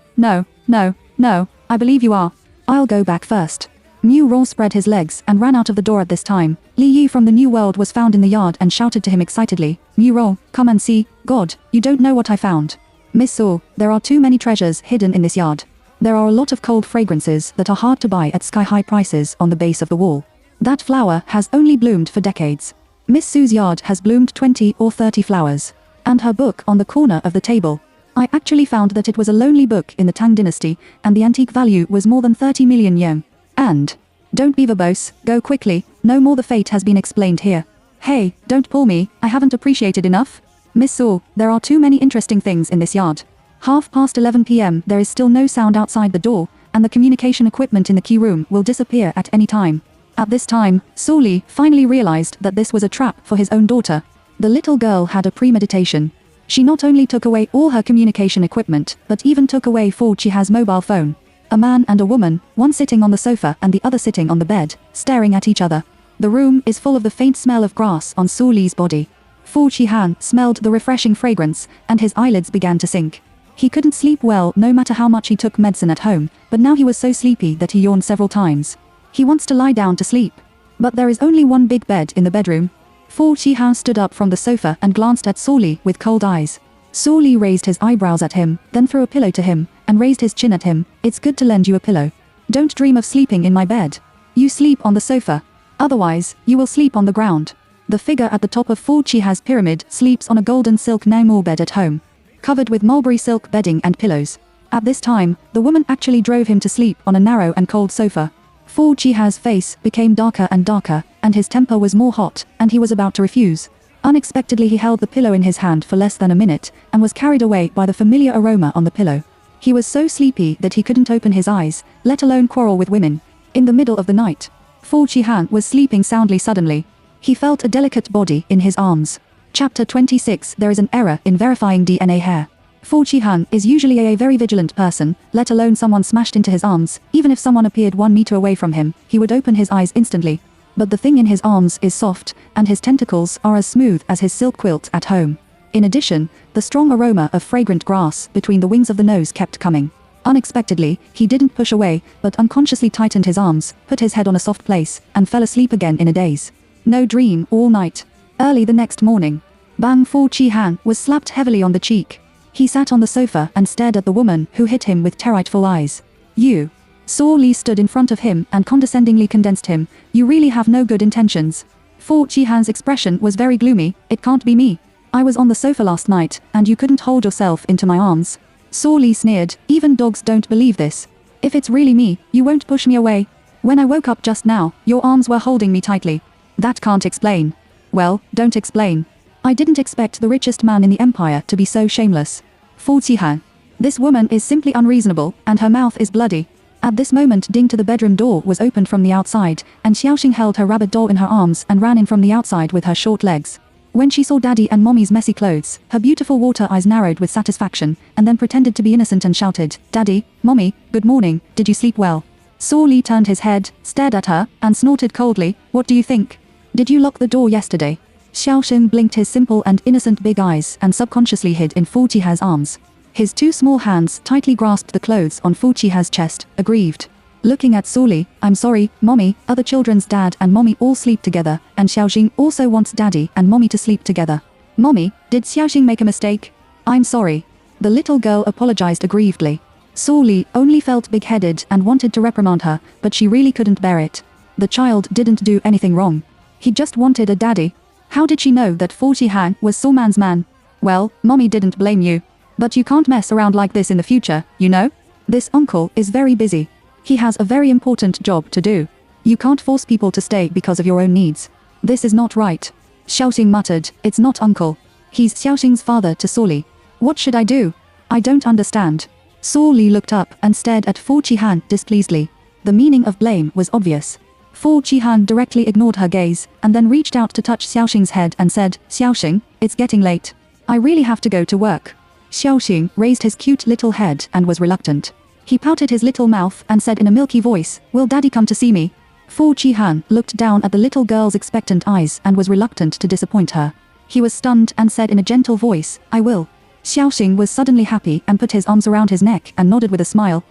believe you are. I'll go back first. Murong spread his legs and ran out of the door at this time. Li Yi from the New World was found in the yard and shouted to him excitedly, Murong, come and see. God, you don't know what I found. Miss Su, there are too many treasures hidden in this yard. There are a lot of cold fragrances that are hard to buy at sky-high prices on the base of the wall. That flower has only bloomed for decades. Miss Su's yard has bloomed 20 or 30 flowers. And her book on the corner of the table. I actually found that it was a lonely book in the Tang dynasty, and the antique value was more than 30 million yuan. And, don't be verbose, go quickly, no more the fate has been explained here. Hey, don't pull me, I haven't appreciated enough. Miss Su, there are too many interesting things in this yard. 11:30 p.m. there is still no sound outside the door, and the communication equipment in the key room will disappear at any time. At this time, Saw Lee finally realized that this was a trap for his own daughter. The little girl had a premeditation. She not only took away all her communication equipment, but even took away Fu Qihan's mobile phone. A man and a woman, one sitting on the sofa and the other sitting on the bed, staring at each other. The room is full of the faint smell of grass on Saw Lee's body. Fu Qihan smelled the refreshing fragrance, and his eyelids began to sink. He couldn't sleep well no matter how much he took medicine at home, but now he was so sleepy that he yawned several times. He wants to lie down to sleep. But there is only one big bed in the bedroom. Fu Qihan stood up from the sofa and glanced at Saw Lee with cold eyes. Saw Lee raised his eyebrows at him, then threw a pillow to him, and raised his chin at him. It's good to lend you a pillow. Don't dream of sleeping in my bed. You sleep on the sofa. Otherwise, you will sleep on the ground. The figure at the top of Fu Qihan's pyramid sleeps on a golden silk Naimur bed at home, covered with mulberry silk bedding and pillows. At this time, the woman actually drove him to sleep on a narrow and cold sofa. Fu Qihan's face became darker and darker, and his temper was more hot, and he was about to refuse. Unexpectedly he held the pillow in his hand for less than a minute, and was carried away by the familiar aroma on the pillow. He was so sleepy that he couldn't open his eyes, let alone quarrel with women. In the middle of the night, Fu Qihan was sleeping soundly suddenly. He felt a delicate body in his arms. Chapter 26. There is an error in verifying DNA hair. Fu Qihan is usually a very vigilant person, let alone someone smashed into his arms. Even if someone appeared 1 meter away from him, he would open his eyes instantly. But the thing in his arms is soft, and his tentacles are as smooth as his silk quilt at home. In addition, the strong aroma of fragrant grass between the wings of the nose kept coming. Unexpectedly, he didn't push away, but unconsciously tightened his arms, put his head on a soft place, and fell asleep again in a daze. No dream all night. Early the next morning, Bang Fu Qihan was slapped heavily on the cheek. He sat on the sofa and stared at the woman who hit him with terrorful eyes. "You." Saw Li stood in front of him and condescendingly condensed him. "You really have no good intentions." Fu Qihan's expression was very gloomy. "It can't be me. I was on the sofa last night, and you couldn't hold yourself into my arms." Saw Li sneered. "Even dogs don't believe this. If it's really me, you won't push me away. When I woke up just now, your arms were holding me tightly." "That can't explain." "Well, don't explain. I didn't expect the richest man in the empire to be so shameless." Fu Qihan. "This woman is simply unreasonable, and her mouth is bloody." At this moment, ding to the bedroom door was opened from the outside, and Xiaoxing held her rabbit doll in her arms and ran in from the outside with her short legs. When she saw Daddy and Mommy's messy clothes, her beautiful water eyes narrowed with satisfaction, and then pretended to be innocent and shouted, "Daddy, Mommy, good morning, did you sleep well?" Saw Li turned his head, stared at her, and snorted coldly, "What do you think? Did you lock the door yesterday?" Xiaoxing blinked his simple and innocent big eyes and subconsciously hid in Fu Qihan's arms. His 2 small hands tightly grasped the clothes on Fu Qihan's chest, aggrieved. Looking at Saw Li, "I'm sorry, Mommy, other children's dad and Mommy all sleep together, and Xiaoxing also wants Daddy and Mommy to sleep together." "Mommy, did Xiaoxing make a mistake?" "I'm sorry." The little girl apologized aggrievedly. Saw Li only felt big-headed and wanted to reprimand her, but she really couldn't bear it. The child didn't do anything wrong. He just wanted a daddy. How did she know that Fu Qihan was Saw Man's man? "Well, Mommy didn't blame you. But you can't mess around like this in the future, you know? This uncle is very busy. He has a very important job to do. You can't force people to stay because of your own needs. This is not right." Xiaoxing muttered, "It's not uncle. He's Xiaoxing's father to Saw Li. What should I do? I don't understand." Saw Li looked up and stared at Fu Qihan displeasedly. The meaning of blame was obvious. Fu Qihan directly ignored her gaze, and then reached out to touch Xiaoxing's head and said, "Xiaoxing, it's getting late. I really have to go to work." Xiaoxing raised his cute little head and was reluctant. He pouted his little mouth and said in a milky voice, "Will Daddy come to see me?" Fu Qihan looked down at the little girl's expectant eyes and was reluctant to disappoint her. He was stunned and said in a gentle voice, "I will." Xiaoxing was suddenly happy and put his arms around his neck and nodded with a smile.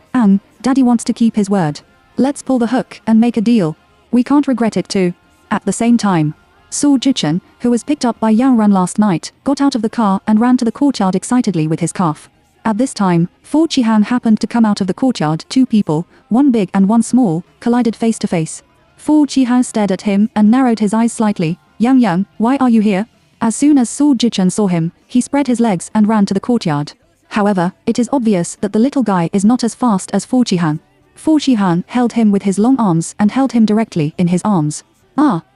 Daddy wants to keep his word. Let's pull the hook and make a deal. We can't regret it too." At the same time, Su Jichen, who was picked up by Yang Ran last night, got out of the car and ran to the courtyard excitedly with his calf. At this time, Fu Qihan happened to come out of the courtyard. 2 people, one big and one small, collided face to face. Fu Qihan stared at him and narrowed his eyes slightly. Yang, why are you here?" As soon as Su Jichen saw him, he spread his legs and ran to the courtyard. However, it is obvious that the little guy is not as fast as Fu Qihan. Fu Qihan held him with his long arms and held him directly in his arms.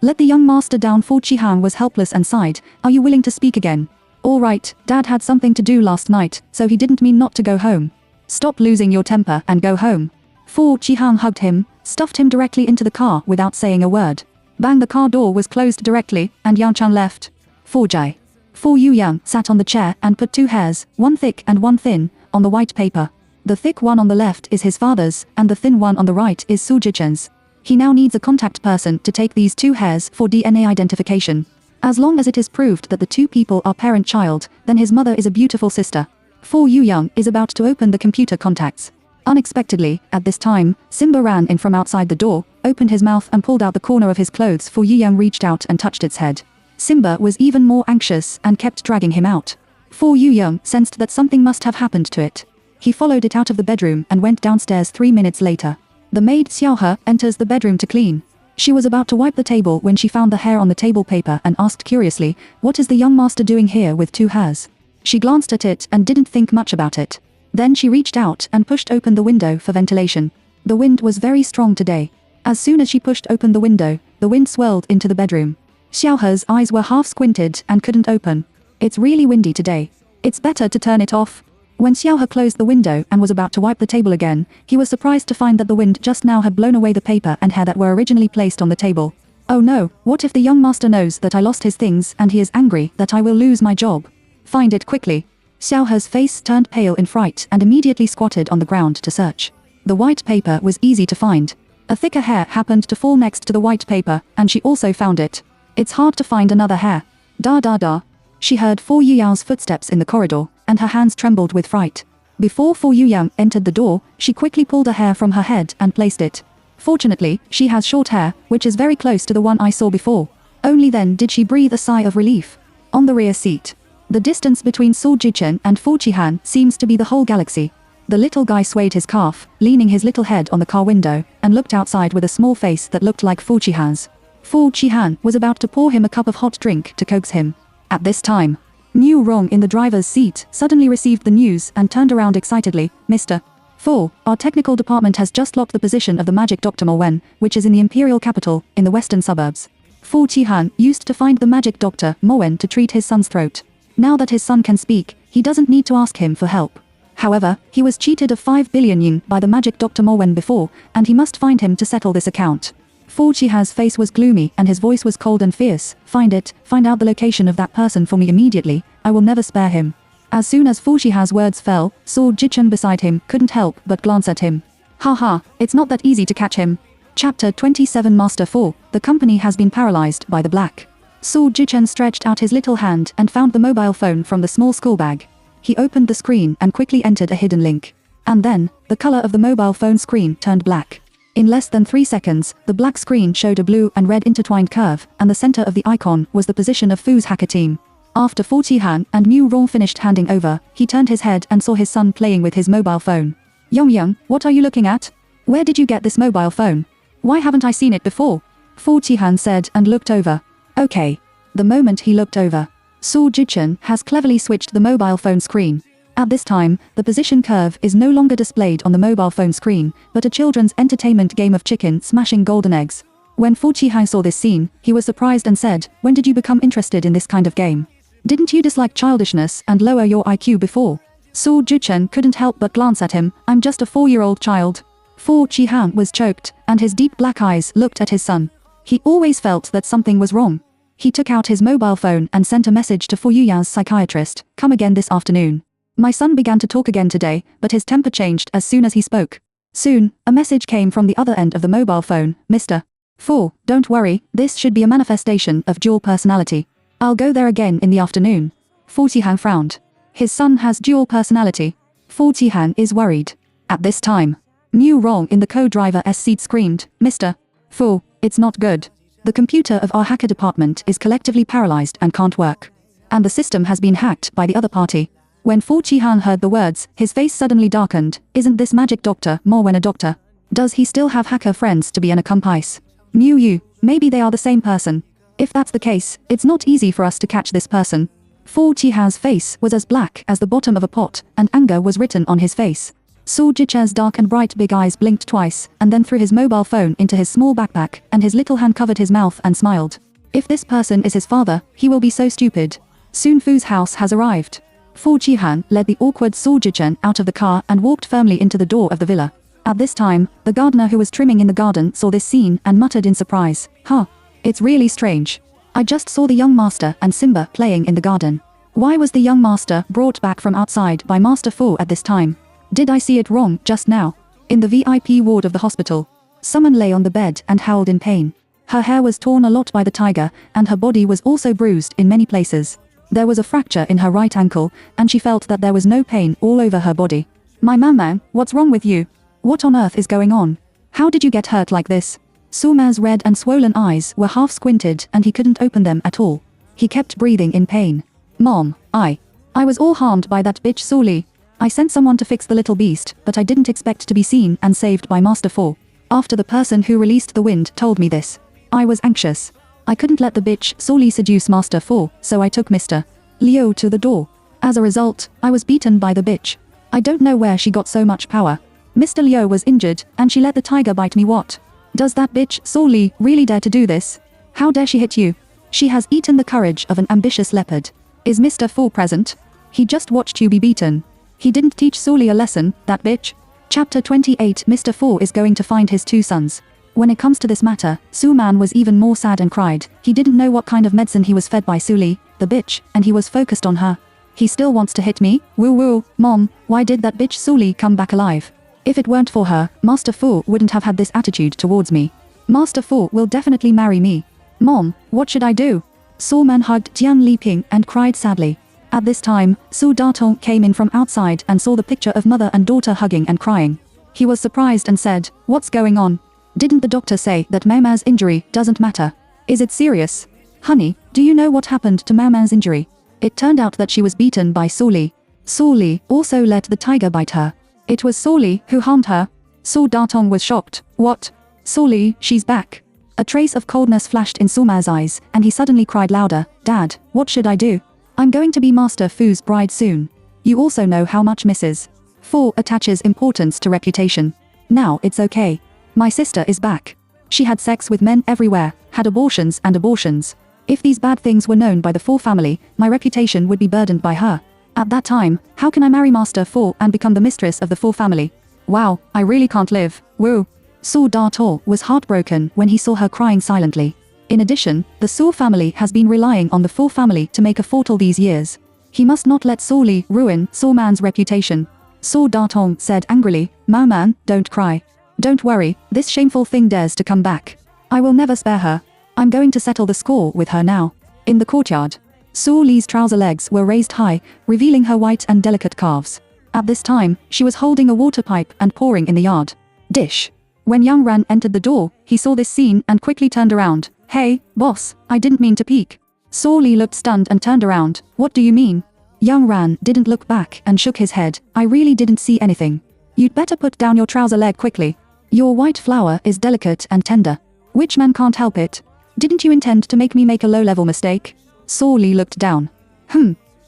Let the young master down." Fu Qihan was helpless and sighed. "Are you willing to speak again?" "All right, Dad had something to do last night, so he didn't mean not to go home. Stop losing your temper and go home." Fu Qihan hugged him, stuffed him directly into the car without saying a word. Bang, the car door was closed directly, and Yang Chan left. Fu Yuyang sat on the chair and put 2 hairs, one thick and one thin, on the white paper. The thick one on the left is his father's, and the thin one on the right is Su Jichen's. He now needs a contact person to take these 2 hairs for DNA identification. As long as it is proved that the 2 people are parent-child, then his mother is a beautiful sister. Fu Yuyang is about to open the computer contacts. Unexpectedly, at this time, Simba ran in from outside the door, opened his mouth and pulled out the corner of his clothes. Fu Yuyang reached out and touched its head. Simba was even more anxious and kept dragging him out. Fu Yuyang sensed that something must have happened to it. He followed it out of the bedroom and went downstairs. 3 minutes later. The maid Xiaohe enters the bedroom to clean. She was about to wipe the table when she found the hair on the table paper and asked curiously, "What is the young master doing here with 2 hairs?" She glanced at it and didn't think much about it. Then she reached out and pushed open the window for ventilation. The wind was very strong today. As soon as she pushed open the window, the wind swirled into the bedroom. Xiaohe's eyes were half squinted and couldn't open. "It's really windy today. It's better to turn it off." When Xiaohe closed the window and was about to wipe the table again, he was surprised to find that the wind just now had blown away the paper and hair that were originally placed on the table. Oh no, what if the young master knows that I lost his things and he is angry that I will lose my job? Find it quickly. Xiaohe's face turned pale in fright and immediately squatted on the ground to search. The white paper was easy to find. A thicker hair happened to fall next to the white paper, and she also found it. It's hard to find another hair. Da da da. She heard Fu Yuyao's footsteps in the corridor, and her hands trembled with fright. Before Fu Yuyang entered the door, she quickly pulled a hair from her head and placed it. Fortunately, she has short hair, which is very close to the one I saw before. Only then did she breathe a sigh of relief. On the rear seat. The distance between Su Jichen and Fu Qihan seems to be the whole galaxy. The little guy swayed his calf, leaning his little head on the car window, and looked outside with a small face that looked like Fu Qihan's. Fu Qihan was about to pour him a cup of hot drink to coax him. At this time, Mu Rong in the driver's seat suddenly received the news and turned around excitedly. Mr. Fu, our technical department has just locked the position of the magic Dr. Mo Wen, which is in the imperial capital, in the western suburbs. Fu Qihan used to find the magic Dr. Mo Wen to treat his son's throat. Now that his son can speak, he doesn't need to ask him for help. However, he was cheated of 5 billion yin by the magic Dr. Mo Wen before, and he must find him to settle this account. Fu Qihan's face was gloomy and his voice was cold and fierce. Find out the location of that person for me immediately. I will never spare him. As soon as Fu Qihan's words fell, Su Jichen beside him couldn't help but glance at him. Haha, it's not that easy to catch him. Chapter 27 Master Fu, the company has been paralyzed by the black. Su Jichen stretched out his little hand and found the mobile phone from the small school bag. He opened the screen and quickly entered a hidden link. And then, the color of the mobile phone screen turned black. In less than 3 seconds, the black screen showed a blue and red intertwined curve, and the center of the icon was the position of Fu's hacker team. After Fu Qihan and Mu Rong finished handing over, he turned his head and saw his son playing with his mobile phone. Yongyang, what are you looking at? Where did you get this mobile phone? Why haven't I seen it before? Fu Qihan said and looked over. Okay. The moment he looked over, Su Jichen has cleverly switched the mobile phone screen. At this time, the position curve is no longer displayed on the mobile phone screen, but a children's entertainment game of chicken smashing golden eggs. When Fu Qihan saw this scene, he was surprised and said, when did you become interested in this kind of game? Didn't you dislike childishness and lower your IQ before? Su Jichen couldn't help but glance at him. I'm just a 4-year-old child. Fu Qihan was choked, and his deep black eyes looked at his son. He always felt that something was wrong. He took out his mobile phone and sent a message to Fu Yuyang's psychiatrist, come again this afternoon. My son began to talk again today, but his temper changed as soon as he spoke. Soon, a message came from the other end of the mobile phone. Mr. Fu, don't worry, this should be a manifestation of dual personality. I'll go there again in the afternoon. Fu Qihan frowned. His son has dual personality. Fu Qihan is worried. At this time, Mu Rong in the co-driver's seat screamed, Mr. Fu, it's not good. The computer of our hacker department is collectively paralyzed and can't work. And the system has been hacked by the other party. When Fu Qihan heard the words, his face suddenly darkened. Isn't this magic Dr. Mo Wen a doctor? Does he still have hacker friends to be an accomplice? Mu Yu, maybe they are the same person. If that's the case, it's not easy for us to catch this person. Fu Qihan's face was as black as the bottom of a pot, and anger was written on his face. Su Jichen's dark and bright big eyes blinked twice, and then threw his mobile phone into his small backpack, and his little hand covered his mouth and smiled. If this person is his father, he will be so stupid. Soon Fu's house has arrived. Fu Qihan led the awkward Su Jichen out of the car and walked firmly into the door of the villa. At this time, the gardener who was trimming in the garden saw this scene and muttered in surprise, Huh. It's really strange. I just saw the young master and Simba playing in the garden. Why was the young master brought back from outside by Master Fu at this time? Did I see it wrong just now? In the VIP ward of the hospital, someone lay on the bed and howled in pain. Her hair was torn a lot by the tiger, and her body was also bruised in many places. There was a fracture in her right ankle, and she felt that there was no pain all over her body. My man, what's wrong with you? What on earth is going on? How did you get hurt like this? Suma's red and swollen eyes were half squinted and he couldn't open them at all. He kept breathing in pain. Mom, I was all harmed by that bitch Suli. I sent someone to fix the little beast, but I didn't expect to be seen and saved by Master Fu. After the person who released the wind told me this, I was anxious. I couldn't let the bitch Suli seduce Master Fu, so I took Mr. Liu to the door. As a result, I was beaten by the bitch. I don't know where she got so much power. Mr. Liu was injured, and she let the tiger bite me. What? Does that bitch Suli really dare to do this? How dare she hit you? She has eaten the courage of an ambitious leopard. Is Mr. Fu present? He just watched you be beaten. He didn't teach Sully a lesson, that bitch. Chapter 28. Mr. Fu is going to find his two sons. When it comes to this matter, Su Man was even more sad and cried. He didn't know what kind of medicine he was fed by Sully, the bitch, and he was focused on her. He still wants to hit me? Woo woo, mom, why did that bitch Sully come back alive? If it weren't for her, Master Fu wouldn't have had this attitude towards me. Master Fu will definitely marry me. Mom, what should I do? Su Man hugged Jian Liping and cried sadly. At this time, Su Datong came in from outside and saw the picture of mother and daughter hugging and crying. He was surprised and said, "What's going on? Didn't the doctor say that Mama's injury doesn't matter? Is it serious? Honey, do you know what happened to Mama's injury? It turned out that she was beaten by Sully. Sully also let the tiger bite her. It was Sully who harmed her." Su Datong was shocked. "What? Sully, she's back." A trace of coldness flashed in Suma's eyes, and he suddenly cried louder, "Dad, what should I do? I'm going to be Master Fu's bride soon. You also know how much Mrs. Fu attaches importance to reputation. Now it's okay. My sister is back. She had sex with men everywhere, had abortions and abortions. If these bad things were known by the Fu family, my reputation would be burdened by her. At that time, how can I marry Master Fu and become the mistress of the Fu family? Wow, I really can't live. Woo." Su Dato was heartbroken when he saw her crying silently. In addition, the Su family has been relying on the Fu family to make a fort all these years. He must not let Sully ruin Su Man's reputation. Su Datong said angrily, "Mao Man, don't cry. Don't worry, this shameful thing dares to come back. I will never spare her. I'm going to settle the score with her now." In the courtyard, Su Li's trouser legs were raised high, revealing her white and delicate calves. At this time, she was holding a water pipe and pouring in the yard. Dish. When Yang Ran entered the door, he saw this scene and quickly turned around. "Hey, boss, I didn't mean to peek." Su Li looked stunned and turned around. "What do you mean?" Yang Ran didn't look back and shook his head. "I really didn't see anything. You'd better put down your trouser leg quickly. Your white flower is delicate and tender. Which man can't help it? Didn't you intend to make me make a low-level mistake?" Su Li looked down.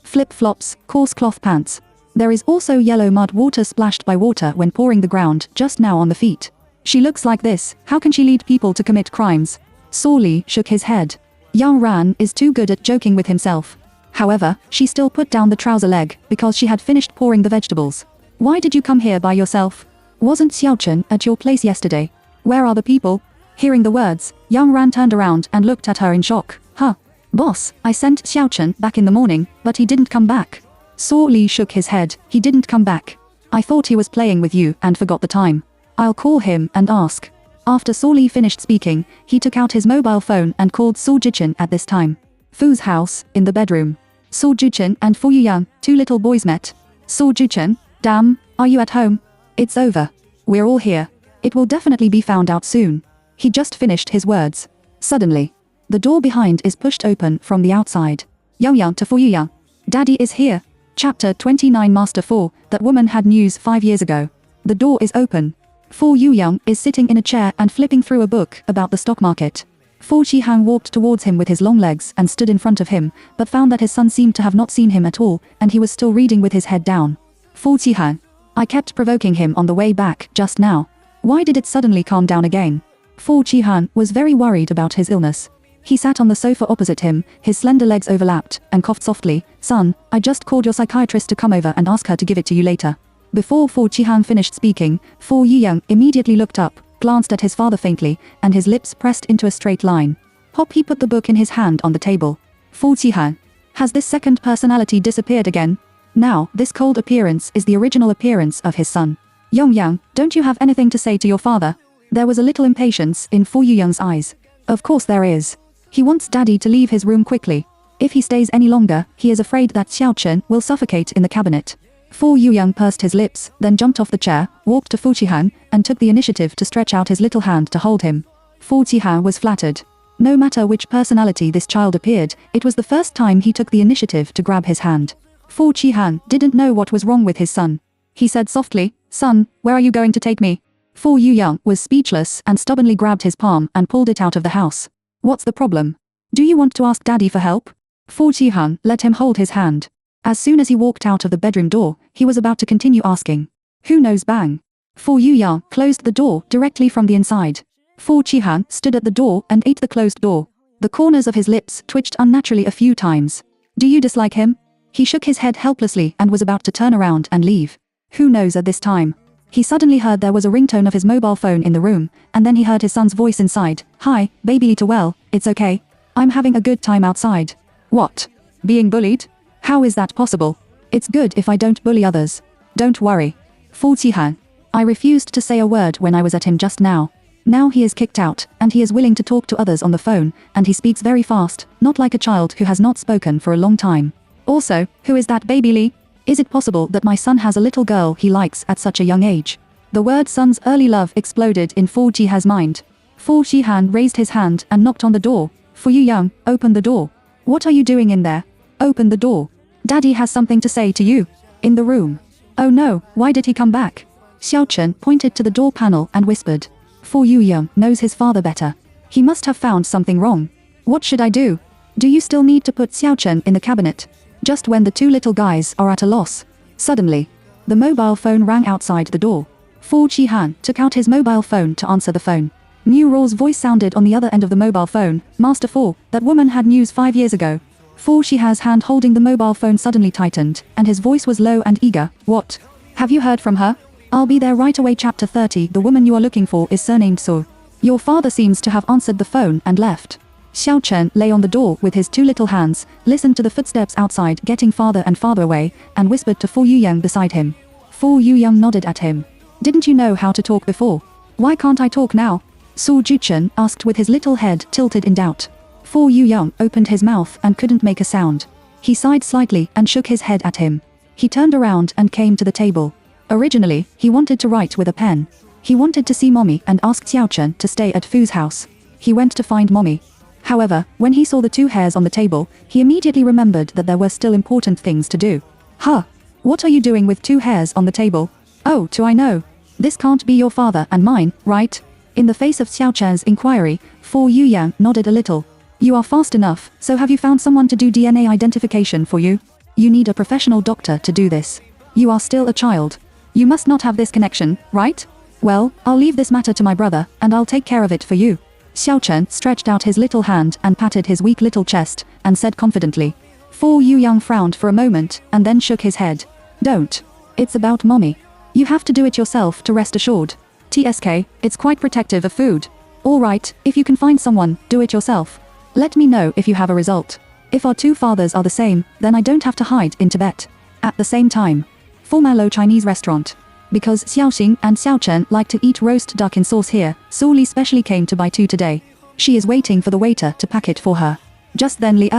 Flip-flops, coarse cloth pants. There is also yellow mud water splashed by water when pouring the ground just now on the feet. She looks like this, how can she lead people to commit crimes? Su Li shook his head. Yang Ran is too good at joking with himself. However, she still put down the trouser leg, because she had finished pouring the vegetables. "Why did you come here by yourself? Wasn't Xiaochen at your place yesterday? Where are the people?" Hearing the words, Yang Ran turned around and looked at her in shock. "Huh? Boss, I sent Xiaochen back in the morning, but he didn't come back." Su Li shook his head. "He didn't come back. I thought he was playing with you and forgot the time. I'll call him and ask." After Su Li finished speaking, he took out his mobile phone and called Su Jichen at this time. Fu's house, in the bedroom. Su Jichen and Fu Yuyang, two little boys met. Su Jichen, "Damn, are you at home? It's over. We're all here. It will definitely be found out soon." He just finished his words. Suddenly, the door behind is pushed open from the outside. Yang to Fu Yuyang. "Daddy is here." Chapter 29. Master Fu, that woman had news 5 years ago. The door is open. Fu Yuyang is sitting in a chair and flipping through a book about the stock market. Fu Qihang walked towards him with his long legs and stood in front of him, but found that his son seemed to have not seen him at all, and he was still reading with his head down. Fu Qihang. "I kept provoking him on the way back just now. Why did it suddenly calm down again?" Fu Qihang was very worried about his illness. He sat on the sofa opposite him, his slender legs overlapped, and coughed softly. "Son, I just called your psychiatrist to come over and ask her to give it to you later." Before Fu Qihang finished speaking, Fu Yuyang immediately looked up, glanced at his father faintly, and his lips pressed into a straight line. Pop, he put the book in his hand on the table. "Fu Qihang. Has this second personality disappeared again? Now, this cold appearance is the original appearance of his son. Yongyang, don't you have anything to say to your father?" There was a little impatience in Fu Yuyang's eyes. "Of course there is. He wants Daddy to leave his room quickly. If he stays any longer, he is afraid that Xiaochen will suffocate in the cabinet." Fu Yuyang pursed his lips, then jumped off the chair, walked to Fu Qihang, and took the initiative to stretch out his little hand to hold him. Fu Qihang was flattered. No matter which personality this child appeared, it was the first time he took the initiative to grab his hand. Fu Qihang didn't know what was wrong with his son. He said softly, "Son, where are you going to take me?" Fu Yuyang was speechless and stubbornly grabbed his palm and pulled it out of the house. "What's the problem? Do you want to ask Daddy for help?" Fu Qihang let him hold his hand. As soon as he walked out of the bedroom door, he was about to continue asking. "Who knows?" Bang. Fu Yuyang closed the door directly from the inside. Fu Qihang stood at the door and ate the closed door. The corners of his lips twitched unnaturally a few times. "Do you dislike him?" He shook his head helplessly and was about to turn around and leave. Who knows at this time? He suddenly heard there was a ringtone of his mobile phone in the room, and then he heard his son's voice inside. Hi, baby little well, it's okay. I'm having a good time outside. What? Being bullied? How is that possible? It's good if I don't bully others. Don't worry. Fu Qihan. I refused to say a word when I was at him just now. Now he is kicked out, and he is willing to talk to others on the phone, and he speaks very fast, not like a child who has not spoken for a long time. Also, who is that baby Li? Is it possible that my son has a little girl he likes at such a young age? The word son's early love exploded in Fu Qihan's mind. Fu Qihan raised his hand and knocked on the door. Fu Yuyang, open the door. What are you doing in there? Open the door. Daddy has something to say to you. In the room. Oh no, why did he come back? Xiao Chen pointed to the door panel and whispered. Fu Yuyang knows his father better. He must have found something wrong. What should I do? Do you still need to put Xiao Chen in the cabinet? Just when the two little guys are at a loss. Suddenly, the mobile phone rang outside the door. Fu Qihan took out his mobile phone to answer the phone. Mu Raw's voice sounded on the other end of the mobile phone. Master Fu, that woman had news 5 years ago. Fu Qihan's hand holding the mobile phone suddenly tightened, and his voice was low and eager. What? Have you heard from her? I'll be there right away. Chapter 30. The woman you are looking for is surnamed Su. Your father seems to have answered the phone and left. Xiao Chen lay on the door with his two little hands, listened to the footsteps outside getting farther and farther away, and whispered to Fu Yuyang beside him. Fu Yuyang nodded at him. Didn't you know how to talk before? Why can't I talk now? Su Juchen asked with his little head tilted in doubt. Fu Yuyang opened his mouth and couldn't make a sound. He sighed slightly and shook his head at him. He turned around and came to the table. Originally, he wanted to write with a pen. He wanted to see Mommy and asked Xiao Chen to stay at Fu's house. He went to find Mommy. However, when he saw the two hairs on the table, he immediately remembered that there were still important things to do. Huh? What are you doing with two hairs on the table? Oh, do I know? This can't be your father and mine, right? In the face of Xiao Chen's inquiry, Fu Yuyang nodded a little. You are fast enough, so have you found someone to do DNA identification for you? You need a professional doctor to do this. You are still a child. You must not have this connection, right? Well, I'll leave this matter to my brother, and I'll take care of it for you. Xiao Chen stretched out his little hand and patted his weak little chest, and said confidently. Fu Yuyang frowned for a moment, and then shook his head. Don't. It's about Mommy. You have to do it yourself to rest assured. TSK, it's quite protective of food. Alright, if you can find someone, do it yourself. Let me know if you have a result. If our two fathers are the same, then I don't have to hide in Tibet. At the same time. Formalo Chinese restaurant. Because Xiaoxing and Xiao Chen like to eat roast duck in sauce here, Su Li specially came to buy two today. She is waiting for the waiter to pack it for her. Just then Li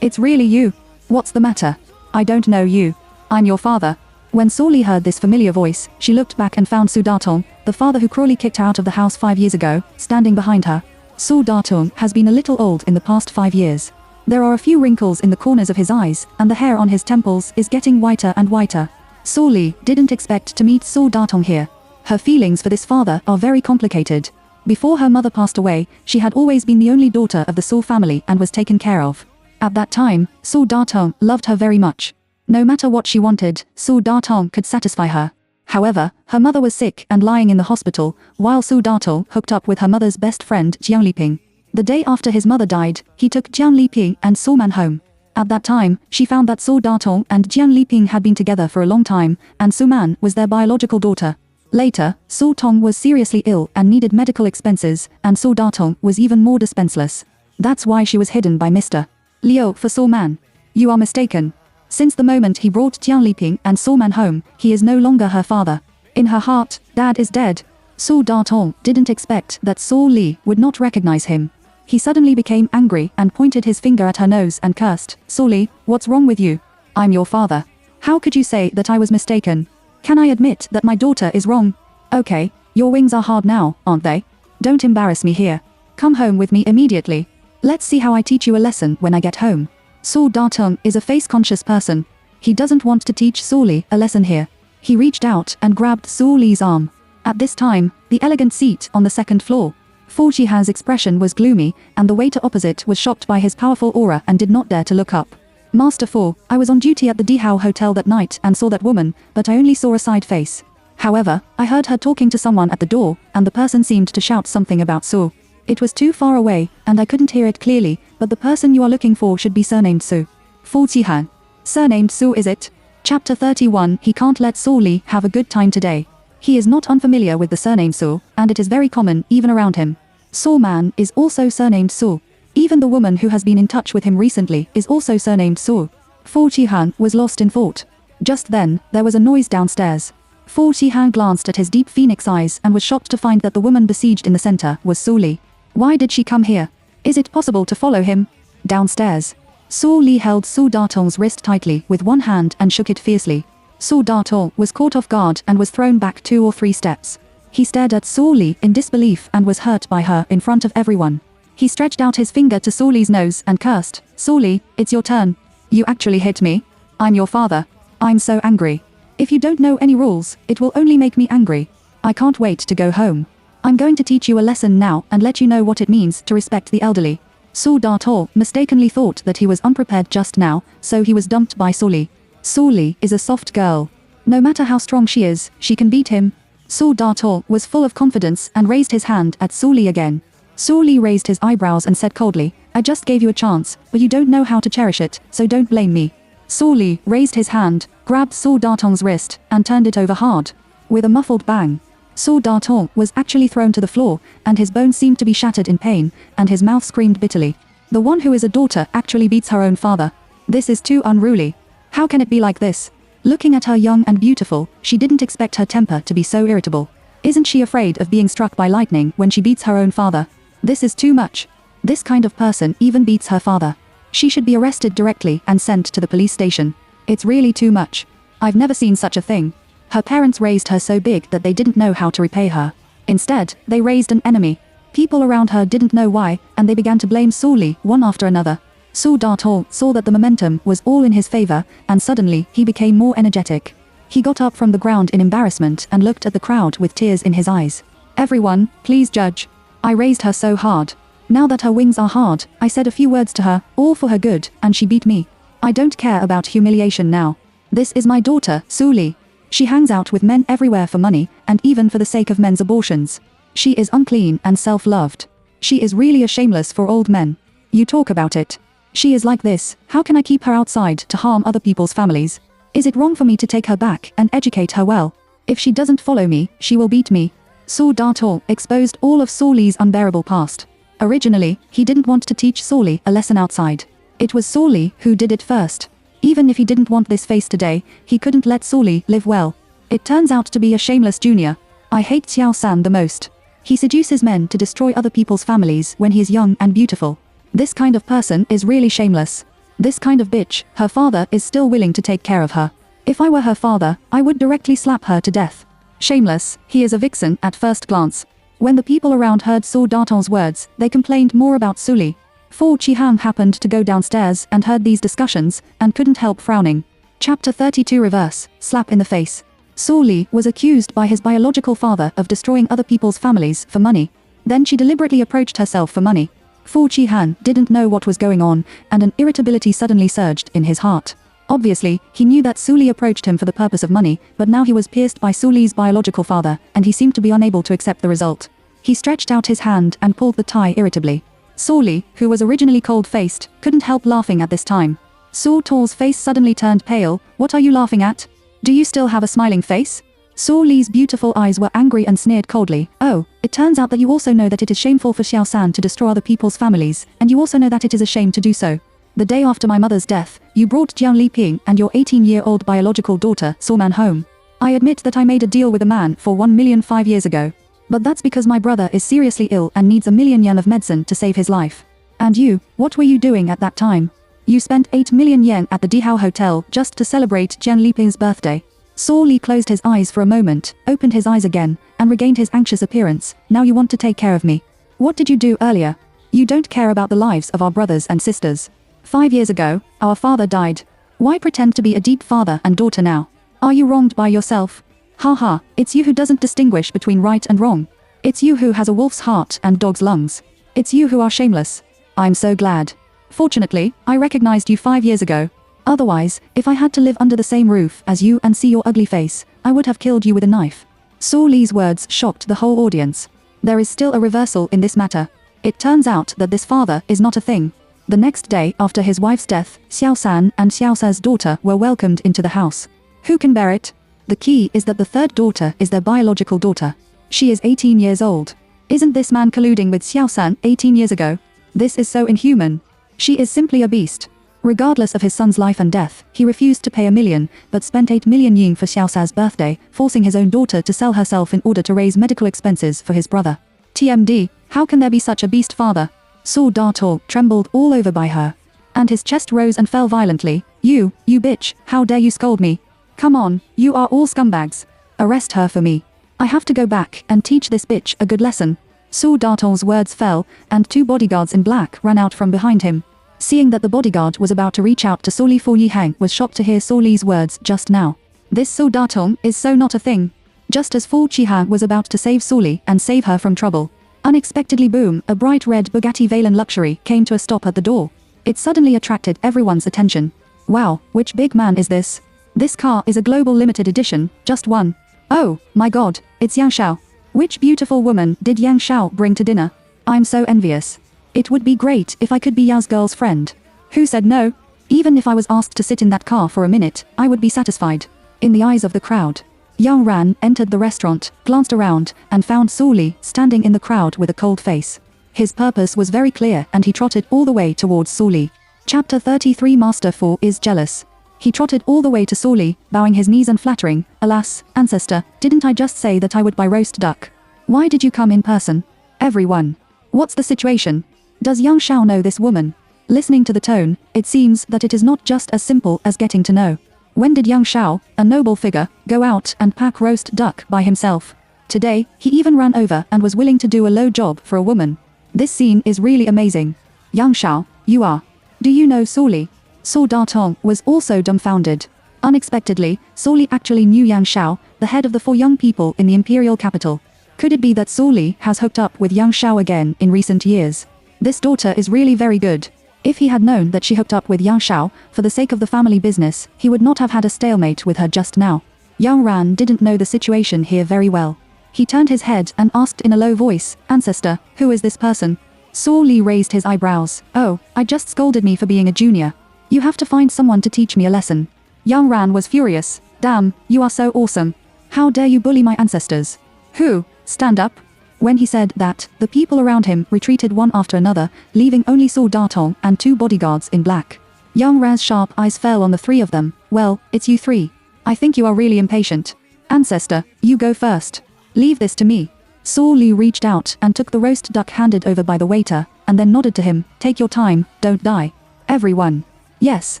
it's really you. What's the matter? I don't know you. I'm your father. When Su Li heard this familiar voice, she looked back and found Su Datong, the father who cruelly kicked her out of the house 5 years ago, standing behind her. Su Datong has been a little old in the past 5 years. There are a few wrinkles in the corners of his eyes, and the hair on his temples is getting whiter and whiter. Su Li didn't expect to meet Su Datong here. Her feelings for this father are very complicated. Before her mother passed away, she had always been the only daughter of the Su family and was taken care of. At that time, Su Datong loved her very much. No matter what she wanted, Su Datong could satisfy her. However, her mother was sick and lying in the hospital, while Su Datong hooked up with her mother's best friend Jiang Liping. The day after his mother died, he took Jiang Liping and Su Man home. At that time, she found that Su Datong and Jiang Liping had been together for a long time, and Su Man was their biological daughter. Later, Su Tong was seriously ill and needed medical expenses, and Su Datong was even more dispenseless. That's why she was hidden by Mr. Liu for Su Man. You are mistaken. Since the moment he brought Jiang Liping and Su Man home, he is no longer her father. In her heart, Dad is dead. Su Datong didn't expect that Su Li would not recognize him. He suddenly became angry and pointed his finger at her nose and cursed. Su Li, what's wrong with you? I'm your father. How could you say that I was mistaken? Can I admit that my daughter is wrong? Okay, your wings are hard now, aren't they? Don't embarrass me here. Come home with me immediately. Let's see how I teach you a lesson when I get home. Su Datong is a face-conscious person. He doesn't want to teach Su Li a lesson here. He reached out and grabbed Su Li's arm. At this time, the elegant seat on the second floor. Fu Qihan's expression was gloomy, and the waiter opposite was shocked by his powerful aura and did not dare to look up. Master Fu, I was on duty at the Dihao Hotel that night and saw that woman, but I only saw a side face. However, I heard her talking to someone at the door, and the person seemed to shout something about Su. It was too far away, and I couldn't hear it clearly, but the person you are looking for should be surnamed Su. Fu Qihan. Surnamed Su, is it? Chapter 31. He can't let Su Li have a good time today. He is not unfamiliar with the surname Su, and it is very common even around him. Su Man is also surnamed Su. Even the woman who has been in touch with him recently is also surnamed Su. Fu Qihan was lost in thought. Just then, there was a noise downstairs. Fu Qihan glanced at his deep phoenix eyes and was shocked to find that the woman besieged in the center was Su Li. Why did she come here? Is it possible to follow him? Downstairs. Su Li held Su Datong's wrist tightly with one hand and shook it fiercely. Su Datong was caught off guard and was thrown back 2 or 3 steps. He stared at Su Li in disbelief and was hurt by her in front of everyone. He stretched out his finger to Su Li's nose and cursed, "Su Li, it's your turn. You actually hit me? I'm your father. I'm so angry. If you don't know any rules, it will only make me angry. I can't wait to go home. I'm going to teach you a lesson now and let you know what it means to respect the elderly." Su Datong mistakenly thought that he was unprepared just now, so he was dumped by Su Li. Su Li is a soft girl. No matter how strong she is, she can beat him. Su Datong was full of confidence and raised his hand at Su Li again. Su Li raised his eyebrows and said coldly, "I just gave you a chance, but you don't know how to cherish it, so don't blame me." Su Li raised his hand, grabbed Su Datong's wrist, and turned it over hard. With a muffled bang, Su Datong was actually thrown to the floor, and his bones seemed to be shattered in pain, and his mouth screamed bitterly. The one who is a daughter actually beats her own father. This is too unruly. How can it be like this? Looking at her young and beautiful, she didn't expect her temper to be so irritable. Isn't she afraid of being struck by lightning when she beats her own father? This is too much. This kind of person even beats her father. She should be arrested directly and sent to the police station. It's really too much. I've never seen such a thing. Her parents raised her so big that they didn't know how to repay her. Instead, they raised an enemy. People around her didn't know why, and they began to blame Su Li one after another. Su Datong saw that the momentum was all in his favor, and suddenly he became more energetic. He got up from the ground in embarrassment and looked at the crowd with tears in his eyes. "Everyone, please judge. I raised her so hard. Now that her wings are hard, I said a few words to her, all for her good, and she beat me. I don't care about humiliation now. This is my daughter, Su Li. She hangs out with men everywhere for money, and even for the sake of men's abortions. She is unclean and self-loved. She is really a shameless for old men. You talk about it. She is like this, how can I keep her outside to harm other people's families? Is it wrong for me to take her back and educate her well? If she doesn't follow me, she will beat me." Su Datong exposed all of Su Li's unbearable past. Originally, he didn't want to teach Su Li a lesson outside. It was Su Li who did it first. Even if he didn't want this face today, he couldn't let Su Li live well. It turns out to be a shameless junior. I hate Xiao San the most. He seduces men to destroy other people's families when he is young and beautiful. This kind of person is really shameless. This kind of bitch, her father is still willing to take care of her. If I were her father, I would directly slap her to death. Shameless, he is a vixen at first glance. When the people around heard Su Datong's words, they complained more about Su Li. Fu Qihan happened to go downstairs and heard these discussions, and couldn't help frowning. Chapter 32 Reverse, Slap in the Face. Su Li was accused by his biological father of destroying other people's families for money. Then she deliberately approached herself for money. Fu Qihan didn't know what was going on, and an irritability suddenly surged in his heart. Obviously, he knew that Su Li approached him for the purpose of money, but now he was pierced by Su Li's biological father, and he seemed to be unable to accept the result. He stretched out his hand and pulled the tie irritably. Su Li, who was originally cold-faced, couldn't help laughing at this time. Su Tong's face suddenly turned pale. "What are you laughing at? Do you still have a smiling face?" Su Li's beautiful eyes were angry and sneered coldly. "Oh, it turns out that you also know that it is shameful for Xiao San to destroy other people's families, and you also know that it is a shame to do so. The day after my mother's death, you brought Jiang Liping and your 18-year-old biological daughter, Su Man, home. I admit that I made a deal with a man for 1 million 5 years ago. But that's because my brother is seriously ill and needs 1 million yen of medicine to save his life. And you, what were you doing at that time? You spent 8 million yen at the Dihao Hotel just to celebrate Jiang Liping's birthday." Su Li closed his eyes for a moment, opened his eyes again, and regained his anxious appearance. "Now you want to take care of me. What did you do earlier? You don't care about the lives of our brothers and sisters. 5 years ago, our father died. Why pretend to be a deep father and daughter now? Are you wronged by yourself? Ha ha, it's you who doesn't distinguish between right and wrong. It's you who has a wolf's heart and dog's lungs. It's you who are shameless. I'm so glad. Fortunately, I recognized you 5 years ago. Otherwise, if I had to live under the same roof as you and see your ugly face, I would have killed you with a knife." Su Li's words shocked the whole audience. There is still a reversal in this matter. It turns out that this father is not a thing. The next day after his wife's death, Xiao San and Xiao Sa's daughter were welcomed into the house. Who can bear it? The key is that the third daughter is their biological daughter. She is 18 years old. Isn't this man colluding with Xiao San 18 years ago? This is so inhuman. She is simply a beast. Regardless of his son's life and death, he refused to pay 1 million, but spent 8 million yen for Xiao Sa's birthday, forcing his own daughter to sell herself in order to raise medical expenses for his brother. TMD, how can there be such a beast father? Su Dartol trembled all over by her. And his chest rose and fell violently. You bitch, how dare you scold me? Come on, you are all scumbags. Arrest her for me. I have to go back and teach this bitch a good lesson. Su Dartol's words fell, and 2 bodyguards in black ran out from behind him. Seeing that the bodyguard was about to reach out to Su Li, Fu Yihang was shocked to hear Su Li's words just now. This Su Dartong is so not a thing. Just as Fu Qihang was about to save Su Li and save her from trouble, unexpectedly boom, a bright red Bugatti Veyron luxury came to a stop at the door. It suddenly attracted everyone's attention. Wow, which big man is this? This car is a global limited edition, just one. Oh, my god, it's Yang Xiao. Which beautiful woman did Yang Xiao bring to dinner? I'm so envious. It would be great if I could be Yao's girl's friend. Who said no? Even if I was asked to sit in that car for a minute, I would be satisfied. In the eyes of the crowd, Yang Ran entered the restaurant, glanced around, and found Su Li standing in the crowd with a cold face. His purpose was very clear and he trotted all the way towards Su Li. Chapter 33 Master 4 is jealous. He trotted all the way to Su Li, bowing his knees and flattering, alas, ancestor, didn't I just say that I would buy roast duck? Why did you come in person? Everyone. What's the situation? Does Yang Xiao know this woman? Listening to the tone, it seems that it is not just as simple as getting to know. When did Yang Xiao, a noble figure, go out and pack roast duck by himself? Today, he even ran over and was willing to do a low job for a woman. This scene is really amazing. Yang Xiao, you are. Do you know Su Li? Su Dartong was also dumbfounded. Unexpectedly, Su Li actually knew Yang Xiao, the head of the 4 young people in the imperial capital. Could it be that Su Li has hooked up with Yang Xiao again in recent years? This daughter is really very good. If he had known that she hooked up with Yang Xiao, for the sake of the family business, he would not have had a stalemate with her just now. Yang Ran didn't know the situation here very well. He turned his head and asked in a low voice, Ancestor, who is this person? Su Li raised his eyebrows. Oh, I just scolded me for being a junior. You have to find someone to teach me a lesson. Yang Ran was furious. Damn, you are so awesome. How dare you bully my ancestors? Who? Stand up. When he said that, the people around him retreated one after another, leaving only Su Dartong and 2 bodyguards in black. Yang Ran's sharp eyes fell on the 3 of them. Well, it's you 3. I think you are really impatient. Ancestor, you go first. Leave this to me. Su Li reached out and took the roast duck handed over by the waiter, and then nodded to him, take your time, don't die. Everyone. Yes,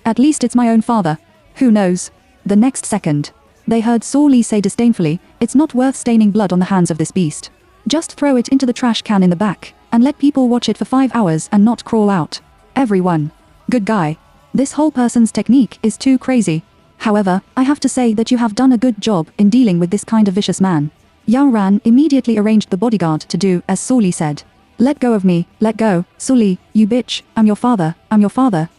at least it's my own father. Who knows? The next second, they heard Su Li say disdainfully, it's not worth staining blood on the hands of this beast. Just throw it into the trash can in the back, and let people watch it for 5 hours and not crawl out. Everyone. Good guy. This whole person's technique is too crazy. However, I have to say that you have done a good job in dealing with this kind of vicious man. Yang Ran immediately arranged the bodyguard to do as Su Li said. Let go of me, let go, Su Li, you bitch, I'm your father,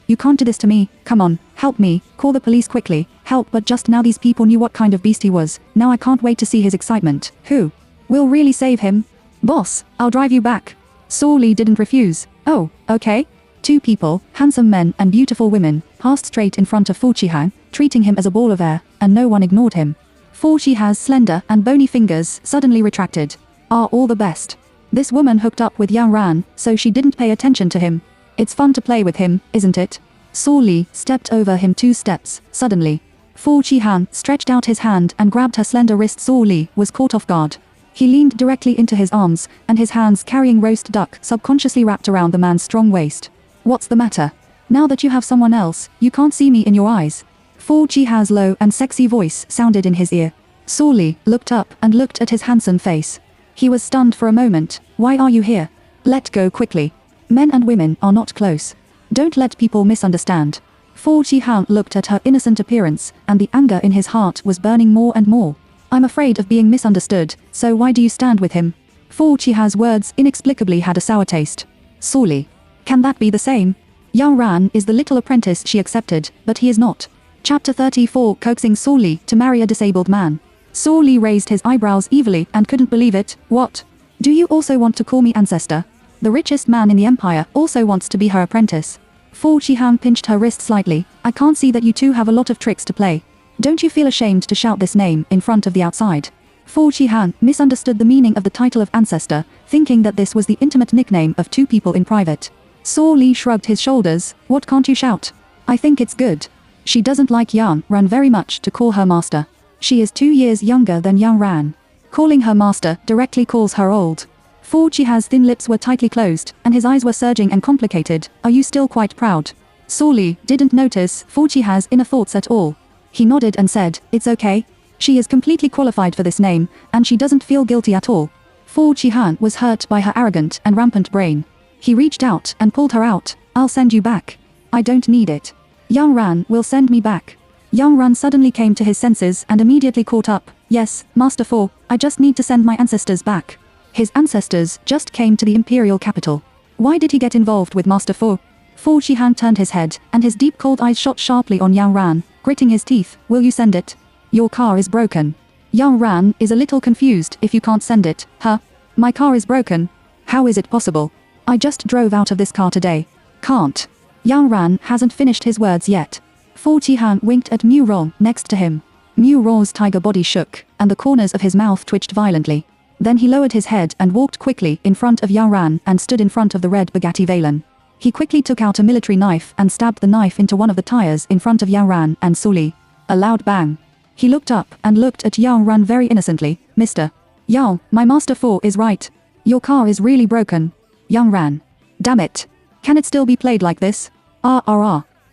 you can't do this to me, come on, help me, call the police quickly, help. But just now these people knew what kind of beast he was, now I can't wait to see his excitement. Who? Will really save him? Boss, I'll drive you back. Su Li didn't refuse. Oh, okay. 2 people, handsome men and beautiful women, passed straight in front of Fu Qihang, treating him as a ball of air, and no one ignored him. Fu Qihang's slender and bony fingers suddenly retracted. Are all the best. This woman hooked up with Yang Ran, so she didn't pay attention to him. It's fun to play with him, isn't it? Su Li stepped over him 2 steps, suddenly. Fu Qihang stretched out his hand and grabbed her slender wrist. Su Li was caught off guard. He leaned directly into his arms, and his hands carrying roast duck subconsciously wrapped around the man's strong waist. What's the matter? Now that you have someone else, you can't see me in your eyes. Fu Qihang's low and sexy voice sounded in his ear. Su Li looked up and looked at his handsome face. He was stunned for a moment. Why are you here? Let go quickly. Men and women are not close. Don't let people misunderstand. Fu Qihang looked at her innocent appearance, and the anger in his heart was burning more and more. I'm afraid of being misunderstood, so why do you stand with him? Fu Qihang's words inexplicably had a sour taste. Su Li. Can that be the same? Yang Ran is the little apprentice she accepted, but he is not. Chapter 34 Coaxing Su Li to marry a disabled man. Su Li raised his eyebrows evilly and couldn't believe it. What? Do you also want to call me ancestor? The richest man in the empire also wants to be her apprentice. Fu Qihan pinched her wrist slightly. I can't see that you two have a lot of tricks to play. Don't you feel ashamed to shout this name in front of the outside? Fu Qihan misunderstood the meaning of the title of ancestor, thinking that this was the intimate nickname of two people in private. Saw Li shrugged his shoulders. What can't you shout? I think it's good. She doesn't like Yang Ran very much to call her master. She is 2 years younger than Yang Ran. Calling her master directly calls her old. Fu Qihan's thin lips were tightly closed, and his eyes were surging and complicated. Are you still quite proud? Saw Li didn't notice Fu Qihan's inner thoughts at all. He nodded and said, it's okay. She is completely qualified for this name, and she doesn't feel guilty at all. Fu Qihan was hurt by her arrogant and rampant brain. He reached out and pulled her out. I'll send you back. I don't need it. Yang Ran will send me back. Yang Ran suddenly came to his senses and immediately caught up. Yes, Master Fu, I just need to send my ancestors back. His ancestors just came to the imperial capital. Why did he get involved with Master Fu? Fu Qihan turned his head, and his deep cold eyes shot sharply on Yang Ran, gritting his teeth. Will you send it? Your car is broken. Yang Ran is a little confused. If you can't send it, huh? My car is broken. How is it possible? I just drove out of this car today. Can't. Yang Ran hasn't finished his words yet. Fu Qihan winked at Mu Rong next to him. Mu Rong's tiger body shook, and the corners of his mouth twitched violently. Then he lowered his head and walked quickly in front of Yang Ran and stood in front of the red Bugatti Veyron. He quickly took out a military knife and stabbed the knife into one of the tires in front of Yang Ran and Su Li. A loud bang. He looked up and looked at Yang Ran very innocently. Mr. Yang, my Master Fu is right. Your car is really broken. Yang Ran. Damn it. Can it still be played like this?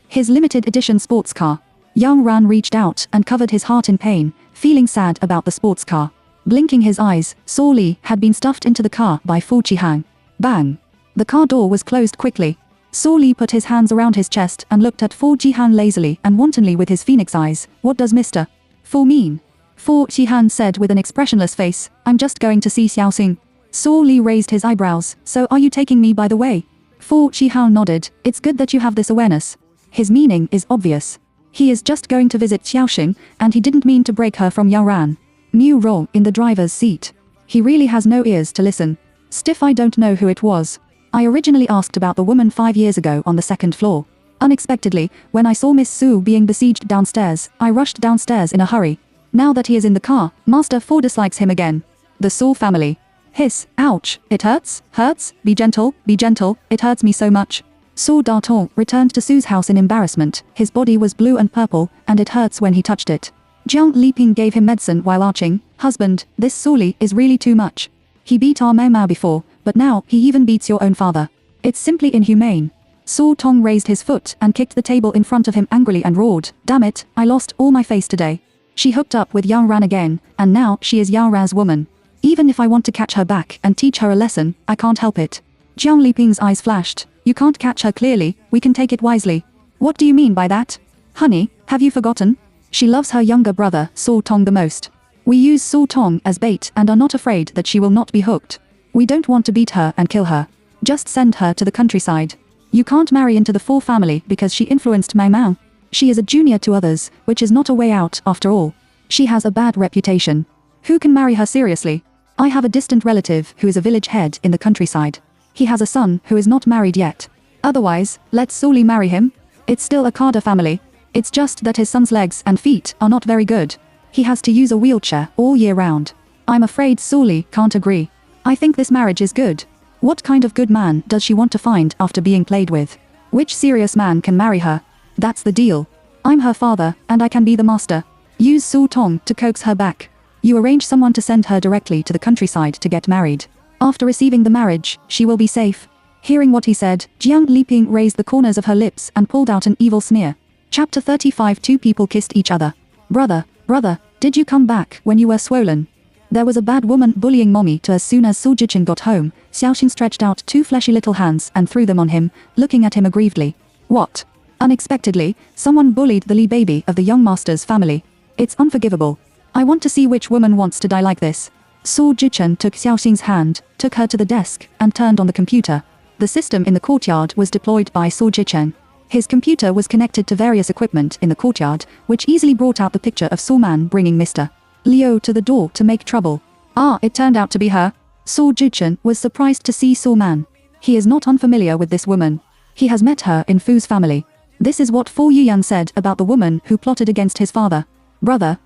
His limited edition sports car. Yang Ran reached out and covered his heart in pain, feeling sad about the sports car. Blinking his eyes, Saw Li had been stuffed into the car by Fu Qihan. Bang. The car door was closed quickly. Saw Li put his hands around his chest and looked at Fu Qihan lazily and wantonly with his phoenix eyes. What does Mr. Fu mean? Fu Qihan said with an expressionless face. I'm just going to see Xiao Xing. Saw Li raised his eyebrows. So are you taking me by the way? Fu Qihan nodded. It's good that you have this awareness. His meaning is obvious. He is just going to visit Xiao Xing, and he didn't mean to break her from Yang Ran. Mu Rong in the driver's seat. He really has no ears to listen. Stiff, I don't know who it was. I originally asked about the woman 5 years ago on the 2nd floor. Unexpectedly, when I saw Miss Su being besieged downstairs, I rushed downstairs in a hurry. Now that he is in the car, Master Fu dislikes him again. The Su family. Hiss, ouch, it hurts, be gentle, it hurts me so much. Su Darton returned to Su's house in embarrassment. His body was blue and purple, and it hurts when he touched it. Jiang Liping gave him medicine while arching. Husband, this Su Li is really too much. He beat our Mao Mao before, but now he even beats your own father. It's simply inhumane. Su Tong raised his foot and kicked the table in front of him angrily and roared, damn it, I lost all my face today. She hooked up with Yang Ran again, and now she is Yang Ran's woman. Even if I want to catch her back and teach her a lesson, I can't help it. Jiang Liping's eyes flashed. You can't catch her clearly, we can take it wisely. What do you mean by that? Honey, have you forgotten? She loves her younger brother, Su Tong, the most. We use Su Tong as bait and are not afraid that she will not be hooked. We don't want to beat her and kill her. Just send her to the countryside. You can't marry into the Fu family because she influenced Mao Mao. She is a junior to others, which is not a way out after all. She has a bad reputation. Who can marry her seriously? I have a distant relative who is a village head in the countryside. He has a son who is not married yet. Otherwise, let Su Li marry him. It's still a Kada family. It's just that his son's legs and feet are not very good. He has to use a wheelchair all year round. I'm afraid Su Li can't agree. I think this marriage is good. What kind of good man does she want to find after being played with? Which serious man can marry her? That's the deal. I'm her father, and I can be the master. Use Su Tong to coax her back. You arrange someone to send her directly to the countryside to get married. After receiving the marriage, she will be safe. Hearing what he said, Jiang Liping raised the corners of her lips and pulled out an evil sneer. Chapter 35. Two people kissed each other. Brother, did you come back when you were swollen? There was a bad woman bullying mommy to as soon as Su Jichin got home. Xiaoxing stretched out 2 fleshy little hands and threw them on him, looking at him aggrievedly. What? Unexpectedly, someone bullied the Li baby of the young master's family. It's unforgivable. I want to see which woman wants to die like this. Su Jichin took Xiaoxing's hand, took her to the desk, and turned on the computer. The system in the courtyard was deployed by Su Jichin. His computer was connected to various equipment in the courtyard, which easily brought out the picture of Su Man bringing Mr. Liu to the door to make trouble. It turned out to be her. Su Jichin was surprised to see Su Man. He is not unfamiliar with this woman. He has met her in Fu's family. This is what Fu Yuyan said about the woman who plotted against his father. Brother,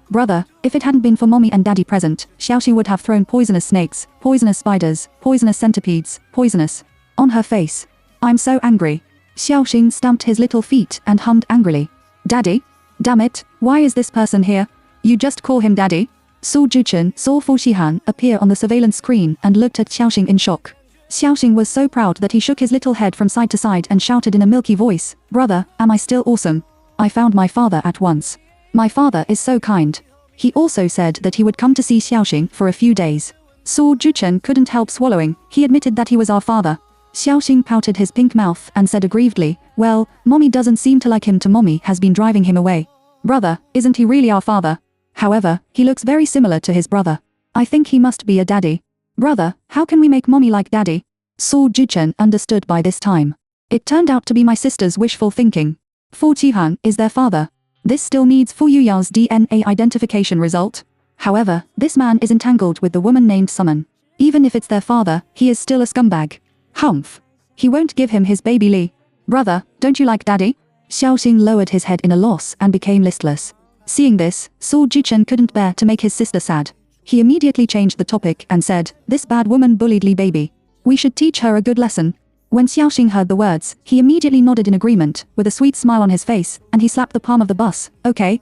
if it hadn't been for mommy and daddy present, Xiaoxing would have thrown poisonous snakes, poisonous spiders, poisonous centipedes, poisonous on her face. I'm so angry. Xiaoxing stamped his little feet and hummed angrily. Daddy? Damn it, why is this person here? You just call him daddy? Su Juchen saw Fu Shihan appear on the surveillance screen and looked at Xiaoxing in shock. Xiaoxing was so proud that he shook his little head from side to side and shouted in a milky voice, Brother, am I still awesome? I found my father at once. My father is so kind. He also said that he would come to see Xiaoxing for a few days. Su Juchen couldn't help swallowing. He admitted that he was our father. Xiaoxing pouted his pink mouth and said aggrievedly, well, mommy doesn't seem to like him to mommy has been driving him away. Brother, isn't he really our father? However, he looks very similar to his brother. I think he must be a daddy. Brother, how can we make mommy like daddy? Su Juchen understood by this time. It turned out to be my sister's wishful thinking. Fu Qihan is their father. This still needs Fu Yuyan's DNA identification result. However, this man is entangled with the woman named Summon. Even if it's their father, he is still a scumbag. Humph. He won't give him his baby Li. Brother, don't you like daddy? Xiaoxing lowered his head in a loss and became listless. Seeing this, Su Juchen couldn't bear to make his sister sad. He immediately changed the topic and said, this bad woman bullied Li baby. We should teach her a good lesson. When Xiaoxing heard the words, he immediately nodded in agreement, with a sweet smile on his face, and he slapped the palm of the bus. Okay,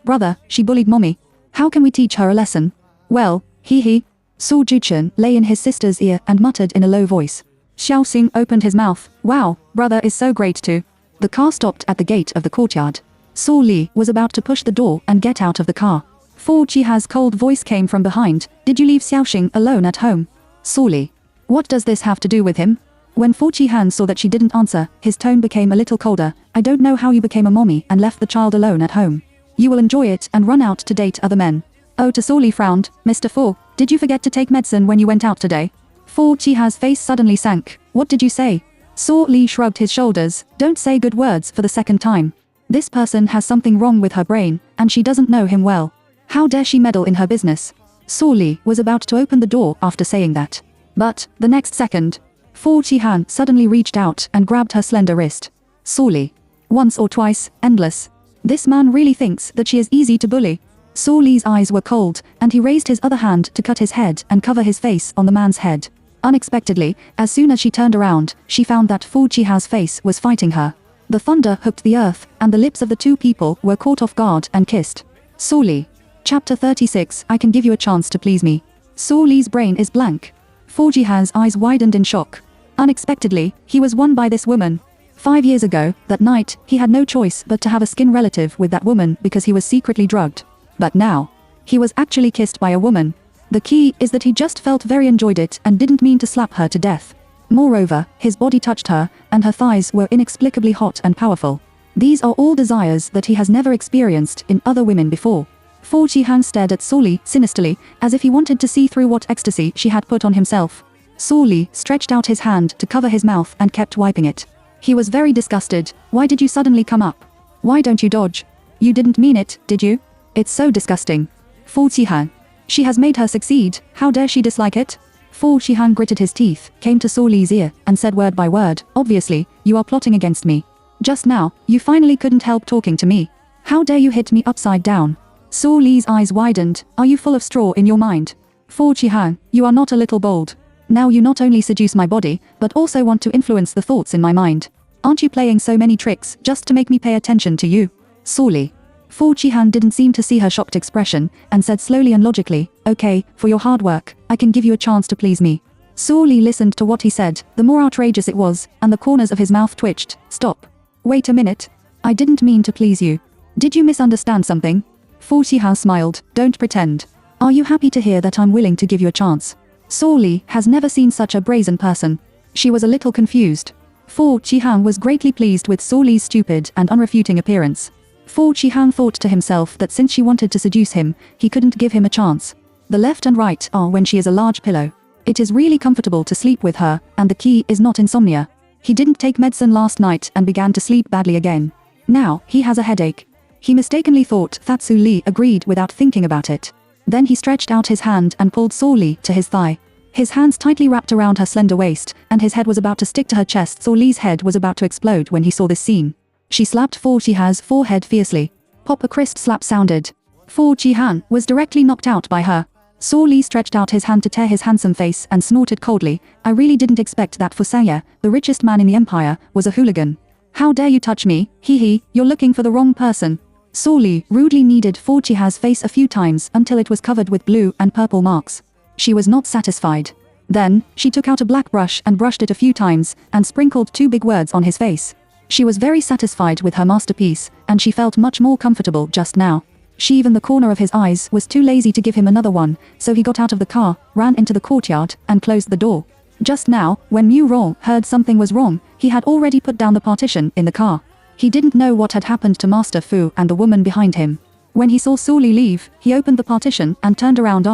brother, she bullied mommy. How can we teach her a lesson? Well, he. Su Juchen lay in his sister's ear and muttered in a low voice. Xiaoxing opened his mouth. Wow, brother is so great too. The car stopped at the gate of the courtyard. Su Li was about to push the door and get out of the car. Fu Qihan's cold voice came from behind. Did you leave Xiaoxing alone at home? Su Li. What does this have to do with him? When Fu Qihan saw that she didn't answer, his tone became a little colder. I don't know how you became a mommy and left the child alone at home. You will enjoy it and run out to date other men. Oh, Su Li frowned. Mr. Fu, did you forget to take medicine when you went out today? Fu Qihan's face suddenly sank. What did you say? Su Li shrugged his shoulders. Don't say good words for the second time. This person has something wrong with her brain, and she doesn't know him well. How dare she meddle in her business? Su Li was about to open the door after saying that. But, the next second, Fu Qihan suddenly reached out and grabbed her slender wrist. Su Li. Once or twice, endless. This man really thinks that she is easy to bully. Su Li's eyes were cold, and he raised his other hand to cut his head and cover his face on the man's head. Unexpectedly, as soon as she turned around, she found that Fu Qihan's face was fighting her. The thunder hooked the earth, and the lips of the two people were caught off guard and kissed. Su Li. Chapter 36. I can give you a chance to please me. Su Li's brain is blank. Fu Qihan's eyes widened in shock. Unexpectedly, he was won by this woman. 5 years ago, that night, he had no choice but to have a skin relative with that woman because he was secretly drugged. But now, he was actually kissed by a woman. The key is that he just felt very enjoyed it and didn't mean to slap her to death. Moreover, his body touched her, and her thighs were inexplicably hot and powerful. These are all desires that he has never experienced in other women before. Fu Qihan stared at Su Li sinisterly, as if he wanted to see through what ecstasy she had put on himself. Su Li stretched out his hand to cover his mouth and kept wiping it. He was very disgusted. Why did you suddenly come up? Why don't you dodge? You didn't mean it, did you? It's so disgusting. Fu Qihan. She has made her succeed. How dare she dislike it? Fu Qihan gritted his teeth, came to Su Li's ear, and said word by word, obviously, you are plotting against me. Just now, you finally couldn't help talking to me. How dare you hit me upside down? Su Li's eyes widened. Are you full of straw in your mind? Fu Qihan, you are not a little bold. Now you not only seduce my body, but also want to influence the thoughts in my mind. Aren't you playing so many tricks just to make me pay attention to you? Su Li. Fu Qihan didn't seem to see her shocked expression, and said slowly and logically, okay, for your hard work, I can give you a chance to please me. Su Li listened to what he said, the more outrageous it was, and the corners of his mouth twitched. Stop. Wait a minute. I didn't mean to please you. Did you misunderstand something? Fu Qihan smiled. Don't pretend. Are you happy to hear that I'm willing to give you a chance? Su Li has never seen such a brazen person. She was a little confused. Fu Qihan was greatly pleased with Su Li's stupid and unrefuting appearance. Fu Qihan thought to himself that since she wanted to seduce him, he couldn't give him a chance. The left and right are when she is a large pillow. It is really comfortable to sleep with her, and the key is not insomnia. He didn't take medicine last night and began to sleep badly again. Now, he has a headache. He mistakenly thought that Su Li agreed without thinking about it. Then he stretched out his hand and pulled Su Li to his thigh. His hands tightly wrapped around her slender waist, and his head was about to stick to her chest. So Lee's head was about to explode when he saw this scene. She slapped Fu Chiha's forehead fiercely. Pop, a crisp slap sounded. Fu Chihan was directly knocked out by her. So Lee stretched out his hand to tear his handsome face and snorted coldly. I really didn't expect that Fu Sanya, the richest man in the empire, was a hooligan. How dare you touch me, hee, you're looking for the wrong person. So Lee rudely kneaded Fu Chiha's face a few times until it was covered with blue and purple marks. She was not satisfied. Then, she took out a black brush and brushed it a few times, and sprinkled 2 big words on his face. She was very satisfied with her masterpiece, and she felt much more comfortable just now. Even the corner of his eyes was too lazy to give him another one, so he got out of the car, ran into the courtyard, and closed the door. Just now, when Mu Rong heard something was wrong, he had already put down the partition in the car. He didn't know what had happened to Master Fu and the woman behind him. When he saw Su Li leave, he opened the partition and turned around.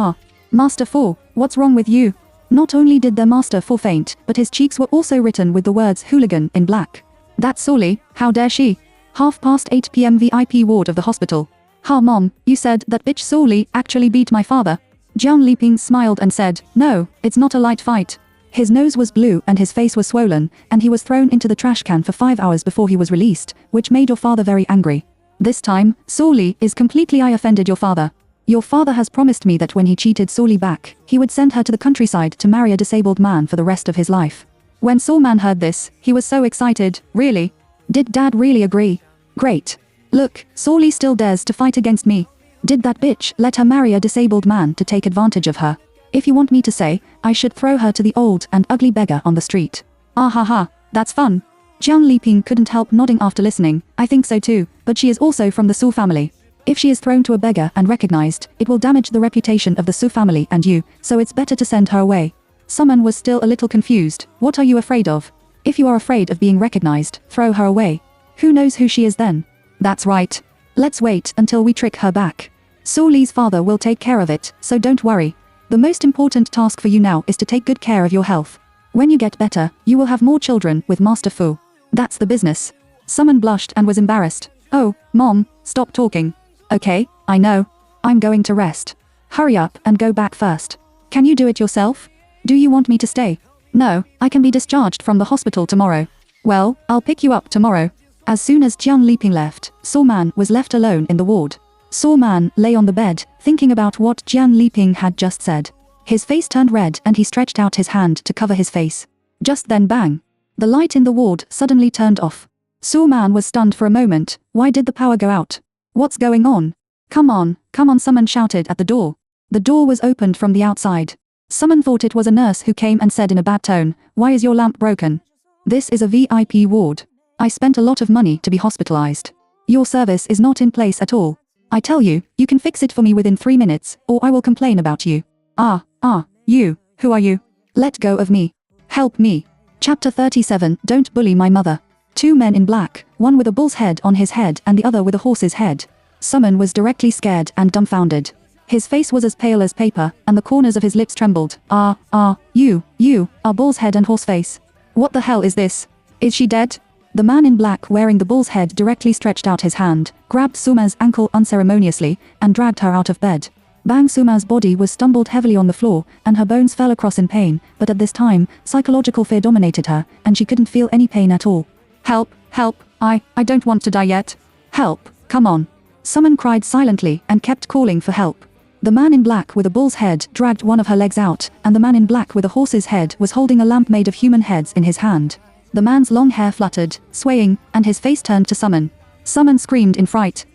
Master Fu, what's wrong with you? Not only did their master Fu faint, but his cheeks were also written with the words hooligan in black. That's Su Li, how dare she? 8:30 p.m. VIP ward of the hospital. Ha mom, you said that bitch Su Li actually beat my father. Jiang Liping smiled and said, no, it's not a light fight. His nose was blue and his face was swollen, and he was thrown into the trash can for 5 hours before he was released, which made your father very angry. This time, Su Li is completely I offended your father. Your father has promised me that when he cheated Su Li back, he would send her to the countryside to marry a disabled man for the rest of his life. When Su Man heard this, he was so excited. Really? Did Dad really agree? Great. Look, Su Li still dares to fight against me. Did that bitch let her marry a disabled man to take advantage of her? If you want me to say, I should throw her to the old and ugly beggar on the street. Ah ha ha, that's fun. Jiang Liping couldn't help nodding after listening. I think so too, but she is also from the Su family. If she is thrown to a beggar and recognized, it will damage the reputation of the Su family and you, so it's better to send her away. Summon was still a little confused. What are you afraid of? If you are afraid of being recognized, throw her away. Who knows who she is then? That's right. Let's wait until we trick her back. Su Li's father will take care of it, so don't worry. The most important task for you now is to take good care of your health. When you get better, you will have more children with Master Fu. That's the business. Summon blushed and was embarrassed. Oh, Mom, stop talking. Okay, I know. I'm going to rest. Hurry up and go back first. Can you do it yourself? Do you want me to stay? No, I can be discharged from the hospital tomorrow. Well, I'll pick you up tomorrow. As soon as Jiang Liping left, Su Man was left alone in the ward. Su Man lay on the bed, thinking about what Jiang Liping had just said. His face turned red and he stretched out his hand to cover his face. Just then bang. The light in the ward suddenly turned off. Su Man was stunned for a moment. Why did the power go out? What's going on? Come on, someone shouted at the door. The door was opened from the outside. Someone thought it was a nurse who came and said in a bad tone, why is your lamp broken? This is a VIP ward. I spent a lot of money to be hospitalized. Your service is not in place at all. I tell you, you can fix it for me within 3 minutes, or I will complain about you. You, who are you? Let go of me. Help me. Chapter 37, Don't bully my mother. 2 men in black, one with a bull's head on his head and the other with a horse's head. Summon was directly scared and dumbfounded. His face was as pale as paper, and the corners of his lips trembled. You are bull's head and horse face. What the hell is this? Is she dead? The man in black wearing the bull's head directly stretched out his hand, grabbed Suma's ankle unceremoniously, and dragged her out of bed. Bang Suma's body was stumbled heavily on the floor, and her bones fell across in pain, but at this time, psychological fear dominated her, and she couldn't feel any pain at all. Help, I don't want to die yet. Help, come on. Summon cried silently and kept calling for help. The man in black with a bull's head dragged one of her legs out, and the man in black with a horse's head was holding a lamp made of human heads in his hand. The man's long hair fluttered, swaying, and his face turned to Summon. Summon screamed in fright,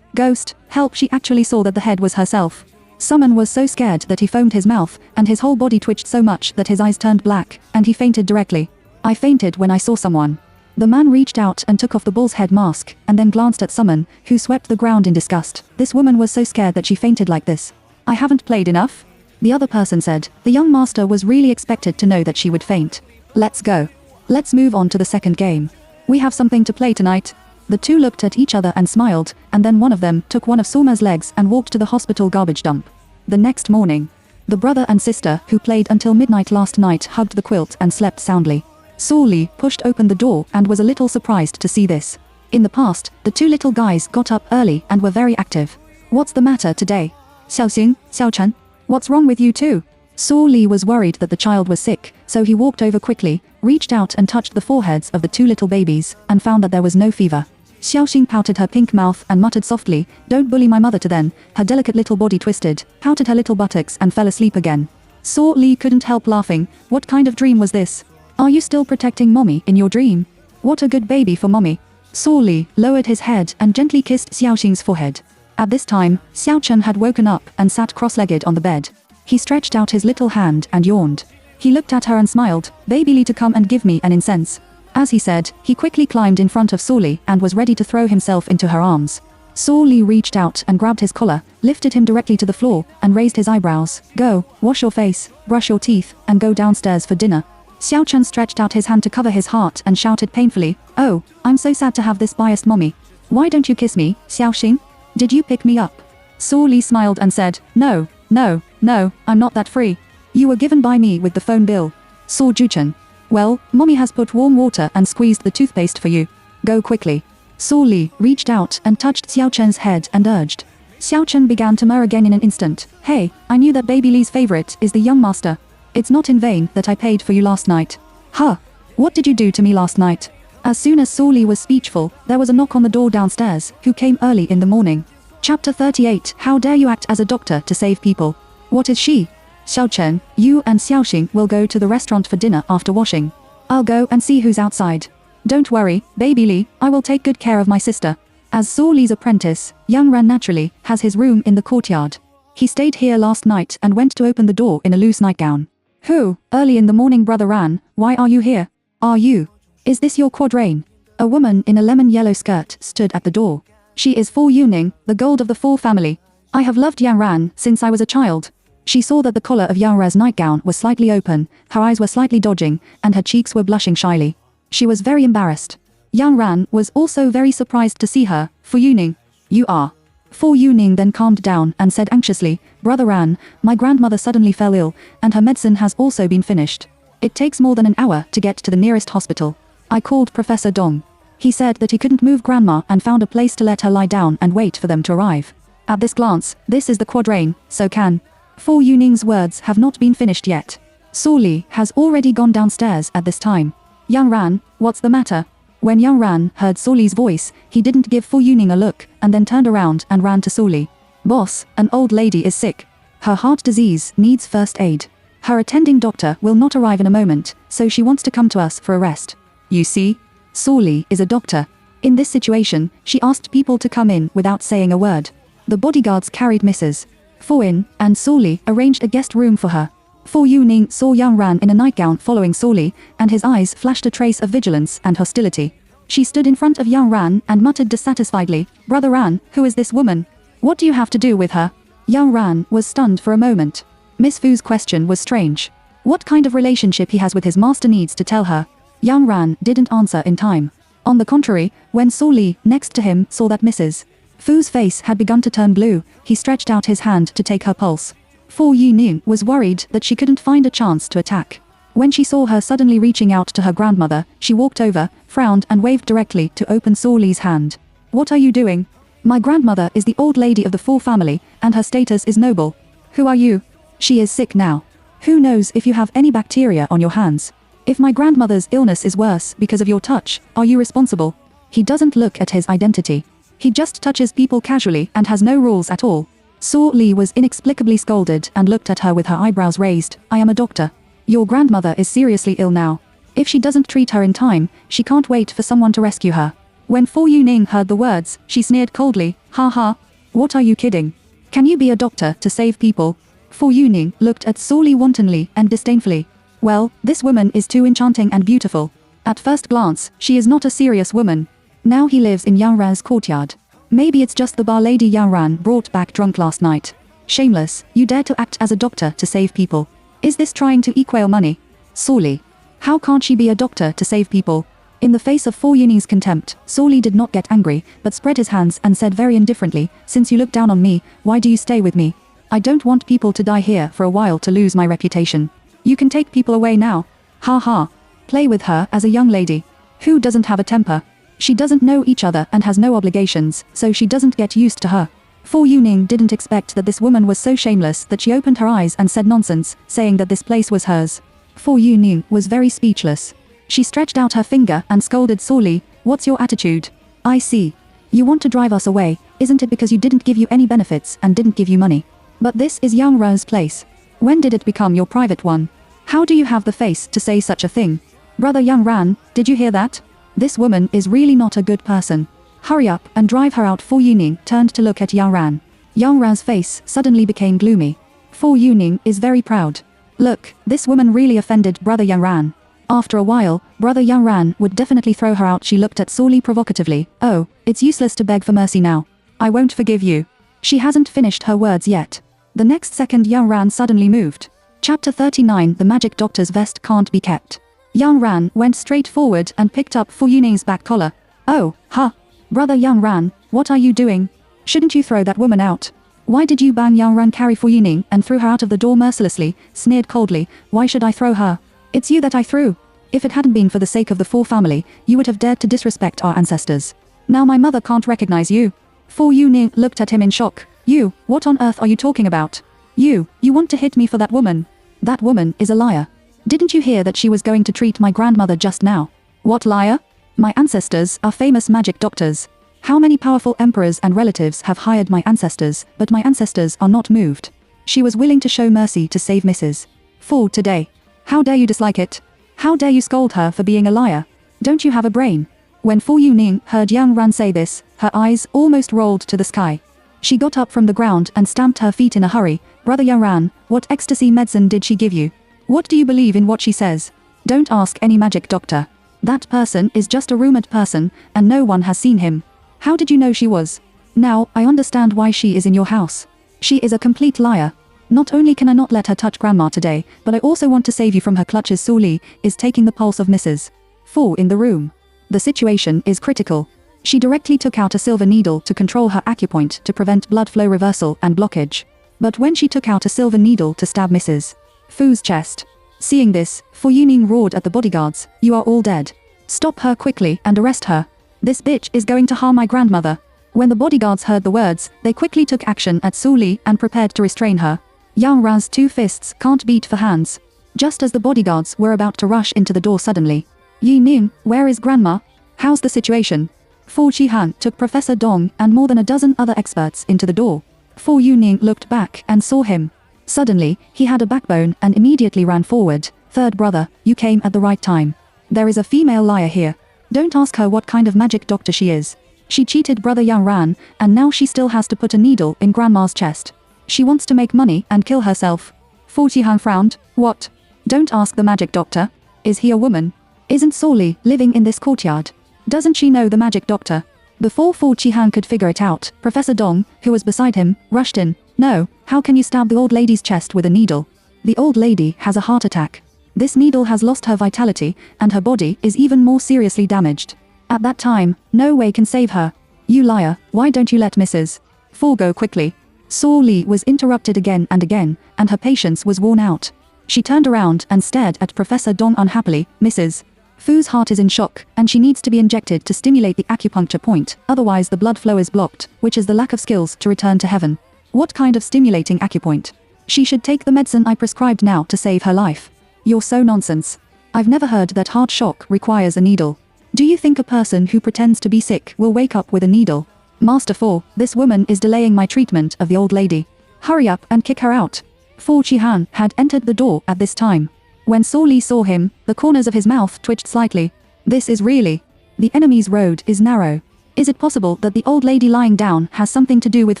ghost, help. She actually saw that the head was herself. Summon was so scared that he foamed his mouth, and his whole body twitched so much that his eyes turned black, and he fainted directly. I fainted when I saw someone. The man reached out and took off the bull's head mask, and then glanced at Summon, who swept the ground in disgust. This woman was so scared that she fainted like this. I haven't played enough? The other person said. The young master was really expected to know that she would faint. Let's go. Let's move on to the second game. We have something to play tonight. The two looked at each other and smiled, and then one of them took one of Suma's legs and walked to the hospital garbage dump. The next morning, the brother and sister who played until midnight last night hugged the quilt and slept soundly. Su Li pushed open the door and was a little surprised to see this. In the past, the two little guys got up early and were very active. What's the matter today? Xiaoxing, Xiaochen, what's wrong with you two? Saw Li was worried that the child was sick, so he walked over quickly, reached out and touched the foreheads of the two little babies, and found that there was no fever. Xiaoxing pouted her pink mouth and muttered softly, "Don't bully my mother," to then, her delicate little body twisted, pouted her little buttocks and fell asleep again. Saw Li couldn't help laughing. What kind of dream was this? Are you still protecting mommy in your dream? What a good baby for mommy. Saw Li lowered his head and gently kissed Xiaoxing's forehead. At this time, Xiao Chen had woken up and sat cross-legged on the bed. He stretched out his little hand and yawned. He looked at her and smiled, "Baby Li, to come and give me an incense." As he said, he quickly climbed in front of Saw Li and was ready to throw himself into her arms. Saw Li reached out and grabbed his collar, lifted him directly to the floor, and raised his eyebrows. "Go, wash your face, brush your teeth, and go downstairs for dinner." Xiao Chen stretched out his hand to cover his heart and shouted painfully, "Oh, I'm so sad to have this biased mommy. Why don't you kiss me, Xiaoxing? Did you pick me up?" Saw Li smiled and said, No, I'm not that free. You were given by me with the phone bill." Saw Juchen. "Well, mommy has put warm water and squeezed the toothpaste for you. Go quickly." Saw Li reached out and touched Xiao Chen's head and urged. Xiao Chen began to murmur again in an instant. "Hey, I knew that baby Li's favorite is the young master. It's not in vain that I paid for you last night." "Huh? What did you do to me last night?" As soon as Saw Li was speechful, there was a knock on the door downstairs, who came early in the morning. Chapter 38. How dare you act as a doctor to save people? What is she? Xiao Chen, you and Xiaoxing will go to the restaurant for dinner after washing. I'll go and see who's outside. Don't worry, baby Li, I will take good care of my sister. As Saw Li's apprentice, Yang Ran naturally has his room in the courtyard. He stayed here last night and went to open the door in a loose nightgown. "Who? Early in the morning, brother Ran, why are you here? Are you? Is this your quadrain?" A woman in a lemon yellow skirt stood at the door. "She is Fu Yuning, the gold of the Fu family. I have loved Yang Ran since I was a child." She saw that the collar of Yang Ran's nightgown was slightly open, her eyes were slightly dodging, and her cheeks were blushing shyly. She was very embarrassed. Yang Ran was also very surprised to see her. "Fu Yuning, you are." Fu Yuning then calmed down and said anxiously, "Brother Ran, my grandmother suddenly fell ill, and her medicine has also been finished. It takes more than an hour to get to the nearest hospital. I called Professor Dong. He said that he couldn't move grandma and found a place to let her lie down and wait for them to arrive. At this glance, this is the quadrain, so can." Fu Yuning's words have not been finished yet. Saw Li has already gone downstairs at this time. "Yang Ran, what's the matter?" When Yang Ran heard Saw Li's voice, he didn't give Fu Yuning a look, and then turned around and ran to Saw Li. "Boss, an old lady is sick. Her heart disease needs first aid. Her attending doctor will not arrive in a moment, so she wants to come to us for a rest. You see? Saw Li is a doctor. In this situation, she asked people to come in without saying a word. The bodyguards carried Mrs. Fu in, and Saw Li arranged a guest room for her. Fu Yuning saw Yang Ran in a nightgown following Saw Li, and his eyes flashed a trace of vigilance and hostility. She stood in front of Yang Ran and muttered dissatisfiedly, "Brother Ran, who is this woman? What do you have to do with her?" Yang Ran was stunned for a moment. Miss Fu's question was strange. What kind of relationship he has with his master needs to tell her. Yang Ran didn't answer in time. On the contrary, when Saw Li, next to him, saw that Mrs. Fu's face had begun to turn blue, he stretched out his hand to take her pulse. Fu Yuning was worried that she couldn't find a chance to attack. When she saw her suddenly reaching out to her grandmother, she walked over, frowned and waved directly to open Saw Li's hand. "What are you doing? My grandmother is the old lady of the Fu family, and her status is noble. Who are you? She is sick now. Who knows if you have any bacteria on your hands? If my grandmother's illness is worse because of your touch, are you responsible?" He doesn't look at his identity. He just touches people casually and has no rules at all. Saw Li was inexplicably scolded and looked at her with her eyebrows raised. "I am a doctor. Your grandmother is seriously ill now. If she doesn't treat her in time, she can't wait for someone to rescue her." When Fu Yuning heard the words, she sneered coldly, "Ha ha. What are you kidding? Can you be a doctor to save people?" Fu Yuning looked at Saw Li wantonly and disdainfully. "Well, this woman is too enchanting and beautiful. At first glance, she is not a serious woman. Now he lives in Yang Ran's courtyard. Maybe it's just the bar lady Yang Ran brought back drunk last night. Shameless, you dare to act as a doctor to save people. Is this trying to equal money? Saw Li. How can't she be a doctor to save people?" In the face of Fu Yuning's contempt, Saw Li did not get angry, but spread his hands and said very indifferently, "Since you look down on me, why do you stay with me? I don't want people to die here for a while to lose my reputation. You can take people away now. Ha ha. Play with her as a young lady. Who doesn't have a temper? She doesn't know each other and has no obligations, so she doesn't get used to her." Fu Yuning didn't expect that this woman was so shameless that she opened her eyes and said nonsense, saying that this place was hers. Fu Yuning was very speechless. She stretched out her finger and scolded sorely, "What's your attitude? I see. You want to drive us away, isn't it, because you didn't give you any benefits and didn't give you money? But this is Yang Ran's place. When did it become your private one? How do you have the face to say such a thing? Brother Yang Ran, did you hear that? This woman is really not a good person. Hurry up and drive her out." Fu Yuning turned to look at Yang Ran. Yang Ran's face suddenly became gloomy. Fu Yuning is very proud. Look, this woman really offended Brother Yang Ran. After a while, Brother Yang Ran would definitely throw her out. She looked at Sorely provocatively. "Oh, it's useless to beg for mercy now. I won't forgive you." She hasn't finished her words yet. The next second Yang Ran suddenly moved. Chapter 39. The magic doctor's vest can't be kept. Yang Ran went straight forward and picked up Fu Yuning's back collar. "Oh, huh. Brother Yang Ran, what are you doing? Shouldn't you throw that woman out? Why did you bang Yang Ran carry Fu Yuning and threw her out of the door mercilessly?" Sneered coldly. "Why should I throw her? It's you that I threw. If it hadn't been for the sake of the Fu family, you would have dared to disrespect our ancestors. Now my mother can't recognize you." Fu Yuning looked at him in shock. "You, what on earth are you talking about? You want to hit me for that woman? That woman is a liar. Didn't you hear that she was going to treat my grandmother just now?" "What liar? My ancestors are famous magic doctors. How many powerful emperors and relatives have hired my ancestors, but my ancestors are not moved." She was willing to show mercy to save Mrs. Fu today. How dare you dislike it? How dare you scold her for being a liar? Don't you have a brain? When Fu Yuning heard Yang Ran say this, her eyes almost rolled to the sky. She got up from the ground and stamped her feet in a hurry. "Brother Yang Ran, what ecstasy medicine did she give you? What do you believe in what she says? Don't ask any magic doctor. That person is just a rumored person, and no one has seen him. How did you know she was? Now, I understand why she is in your house. She is a complete liar. Not only can I not let her touch Grandma today, but I also want to save you from her clutches." Su Li is taking the pulse of Mrs. Fu in the room. The situation is critical. She directly took out a silver needle to control her acupoint to prevent blood flow reversal and blockage. But when she took out a silver needle to stab Mrs. Fu's chest. Seeing this, Fu Yuning roared at the bodyguards, "You are all dead. Stop her quickly and arrest her. This bitch is going to harm my grandmother." When the bodyguards heard the words, they quickly took action at Su Li and prepared to restrain her. Yang Ran's two fists can't beat for hands. Just as the bodyguards were about to rush into the door suddenly. "Yi Ning, where is Grandma? How's the situation?" Fu Qihan took Professor Dong and more than a dozen other experts into the door. Fu Yuning looked back and saw him. Suddenly, he had a backbone and immediately ran forward. "Third brother, you came at the right time. There is a female liar here. Don't ask her what kind of magic doctor she is. She cheated Brother Yang Ran, and now she still has to put a needle in Grandma's chest. She wants to make money and kill herself." Fu Qihan frowned. "What? Don't ask the magic doctor. Is he a woman? Isn't Sorely living in this courtyard? Doesn't she know the magic doctor?" Before Fu Qihan could figure it out, Professor Dong, who was beside him, rushed in. "No, how can you stab the old lady's chest with a needle? The old lady has a heart attack. This needle has lost her vitality, and her body is even more seriously damaged. At that time, no way can save her. You liar, why don't you let Mrs. Fu go quickly?" Saw Li was interrupted again, and her patience was worn out. She turned around and stared at Professor Dong unhappily. "Mrs. Fu's heart is in shock, and she needs to be injected to stimulate the acupuncture point, otherwise the blood flow is blocked, which is the lack of skills to return to heaven." "What kind of stimulating acupoint?" "She should take the medicine I prescribed now to save her life." "You're so nonsense. I've never heard that heart shock requires a needle. Do you think a person who pretends to be sick will wake up with a needle?" "Master Fu, this woman is delaying my treatment of the old lady. Hurry up and kick her out." Fu Qihan had entered the door at this time. When Saw Li saw him, the corners of his mouth twitched slightly. "This is really... The enemy's road is narrow. Is it possible that the old lady lying down has something to do with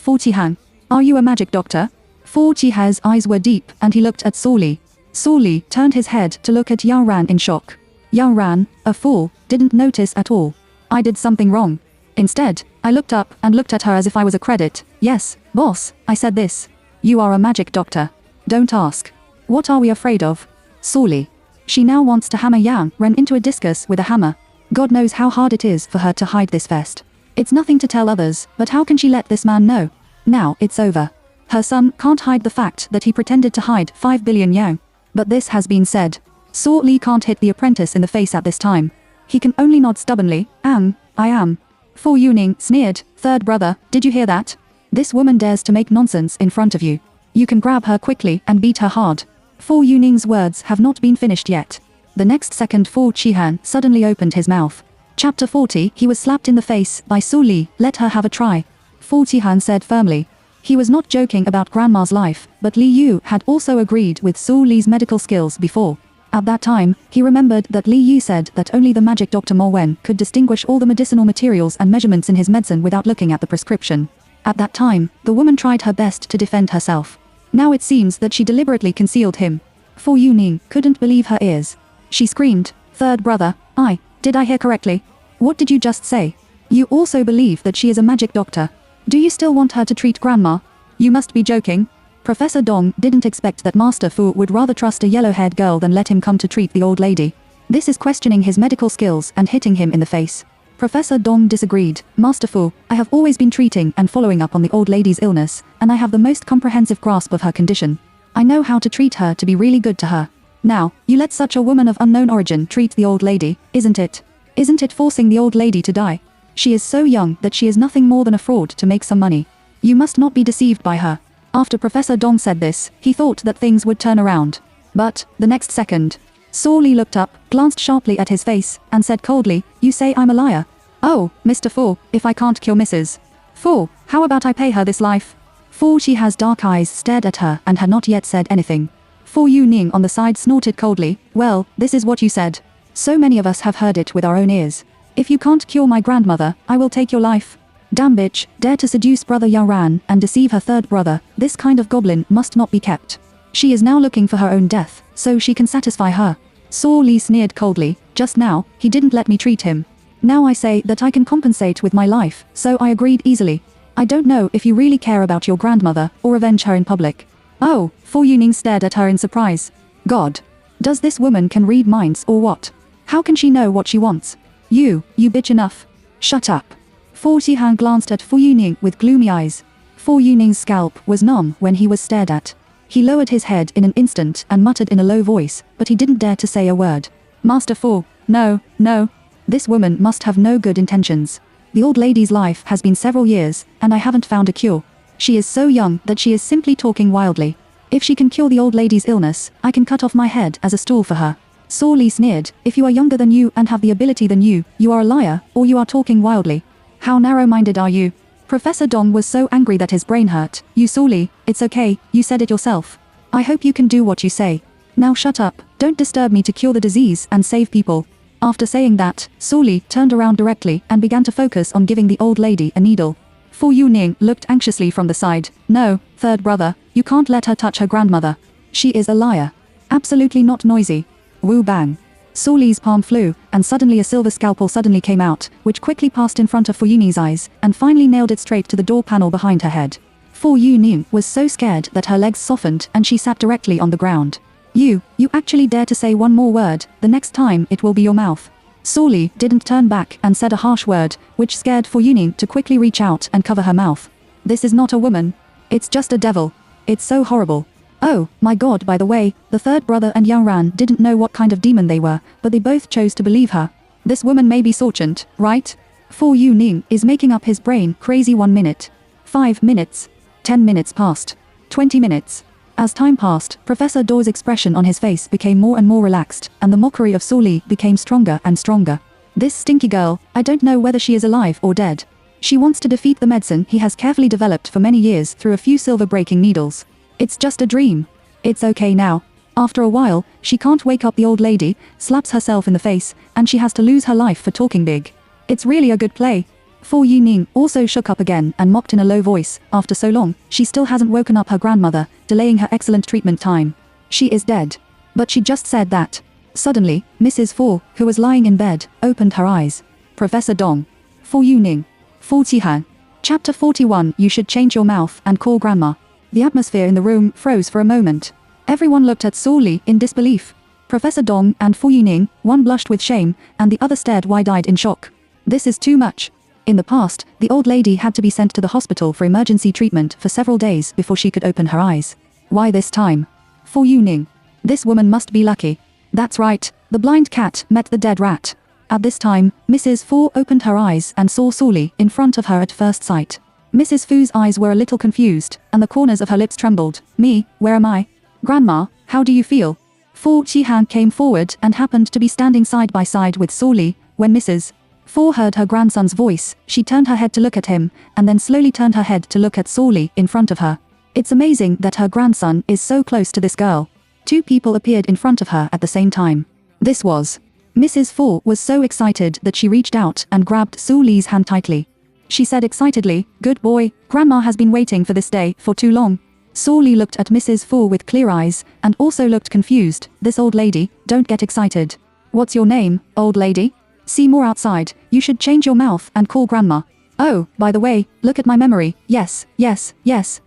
Fu Qihan? Are you a magic doctor?" Fu Qihan's eyes were deep and he looked at Saw Li. Saw Li turned his head to look at Yang Ran in shock. Yang Ran, a fool, didn't notice at all. "I did something wrong. Instead, I looked up and looked at her as if I was a credit. Yes, boss, I said this. You are a magic doctor. Don't ask. What are we afraid of?" Saw Li. She now wants to hammer Yang Ran into a discus with a hammer. God knows how hard it is for her to hide this vest. It's nothing to tell others, but how can she let this man know? Now it's over. Her son can't hide the fact that he pretended to hide 5 billion yuan. But this has been said. Saw Li can't hit the apprentice in the face at this time. He can only nod stubbornly. I am. Fu Yuning sneered. "Third brother, did you hear that? This woman dares to make nonsense in front of you. You can grab her quickly and beat her hard. Fu Yuning's words have not been finished yet. The next second Fu Qihan suddenly opened his mouth. Chapter 40. He was slapped in the face by Su Li. Let her have a try. Fu Qihan said firmly. He was not joking about grandma's life, but Li Yu had also agreed with Su Li's medical skills before. At that time, he remembered that Li Yu said that only the magic Dr. Mo Wen could distinguish all the medicinal materials and measurements in his medicine without looking at the prescription. At that time, the woman tried her best to defend herself. Now it seems that she deliberately concealed him. Fu Yuning couldn't believe her ears. She screamed, "Third brother, did I hear correctly? What did you just say? You also believe that she is a magic doctor? Do you still want her to treat grandma? You must be joking." Professor Dong didn't expect that Master Fu would rather trust a yellow-haired girl than let him come to treat the old lady. This is questioning his medical skills and hitting him in the face. Professor Dong disagreed. "Master Fu, I have always been treating and following up on the old lady's illness, and I have the most comprehensive grasp of her condition. I know how to treat her to be really good to her. Now, you let such a woman of unknown origin treat the old lady, isn't it? Isn't it forcing the old lady to die? She is so young that she is nothing more than a fraud to make some money. You must not be deceived by her." After Professor Dong said this, he thought that things would turn around. But, the next second, Su Li looked up, glanced sharply at his face, and said coldly, "You say I'm a liar? Oh, Mr. Fu, if I can't kill Mrs. Fu, how about I pay her this life?" Fu Qihan's dark eyes stared at her and had not yet said anything. Fu Yuning on the side snorted coldly, "Well, this is what you said. So many of us have heard it with our own ears. If you can't cure my grandmother, I will take your life. Damn bitch, dare to seduce brother Yao Ran and deceive her third brother, this kind of goblin must not be kept. She is now looking for her own death, so she can satisfy her." Su Li sneered coldly, "Just now, he didn't let me treat him. Now I say that I can compensate with my life, so I agreed easily. I don't know if you really care about your grandmother, or avenge her in public." "Oh," Fu Yuning stared at her in surprise. "God. Does this woman can read minds or what? How can she know what she wants? You bitch enough. Shut up." Fu Qihan glanced at Fu Yuning with gloomy eyes. Fu Yuning's scalp was numb when he was stared at. He lowered his head in an instant and muttered in a low voice, but he didn't dare to say a word. "Master Fu, no. This woman must have no good intentions. The old lady's life has been several years, and I haven't found a cure. She is so young that she is simply talking wildly. If she can cure the old lady's illness, I can cut off my head as a stool for her." Su Li sneered, "If you are younger than you and have the ability than you are a liar, or you are talking wildly. How narrow-minded are you?" Professor Dong was so angry that his brain hurt. "You Su Li, it's okay, you said it yourself. I hope you can do what you say. Now shut up, don't disturb me to cure the disease and save people." After saying that, Su Li turned around directly and began to focus on giving the old lady a needle. Fu Yuning looked anxiously from the side. "No, third brother, you can't let her touch her grandmother. She is a liar. Absolutely not noisy." Wu bang. Su Li's palm flew, and suddenly a silver scalpel suddenly came out, which quickly passed in front of Fu Yuning's eyes, and finally nailed it straight to the door panel behind her head. Fu Yuning was so scared that her legs softened and she sat directly on the ground. You actually dare to say one more word, the next time it will be your mouth." Su Li didn't turn back and said a harsh word, which scared Fu Yuning to quickly reach out and cover her mouth. "This is not a woman. It's just a devil. It's so horrible. Oh, my god, by the way, the third brother and Yang Ran didn't know what kind of demon they were, but they both chose to believe her. This woman may be Sorchant, right?" Fu Yuning is making up his brain crazy. 1 minute. 5 minutes. 10 minutes passed. 20 minutes. As time passed, Professor Daw's expression on his face became more and more relaxed, and the mockery of Su Li became stronger and stronger. "This stinky girl, I don't know whether she is alive or dead. She wants to defeat the medicine he has carefully developed for many years through a few silver-breaking needles. It's just a dream. It's okay now. After a while, she can't wake up the old lady, slaps herself in the face, and she has to lose her life for talking big. It's really a good play." Fu Yuning also shook up again and mocked in a low voice. "After so long, she still hasn't woken up her grandmother, delaying her excellent treatment time. She is dead." But she just said that. Suddenly, Mrs. Fu, who was lying in bed, opened her eyes. Professor Dong. Fu Yuning. Fu Qihan. Chapter 41. You should change your mouth and call grandma. The atmosphere in the room froze for a moment. Everyone looked at Su Li in disbelief. Professor Dong and Fu Yuning, one blushed with shame, and the other stared wide-eyed in shock. This is too much. In the past, the old lady had to be sent to the hospital for emergency treatment for several days before she could open her eyes. Why this time? Fu Yuning. This woman must be lucky. That's right, the blind cat met the dead rat. At this time, Mrs. Fu opened her eyes and saw Su Li in front of her at first sight. Mrs. Fu's eyes were a little confused, and the corners of her lips trembled. Me, where am I? Grandma, how do you feel? Fu Qihan came forward and happened to be standing side by side with Saw Li. When Mrs. Fu heard her grandson's voice, she turned her head to look at him, and then slowly turned her head to look at Saw Li in front of her. It's amazing that her grandson is so close to this girl. Two people appeared in front of her at the same time. This was. Mrs. Fu was so excited that she reached out and grabbed Saw Li's hand tightly. She said excitedly, "Good boy, Grandma has been waiting for this day for too long." Saw Li looked at Mrs. Fu with clear eyes, and also looked confused. "This old lady, don't get excited. What's your name, old lady? See more outside, you should change your mouth and call Grandma. Oh, by the way, look at my memory. Yes,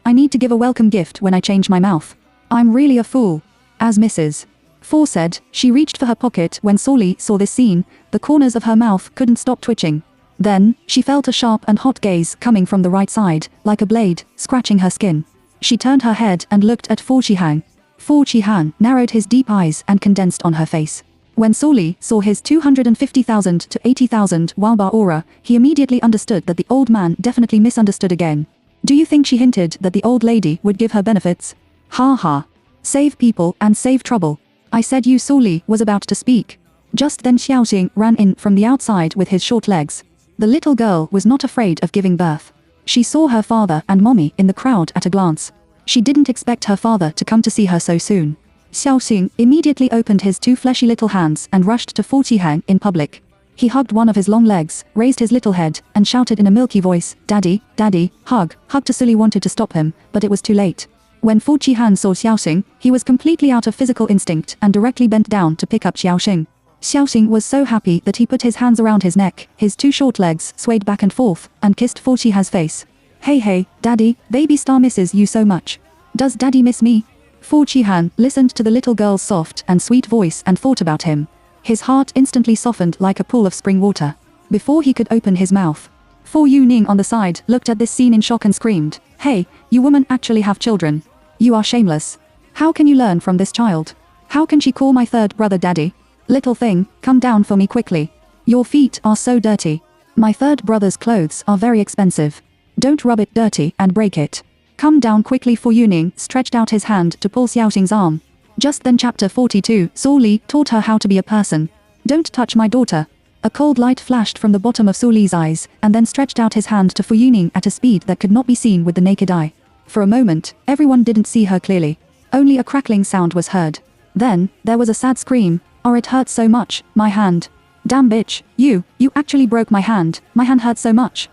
I need to give a welcome gift when I change my mouth. I'm really a fool." As Mrs. Fu said, she reached for her pocket when Saw Li saw this scene. The corners of her mouth couldn't stop twitching. Then, she felt a sharp and hot gaze coming from the right side, like a blade, scratching her skin. She turned her head and looked at Fu Qihan. Fu Qihan narrowed his deep eyes and condensed on her face. When Saw Li saw his 250,000 to 80,000 Walbar aura, he immediately understood that the old man definitely misunderstood again. Do you think she hinted that the old lady would give her benefits? Ha ha. Save people and save trouble. I said you. Saw Li was about to speak. Just then Xiaoxing ran in from the outside with his short legs. The little girl was not afraid of giving birth. She saw her father and mommy in the crowd at a glance. She didn't expect her father to come to see her so soon. Xiaoxing immediately opened his two fleshy little hands and rushed to Fu Qihan in public. He hugged one of his long legs, raised his little head, and shouted in a milky voice, "Daddy, Daddy, hug, hug." Tasuli wanted to stop him, but it was too late. When Fu Qihan saw Xiaoxing, he was completely out of physical instinct and directly bent down to pick up Xiaoxing. Xiaoxing was so happy that he put his hands around his neck, his two short legs swayed back and forth, and kissed Fu Qihan's face. Hey, Daddy, baby star misses you so much. Does Daddy miss me? Fu Qihan listened to the little girl's soft and sweet voice and thought about him. His heart instantly softened like a pool of spring water. Before he could open his mouth, Fu Yuning on the side looked at this scene in shock and screamed, "Hey, you women actually have children. You are shameless. How can you learn from this child? How can she call my third brother Daddy? Little thing, come down for me quickly. Your feet are so dirty. My third brother's clothes are very expensive. Don't rub it dirty and break it. Come down quickly." Fu Yuning stretched out his hand to pull Xiaoxing's arm. Just then chapter 42, Saw Li taught her how to be a person. "Don't touch my daughter." A cold light flashed from the bottom of Saw Li's eyes, and then stretched out his hand to Fu Yuning at a speed that could not be seen with the naked eye. For a moment, everyone didn't see her clearly. Only a crackling sound was heard. Then, there was a sad scream. "Oh, it hurts so much, my hand. Damn bitch, you actually broke my hand. My hand hurts so much.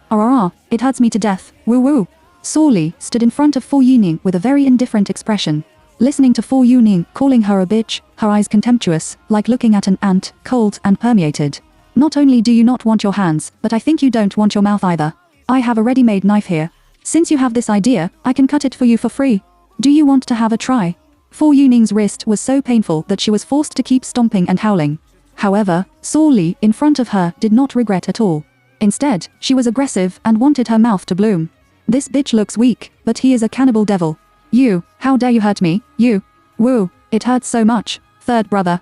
It hurts me to death. Woo woo." Saw Li stood in front of Fu Yuning with a very indifferent expression. Listening to Fu Yuning calling her a bitch, her eyes contemptuous, like looking at an ant, cold and permeated. "Not only do you not want your hands, but I think you don't want your mouth either. I have a ready-made knife here. Since you have this idea, I can cut it for you for free. Do you want to have a try?" Fu Yuning's wrist was so painful that she was forced to keep stomping and howling. However, Saw Li in front of her did not regret at all. Instead, she was aggressive and wanted her mouth to bloom. "This bitch looks weak, but he is a cannibal devil. You, how dare you hurt me, you? Woo, it hurts so much. Third brother.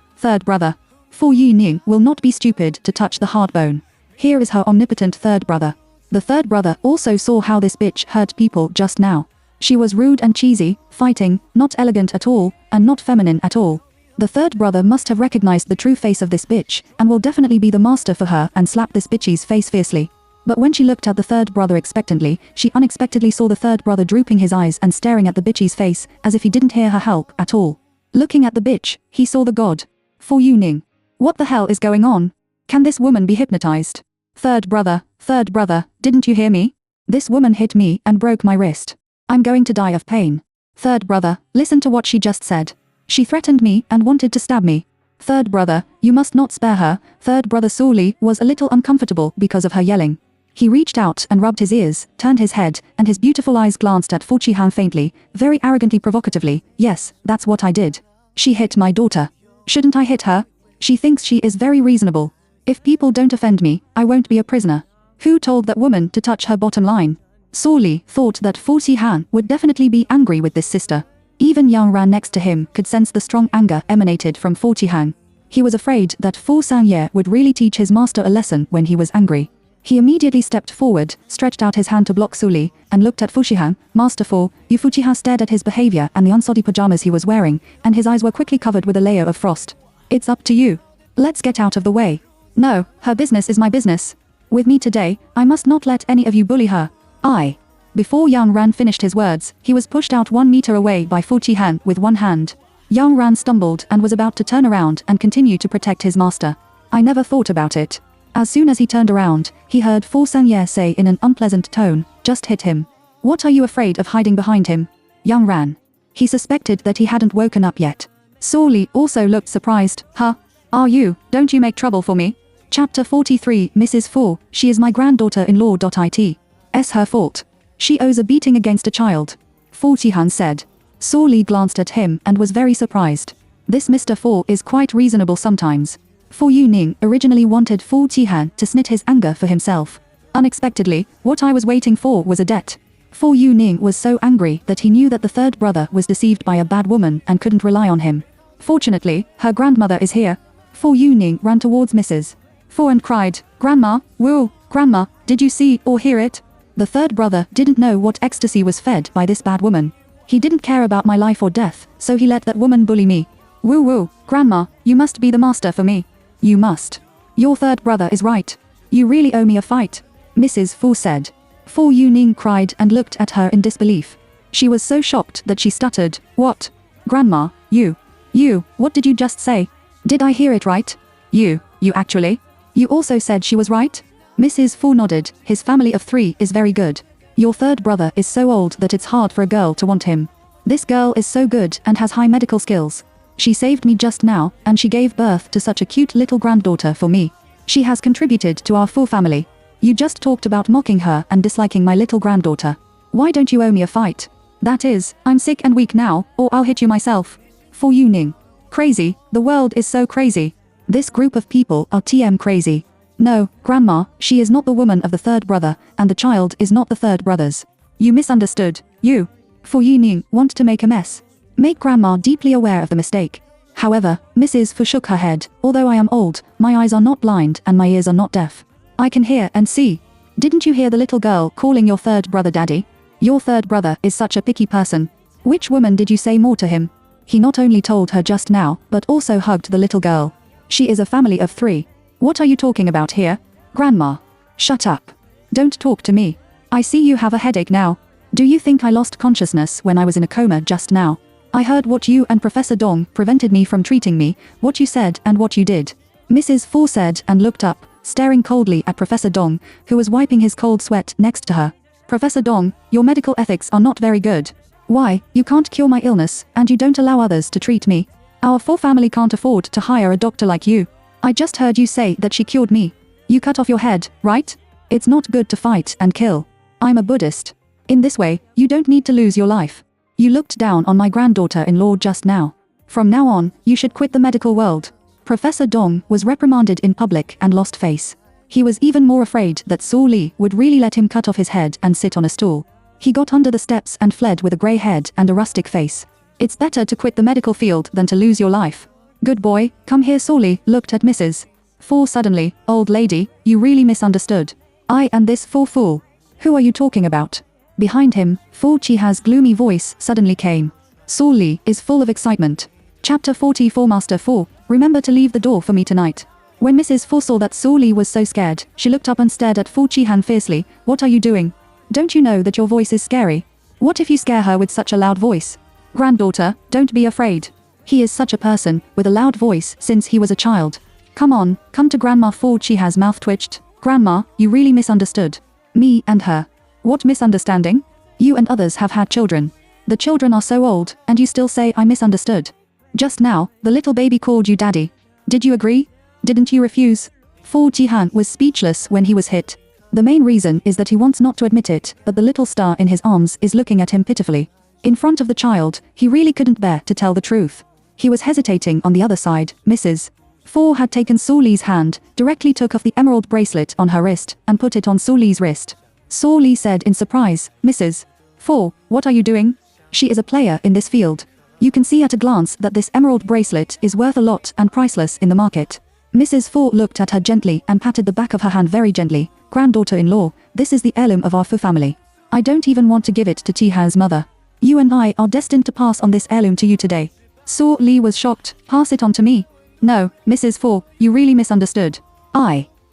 Fu Yuning will not be stupid to touch the hard bone. Here is her omnipotent third brother." The third brother also saw how this bitch hurt people just now. She was rude and cheesy, fighting, not elegant at all, and not feminine at all. The third brother must have recognized the true face of this bitch, and will definitely be the master for her and slap this bitch's face fiercely. But when she looked at the third brother expectantly, she unexpectedly saw the third brother drooping his eyes and staring at the bitch's face, as if he didn't hear her help at all. Looking at the bitch, he saw the god. Fu Yuning. What the hell is going on? Can this woman be hypnotized? Third brother, didn't you hear me? This woman hit me and broke my wrist. I'm going to die of pain. Third brother, listen to what she just said. She threatened me and wanted to stab me. Third brother, you must not spare her. Third brother Saw Li was a little uncomfortable because of her yelling. He reached out and rubbed his ears, turned his head, and his beautiful eyes glanced at Fu Qihan faintly, very arrogantly provocatively. "Yes, that's what I did. She hit my daughter. Shouldn't I hit her? She thinks she is very reasonable. If people don't offend me, I won't be a prisoner. Who told that woman to touch her bottom line?" Saw Li thought that Fu Qihan would definitely be angry with this sister. Even Yang Ran next to him could sense the strong anger emanated from Fu Qihan. He was afraid that Fu Sangye would really teach his master a lesson when he was angry. He immediately stepped forward, stretched out his hand to block Su Li, and looked at Fujihan. Master Fu. Yu Fujihan stared at his behavior and the unsoddy pajamas he was wearing, and his eyes were quickly covered with a layer of frost. It's up to you. Let's get out of the way. No, her business is my business. With me today, I must not let any of you bully her. Before Yang Ran finished his words, he was pushed out 1 meter away by Fu Qihan with one hand. Yang Ran stumbled and was about to turn around and continue to protect his master. I never thought about it. As soon as he turned around, he heard Fu Sanye say in an unpleasant tone, just hit him. What are you afraid of hiding behind him? Yang Ran. He suspected that he hadn't woken up yet. Su Li also looked surprised. Huh? Are you? Don't you make trouble for me? Chapter 43. Mrs. Fu, she is my granddaughter-in-law. It's her fault. She owes a beating against a child. Fu Qihan said. Su Li glanced at him and was very surprised. This Mr. Fu is quite reasonable sometimes. Fu Yuning originally wanted Fu Qihan to snit his anger for himself. Unexpectedly, what I was waiting for was a debt. Fu Yuning was so angry that he knew that the third brother was deceived by a bad woman and couldn't rely on him. Fortunately, her grandmother is here. Fu Yuning ran towards Mrs. Fu and cried, Grandma, woo, Grandma, did you see or hear it? The third brother didn't know what ecstasy was fed by this bad woman. He didn't care about my life or death, so he let that woman bully me. Woo woo, Grandma, you must be the master for me. You must. Your third brother is right. You really owe me a fight. Mrs. Fu said. Fu Yuning cried and looked at her in disbelief. She was so shocked that she stuttered, What? Grandma, you, what did you just say? Did I hear it right? You actually? You also said she was right? Mrs. Fu nodded. His family of 3 is very good. Your third brother is so old that it's hard for a girl to want him. This girl is so good and has high medical skills. She saved me just now, and she gave birth to such a cute little granddaughter for me. She has contributed to our Fu family. You just talked about mocking her and disliking my little granddaughter. Why don't you owe me a fight? That is, I'm sick and weak now, or I'll hit you myself. Fu Yuning. Crazy, the world is so crazy. This group of people are TM crazy. No, Grandma, she is not the woman of the third brother, and the child is not the third brother's. You misunderstood. You, Fu Yuning, want to make a mess. Make Grandma deeply aware of the mistake. However, Mrs. Fu shook her head. Although I am old, my eyes are not blind and my ears are not deaf. I can hear and see. Didn't you hear the little girl calling your third brother daddy? Your third brother is such a picky person. Which woman did you say more to him? He not only told her just now, but also hugged the little girl. She is a family of 3. What are you talking about here? Grandma. Shut up. Don't talk to me. I see you have a headache now. Do you think I lost consciousness when I was in a coma just now? I heard what you and Professor Dong prevented me from treating me, what you said and what you did. Mrs. Fu said and looked up, staring coldly at Professor Dong, who was wiping his cold sweat next to her. Professor Dong, your medical ethics are not very good. Why, you can't cure my illness, and you don't allow others to treat me. Our Fu family can't afford to hire a doctor like you. I just heard you say that she cured me. You cut off your head, right? It's not good to fight and kill. I'm a Buddhist. In this way, you don't need to lose your life. You looked down on my granddaughter-in-law just now. From now on, you should quit the medical world. Professor Dong was reprimanded in public and lost face. He was even more afraid that Su Li would really let him cut off his head and sit on a stool. He got under the steps and fled with a grey head and a rustic face. It's better to quit the medical field than to lose your life. Good boy, come here. Su Li looked at Mrs. Fu suddenly. Old lady, you really misunderstood. I and this fool. Who are you talking about? Behind him, Fu Qihan's gloomy voice suddenly came. Su Li is full of excitement. Chapter 44. Master Fu, remember to leave the door for me tonight. When Mrs. Fu saw that Su Li was so scared, she looked up and stared at Fu Qihan fiercely. What are you doing? Don't you know that your voice is scary? What if you scare her with such a loud voice? Granddaughter, don't be afraid. He is such a person, with a loud voice since he was a child. Come on, come to Grandma. Fu Qihan's mouth twitched. Grandma, you really misunderstood. Me and her. What misunderstanding? You and others have had children. The children are so old, and you still say I misunderstood. Just now, the little baby called you daddy. Did you agree? Didn't you refuse? Fu Qihan was speechless when he was hit. The main reason is that he wants not to admit it, but the little star in his arms is looking at him pitifully. In front of the child, he really couldn't bear to tell the truth. He was hesitating on the other side. Mrs. Fu had taken Su Li's hand, directly took off the emerald bracelet on her wrist, and put it on Su Li's wrist. Su Li said in surprise, Mrs. Fu, what are you doing? She is a player in this field. You can see at a glance that this emerald bracelet is worth a lot and priceless in the market. Mrs. Fu looked at her gently and patted the back of her hand very gently. Granddaughter-in-law, this is the heirloom of our Fu family. I don't even want to give it to Tihan's mother. You and I are destined to pass on this heirloom to you today. Su Li was shocked. Pass it on to me? No, Mrs. Fu, you really misunderstood.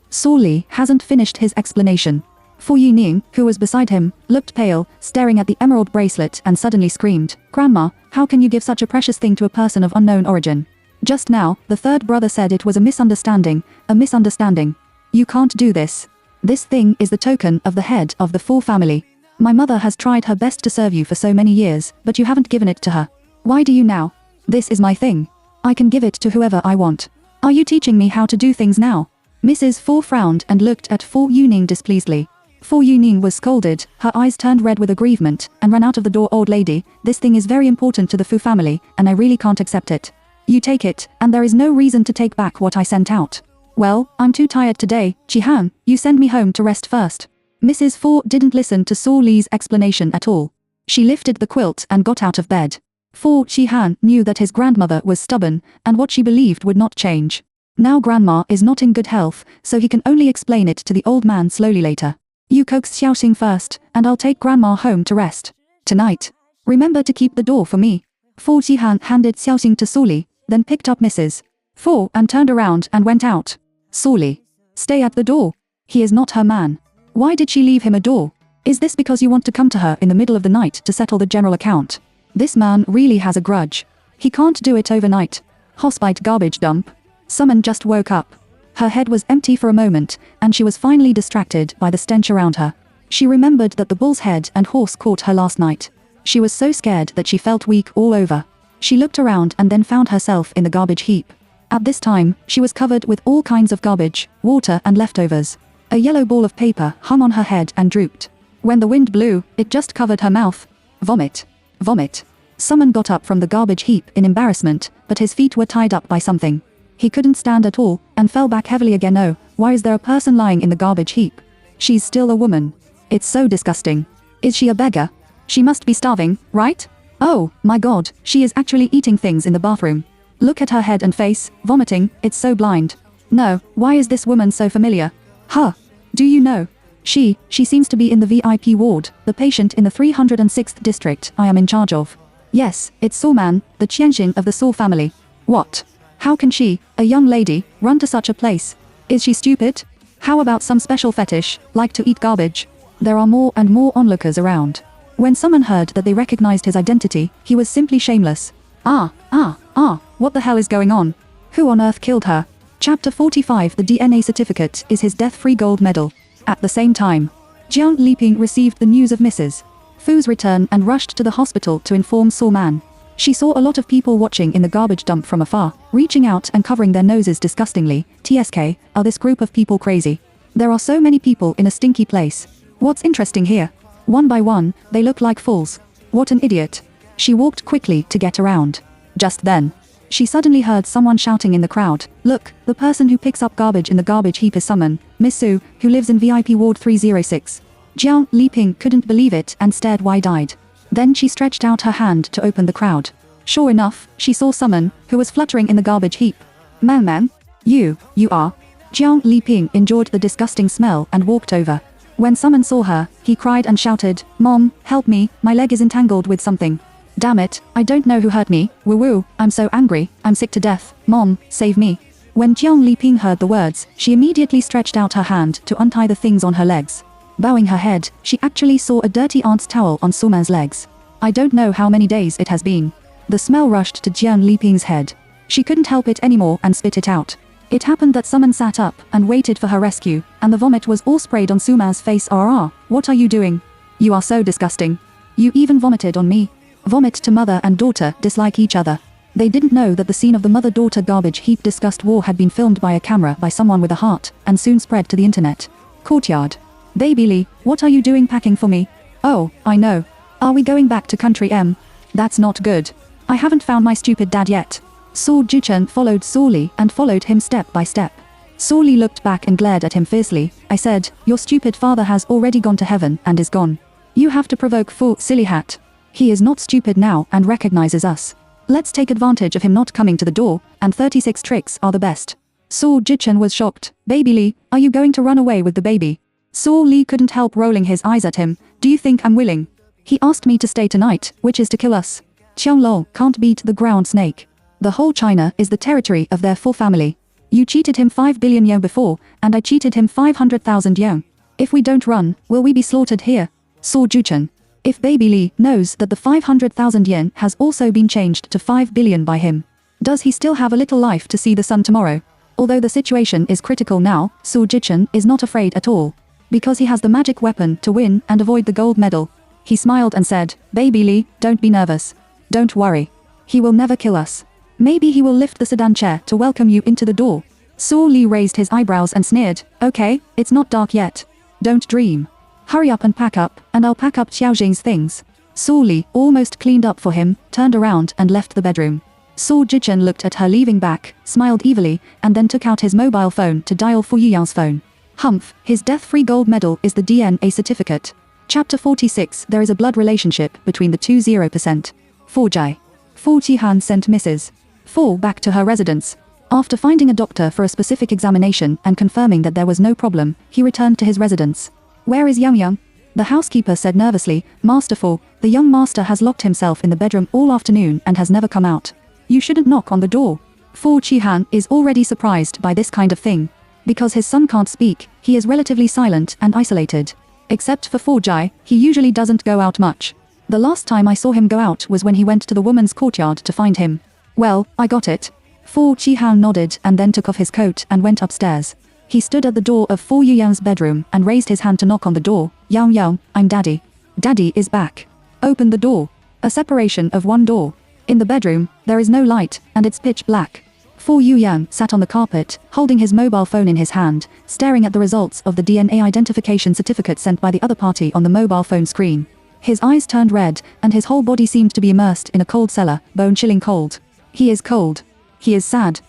Su Li hasn't finished his explanation. Fu Yining, who was beside him, looked pale, staring at the emerald bracelet and suddenly screamed, Grandma, how can you give such a precious thing to a person of unknown origin? Just now, the third brother said it was a misunderstanding. A misunderstanding. You can't do this. This thing is the token of the head of the Fu family. My mother has tried her best to serve you for so many years, but you haven't given it to her. Why do you now? This is my thing. I can give it to whoever I want. Are you teaching me how to do things now? Mrs. Fu frowned and looked at Fu Yuning displeasedly. Fu Yuning was scolded, her eyes turned red with aggrievement, and ran out of the door. Old lady, this thing is very important to the Fu family, and I really can't accept it. You take it, and there is no reason to take back what I sent out. Well, I'm too tired today. Jihan, you send me home to rest first. Mrs. Fu didn't listen to Su Li's explanation at all. She lifted the quilt and got out of bed. Fu Jihan knew that his grandmother was stubborn, and what she believed would not change. Now grandma is not in good health, so he can only explain it to the old man slowly later. You coax Xiaoxing first, and I'll take grandma home to rest. Tonight. Remember to keep the door for me. Fu Jihan handed Xiaoxing to Su Li, then picked up Mrs. Fu and turned around and went out. Su Li. Stay at the door. He is not her man. Why did she leave him a door? Is this because you want to come to her in the middle of the night to settle the general account? This man really has a grudge. He can't do it overnight. Hospite garbage dump. Summon just woke up. Her head was empty for a moment, and she was finally distracted by the stench around her. She remembered that the bull's head and horse caught her last night. She was so scared that she felt weak all over. She looked around and then found herself in the garbage heap. At this time, she was covered with all kinds of garbage, water and leftovers. A yellow ball of paper hung on her head and drooped. When the wind blew, it just covered her mouth. Vomit. Vomit. Summon got up from the garbage heap in embarrassment, but his feet were tied up by something. He couldn't stand at all, and fell back heavily again. Oh, why is there a person lying in the garbage heap? She's still a woman. It's so disgusting. Is she a beggar? She must be starving, right? Oh, my god, she is actually eating things in the bathroom. Look at her head and face, vomiting, it's so blind. No, why is this woman so familiar? Huh. Do you know? She seems to be in the VIP ward, the patient in the 306th district I am in charge of. Yes, it's Su Man, the Qianxin of the Su family. What? How can she, a young lady, run to such a place? Is she stupid? How about some special fetish, like to eat garbage? There are more and more onlookers around. When someone heard that they recognized his identity, he was simply shameless. What the hell is going on? Who on earth killed her? Chapter 45. The DNA certificate is his death-free gold medal. At the same time, Jiang Liping received the news of Mrs. Fu's return and rushed to the hospital to inform Su Man. She saw a lot of people watching in the garbage dump from afar, reaching out and covering their noses disgustingly. TSK, are this group of people crazy? There are so many people in a stinky place. What's interesting here? One by one, they look like fools. What an idiot. She walked quickly to get around. Just then, she suddenly heard someone shouting in the crowd, look, the person who picks up garbage in the garbage heap is someone, Miss Su, who lives in VIP Ward 306. Jiang Liping couldn't believe it and stared wide-eyed. Then she stretched out her hand to open the crowd. Sure enough, she saw someone who was fluttering in the garbage heap. Man, you are. Jiang Liping endured the disgusting smell and walked over. When someone saw her, he cried and shouted, Mom, help me, my leg is entangled with something. Damn it, I don't know who hurt me, woo-woo, I'm so angry, I'm sick to death, Mom, save me. When Jiang Liping heard the words, she immediately stretched out her hand to untie the things on her legs. Bowing her head, she actually saw a dirty aunt's towel on Su Man's legs. I don't know how many days it has been. The smell rushed to Jiang Liping's head. She couldn't help it anymore and spit it out. It happened that someone sat up and waited for her rescue, and the vomit was all sprayed on Su Man's face. What are you doing? You are so disgusting. You even vomited on me. Vomit to mother and daughter dislike each other. They didn't know that the scene of the mother-daughter garbage heap disgust war had been filmed by a camera by someone with a heart, and soon spread to the internet. Courtyard. Baby Lee, what are you doing packing for me? Oh, I know. Are we going back to country M? That's not good. I haven't found my stupid dad yet. Su Juchen followed Su Li and followed him step by step. Su Li looked back and glared at him fiercely. I said, your stupid father has already gone to heaven and is gone. You have to provoke Fu, silly hat. He is not stupid now and recognizes us. Let's take advantage of him not coming to the door, and 36 tricks are the best. Su Jichen was shocked. Baby Li, are you going to run away with the baby? Su Li couldn't help rolling his eyes at him. Do you think I'm willing? He asked me to stay tonight, which is to kill us. Qianglong can't beat the ground snake. The whole China is the territory of their full family. You cheated him 5 billion yuan before, and I cheated him 500,000 yuan. If we don't run, will we be slaughtered here? Su Jichen. If Baby Li knows that the 500,000 yen has also been changed to 5 billion by him, does he still have a little life to see the sun tomorrow? Although the situation is critical now, Su Jichen is not afraid at all. Because he has the magic weapon to win and avoid the gold medal. He smiled and said, Baby Li, don't be nervous. Don't worry. He will never kill us. Maybe he will lift the sedan chair to welcome you into the door. Su Li raised his eyebrows and sneered, okay, it's not dark yet. Don't dream. Hurry up and pack up, and I'll pack up Xiaojing's things. Su Li almost cleaned up for him, turned around and left the bedroom. Su Jichen looked at her leaving back, smiled evilly, and then took out his mobile phone to dial Fu Yuyang's phone. Humph, his death-free gold medal is the DNA certificate. Chapter 46. There is a blood relationship between the two 0%. Fu Jai. Fu Qihan sent Mrs. Fu back to her residence. After finding a doctor for a specific examination and confirming that there was no problem, he returned to his residence. Where is Yang Yang? The housekeeper said nervously, Master Fu, the young master has locked himself in the bedroom all afternoon and has never come out. You shouldn't knock on the door. Fu Qihan is already surprised by this kind of thing. Because his son can't speak, he is relatively silent and isolated. Except for Fu Jai, he usually doesn't go out much. The last time I saw him go out was when he went to the woman's courtyard to find him. Well, I got it. Fu Qihan nodded and then took off his coat and went upstairs. He stood at the door of Fu Yuyang's bedroom and raised his hand to knock on the door. Yang Yang, I'm Daddy. Daddy is back. Open the door. A separation of one door. In the bedroom, there is no light, and it's pitch black. Fu Yuyang sat on the carpet, holding his mobile phone in his hand, staring at the results of the DNA identification certificate sent by the other party on the mobile phone screen. His eyes turned red, and his whole body seemed to be immersed in a cold cellar, bone-chilling cold. He is cold. He is sad,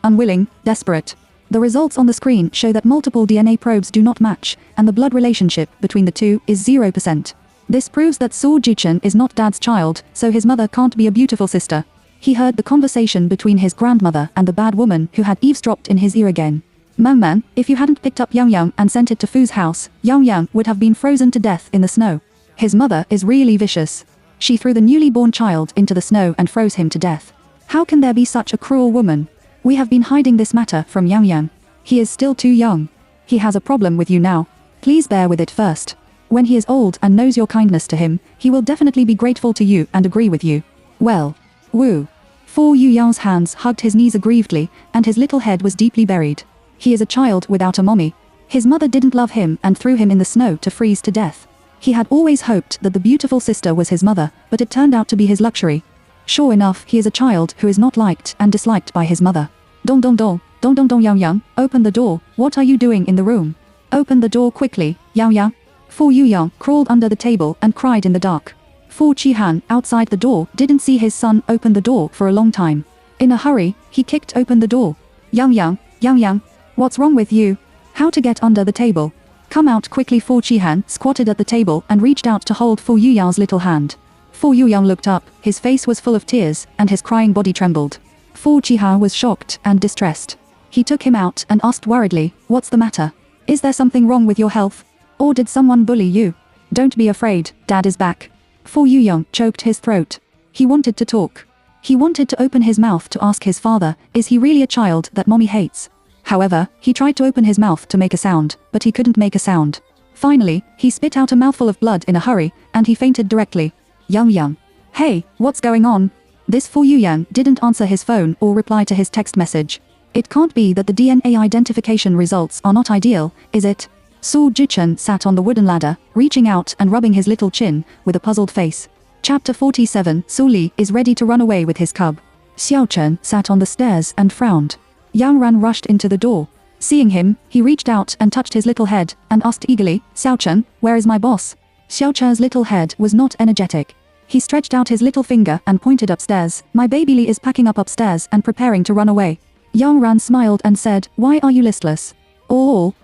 unwilling, desperate. The results on the screen show that multiple DNA probes do not match, and the blood relationship between the two is 0%. This proves that Su Jichen is not Dad's child, so his mother can't be a beautiful sister. He heard the conversation between his grandmother and the bad woman who had eavesdropped in his ear again. Man, if you hadn't picked up Yang Yang and sent it to Fu's house, Yang Yang would have been frozen to death in the snow. His mother is really vicious. She threw the newly born child into the snow and froze him to death. How can there be such a cruel woman? We have been hiding this matter from Yang Yang. He is still too young. He has a problem with you now. Please bear with it first. When he is old and knows your kindness to him, he will definitely be grateful to you and agree with you. Well. Woo. Fu Yuyang's hands hugged his knees aggrievedly, and his little head was deeply buried. He is a child without a mommy. His mother didn't love him and threw him in the snow to freeze to death. He had always hoped that the beautiful sister was his mother, but it turned out to be his luxury. Sure enough, he is a child who is not liked and disliked by his mother. Dong dong dong, dong dong dong Yang Yang, open the door, what are you doing in the room? Open the door quickly, Yang Yang. Fu Yuyang crawled under the table and cried in the dark. Fu Qihan, outside the door, didn't see his son open the door for a long time. In a hurry, he kicked open the door. Yang Yang, what's wrong with you? How to get under the table? Come out quickly. Fu Qihan squatted at the table and reached out to hold Fu Yuyang's little hand. Fu Yuyang looked up, his face was full of tears, and his crying body trembled. Fu Qihan was shocked and distressed. He took him out and asked worriedly, what's the matter? Is there something wrong with your health? Or did someone bully you? Don't be afraid, Dad is back. Fu Yuyang choked his throat. He wanted to talk. He wanted to open his mouth to ask his father, is he really a child that mommy hates? However, he tried to open his mouth to make a sound, but he couldn't make a sound. Finally, he spit out a mouthful of blood in a hurry, and he fainted directly. Yang. Hey, what's going on? This Fu Yuyang didn't answer his phone or reply to his text message. It can't be that the DNA identification results are not ideal, is it? Su Jichen sat on the wooden ladder, reaching out and rubbing his little chin, with a puzzled face. Chapter 47. Su Li is ready to run away with his cub. Xiao Chen sat on the stairs and frowned. Yang Ran rushed into the door. Seeing him, he reached out and touched his little head, and asked eagerly, Xiao Chen, where is my boss? Xiao Chen's little head was not energetic. He stretched out his little finger and pointed upstairs. My baby Li is packing up upstairs and preparing to run away. Yang Ran smiled and said, why are you listless?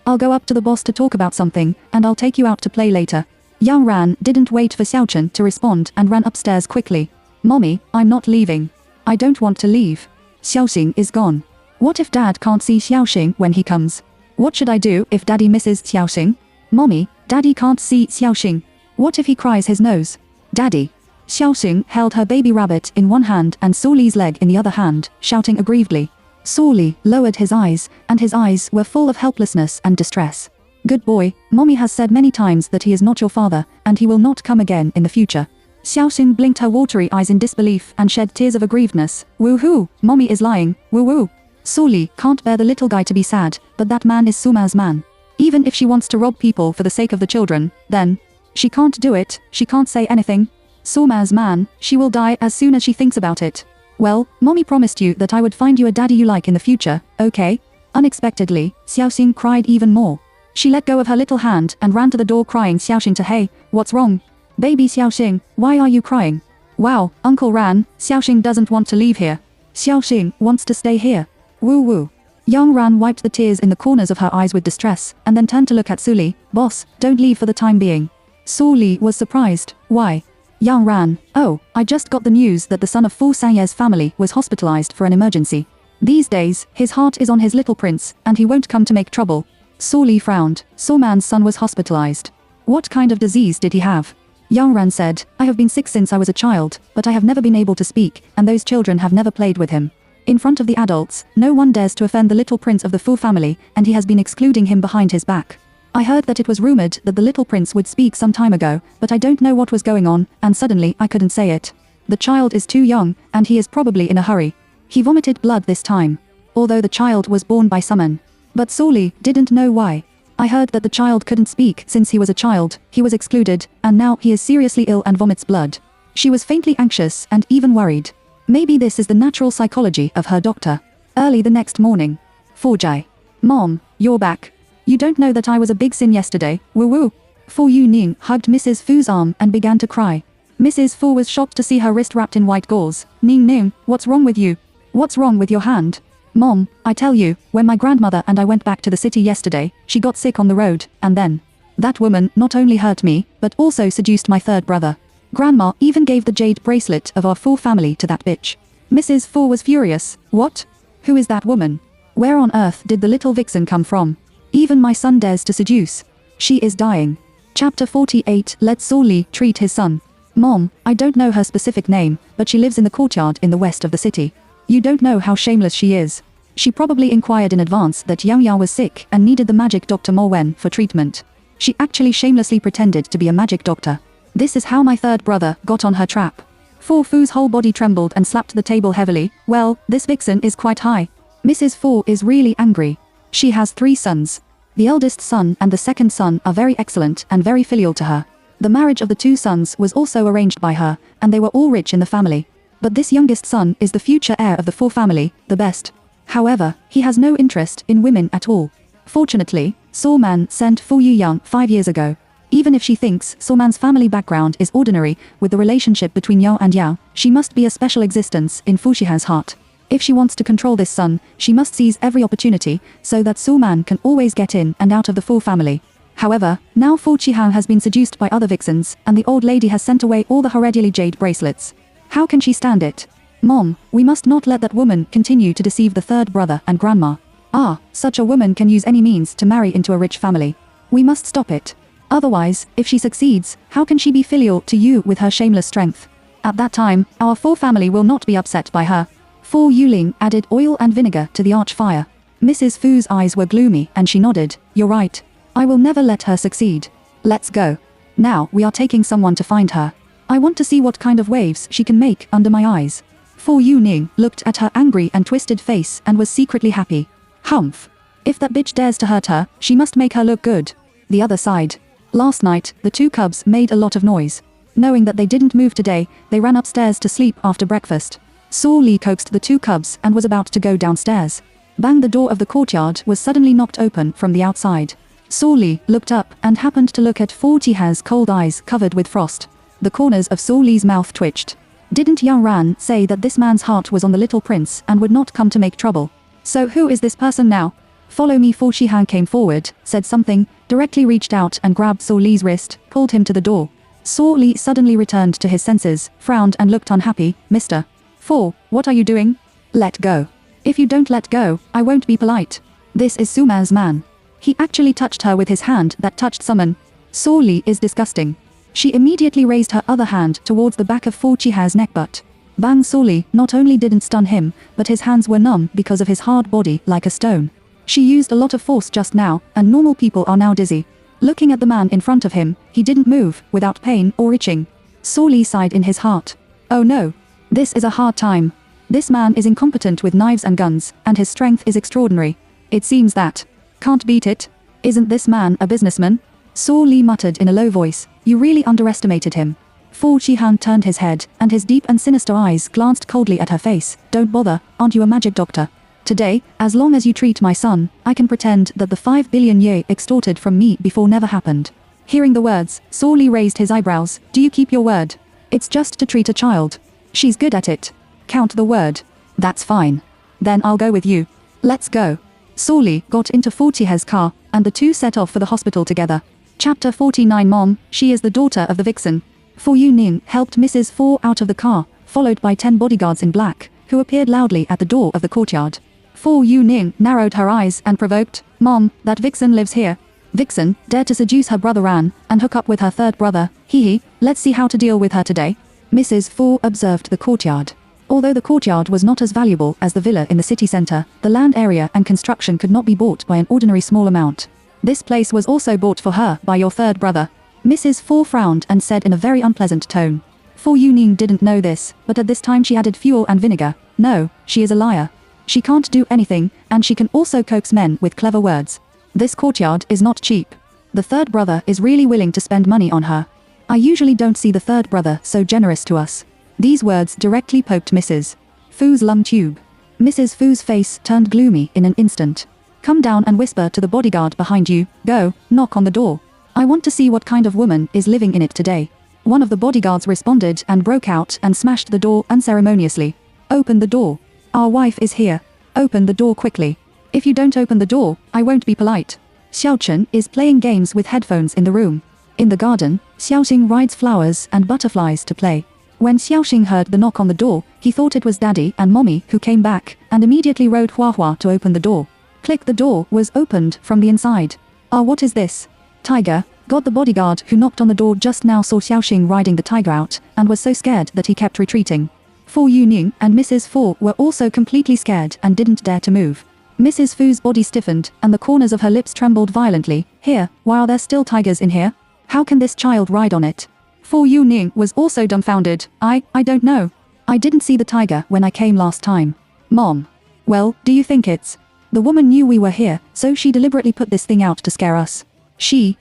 I'll go up to the boss to talk about something, and I'll take you out to play later. Yang Ran didn't wait for Xiao Chen to respond and ran upstairs quickly. Mommy, I'm not leaving. I don't want to leave. Xiaoxing is gone. What if Dad can't see Xiaoxing when he comes? What should I do if Daddy misses Xiaoxing? Mommy, Daddy can't see Xiaoxing. What if he cries his nose? Daddy. Xiaoxing held her baby rabbit in one hand and Su Li's leg in the other hand, shouting aggrievedly. Su Li lowered his eyes, and his eyes were full of helplessness and distress. Good boy, Mommy has said many times that he is not your father, and he will not come again in the future. Xiaoxing blinked her watery eyes in disbelief and shed tears of aggrievedness. Woo-hoo, Mommy is lying, woo-woo. Su Li can't bear the little guy to be sad, but that man is Suma's man. Even if she wants to rob people for the sake of the children, then she can't do it, she can't say anything. Suma's man, she will die as soon as she thinks about it. Well, Mommy promised you that I would find you a daddy you like in the future, okay? Unexpectedly, Xiaoxing cried even more. She let go of her little hand and ran to the door crying Xiaoxing to hey, what's wrong? Baby Xiaoxing, why are you crying? Wow, Uncle Ran, Xiaoxing doesn't want to leave here. Xiaoxing wants to stay here. Woo woo. Young Ran wiped the tears in the corners of her eyes with distress, and then turned to look at Su Li. Boss, don't leave for the time being. Su Li was surprised. Why? Young Ran, oh, I just got the news that the son of Fu Sangye's family was hospitalized for an emergency. These days, his heart is on his little prince, and he won't come to make trouble. Su Li frowned. Su Man's son was hospitalized. What kind of disease did he have? Young Ran said, I have been sick since I was a child, but I have never been able to speak, and those children have never played with him. In front of the adults, no one dares to offend the little prince of the Fu family, and he has been excluding him behind his back. I heard that it was rumored that the little prince would speak some time ago, but I don't know what was going on, and suddenly I couldn't say it. The child is too young, and he is probably in a hurry. He vomited blood this time. Although the child was born by someone. But Su Li didn't know why. I heard that the child couldn't speak since he was a child, he was excluded, and now he is seriously ill and vomits blood. She was faintly anxious and even worried. Maybe this is the natural psychology of her doctor. Early the next morning. Fu Jai. Mom, you're back. You don't know that I was a big sin yesterday, woo-woo. Fu Yuning hugged Mrs. Fu's arm and began to cry. Mrs. Fu was shocked to see her wrist wrapped in white gauze. Ning Ning, what's wrong with you? What's wrong with your hand? Mom, I tell you, when my grandmother and I went back to the city yesterday, she got sick on the road, and then that woman not only hurt me, but also seduced my third brother. Grandma even gave the jade bracelet of our Fu family to that bitch. Mrs. Fu was furious. What? Who is that woman? Where on earth did the little vixen come from? Even my son dares to seduce. She is dying. Chapter 48. Let Su Li treat his son. Mom, I don't know her specific name, but she lives in the courtyard in the west of the city. You don't know how shameless she is. She probably inquired in advance that Yang Yang was sick and needed the magic Dr. Mo Wen for treatment. She actually shamelessly pretended to be a magic doctor. This is how my third brother got on her trap. Fu Fu's whole body trembled and slapped the table heavily. Well, this vixen is quite high. Mrs. Fu is really angry. She has 3 sons. The eldest son and the second son are very excellent and very filial to her. The marriage of the 2 sons was also arranged by her, and they were all rich in the family. But this youngest son is the future heir of the Fu family, the best. However, he has no interest in women at all. Fortunately, Su Man sent Fu Yuyang 5 years ago. Even if she thinks Su Man's family background is ordinary, with the relationship between Yao and Yao, she must be a special existence in Fu Shihan's heart. If she wants to control this son, she must seize every opportunity, so that Su Man can always get in and out of the Fu family. However, now Fu Qihang has been seduced by other vixens, and the old lady has sent away all the hereditary jade bracelets. How can she stand it? Mom, we must not let that woman continue to deceive the third brother and grandma. Ah, such a woman can use any means to marry into a rich family. We must stop it. Otherwise, if she succeeds, how can she be filial to you with her shameless strength? At that time, our Fu family will not be upset by her. Fu Yuling added oil and vinegar to the arch fire. Mrs. Fu's eyes were gloomy and she nodded. You're right. I will never let her succeed. Let's go. Now we are taking someone to find her. I want to see what kind of waves she can make under my eyes. Fu Yuning looked at her angry and twisted face and was secretly happy. Humph. If that bitch dares to hurt her, she must make her look good. The other side. Last night, the 2 cubs made a lot of noise. Knowing that they didn't move today, they ran upstairs to sleep after breakfast. Su Li coaxed the 2 cubs and was about to go downstairs. Bang, the door of the courtyard was suddenly knocked open from the outside. Su Li looked up and happened to look at Fu Jiha's cold eyes covered with frost. The corners of Su Li's mouth twitched. Didn't Yang Ran say that this man's heart was on the little prince and would not come to make trouble? So who is this person now? Follow me. Fu Shihan came forward, said something, directly reached out and grabbed Su Li's wrist, pulled him to the door. Su Li suddenly returned to his senses, frowned and looked unhappy. Mr. Fu, what are you doing? Let go. If you don't let go, I won't be polite. This is Suma's man. He actually touched her with his hand that touched someone. Saw Li is disgusting. She immediately raised her other hand towards the back of Fu Chiha's neck, but Bang Saw Li not only didn't stun him, but his hands were numb because of his hard body like a stone. She used a lot of force just now, and normal people are now dizzy. Looking at the man in front of him, he didn't move, without pain or itching. Saw Li sighed in his heart. Oh no. This is a hard time. This man is incompetent with knives and guns, and his strength is extraordinary. It seems that. Can't beat it. Isn't this man a businessman? Saw Li muttered in a low voice. You really underestimated him. Fu Chihan turned his head, and his deep and sinister eyes glanced coldly at her face. Don't bother, aren't you a magic doctor? Today, as long as you treat my son, I can pretend that the 5 billion ye extorted from me before never happened. Hearing the words, Saw Li raised his eyebrows. Do you keep your word? It's just to treat a child. She's good at it. Count the word. That's fine. Then I'll go with you. Let's go. Saw Li got into Fu Chiha's car, and the two set off for the hospital together. Chapter 49. Mom, she is the daughter of the vixen. Fu Yuning helped Mrs. Fu out of the car, followed by 10 bodyguards in black, who appeared loudly at the door of the courtyard. Fu Yuning narrowed her eyes and provoked, Mom, that vixen lives here. Vixen dared to seduce her brother Ran, and hook up with her third brother, Hee, let's see how to deal with her today. Mrs. Fu observed the courtyard. Although the courtyard was not as valuable as the villa in the city center, the land area and construction could not be bought by an ordinary small amount. This place was also bought for her by your third brother. Mrs. Fu frowned and said in a very unpleasant tone. Fu Yuning didn't know this, but at this time she added fuel and vinegar. No, she is a liar. She can't do anything, and she can also coax men with clever words. This courtyard is not cheap. The third brother is really willing to spend money on her. I usually don't see the third brother so generous to us. These words directly poked Mrs. Fu's lung tube. Mrs. Fu's face turned gloomy in an instant. Come down and whisper to the bodyguard behind you. Go, knock on the door. I want to see what kind of woman is living in it today. One of the bodyguards responded and broke out and smashed the door unceremoniously. Open the door. Our wife is here. Open the door quickly. If you don't open the door, I won't be polite. Xiaochen is playing games with headphones in the room. In the garden, Xiaoxing rides flowers and butterflies to play. When Xiaoxing heard the knock on the door, he thought it was Daddy and Mommy who came back, and immediately wrote Hua Hua to open the door. Click, the door was opened from the inside. Ah, what is this? Tiger. God, the bodyguard who knocked on the door just now saw Xiaoxing riding the tiger out, and was so scared that he kept retreating. Fu Yuning and Mrs. Fu were also completely scared and didn't dare to move. Mrs. Fu's body stiffened, and the corners of her lips trembled violently. Here, why are there still tigers in here? How can this child ride on it? Fu Yuning was also dumbfounded. I don't know. I didn't see the tiger when I came last time. Mom. Well, do you think it's... The woman knew we were here, so she deliberately put this thing out to scare us. She.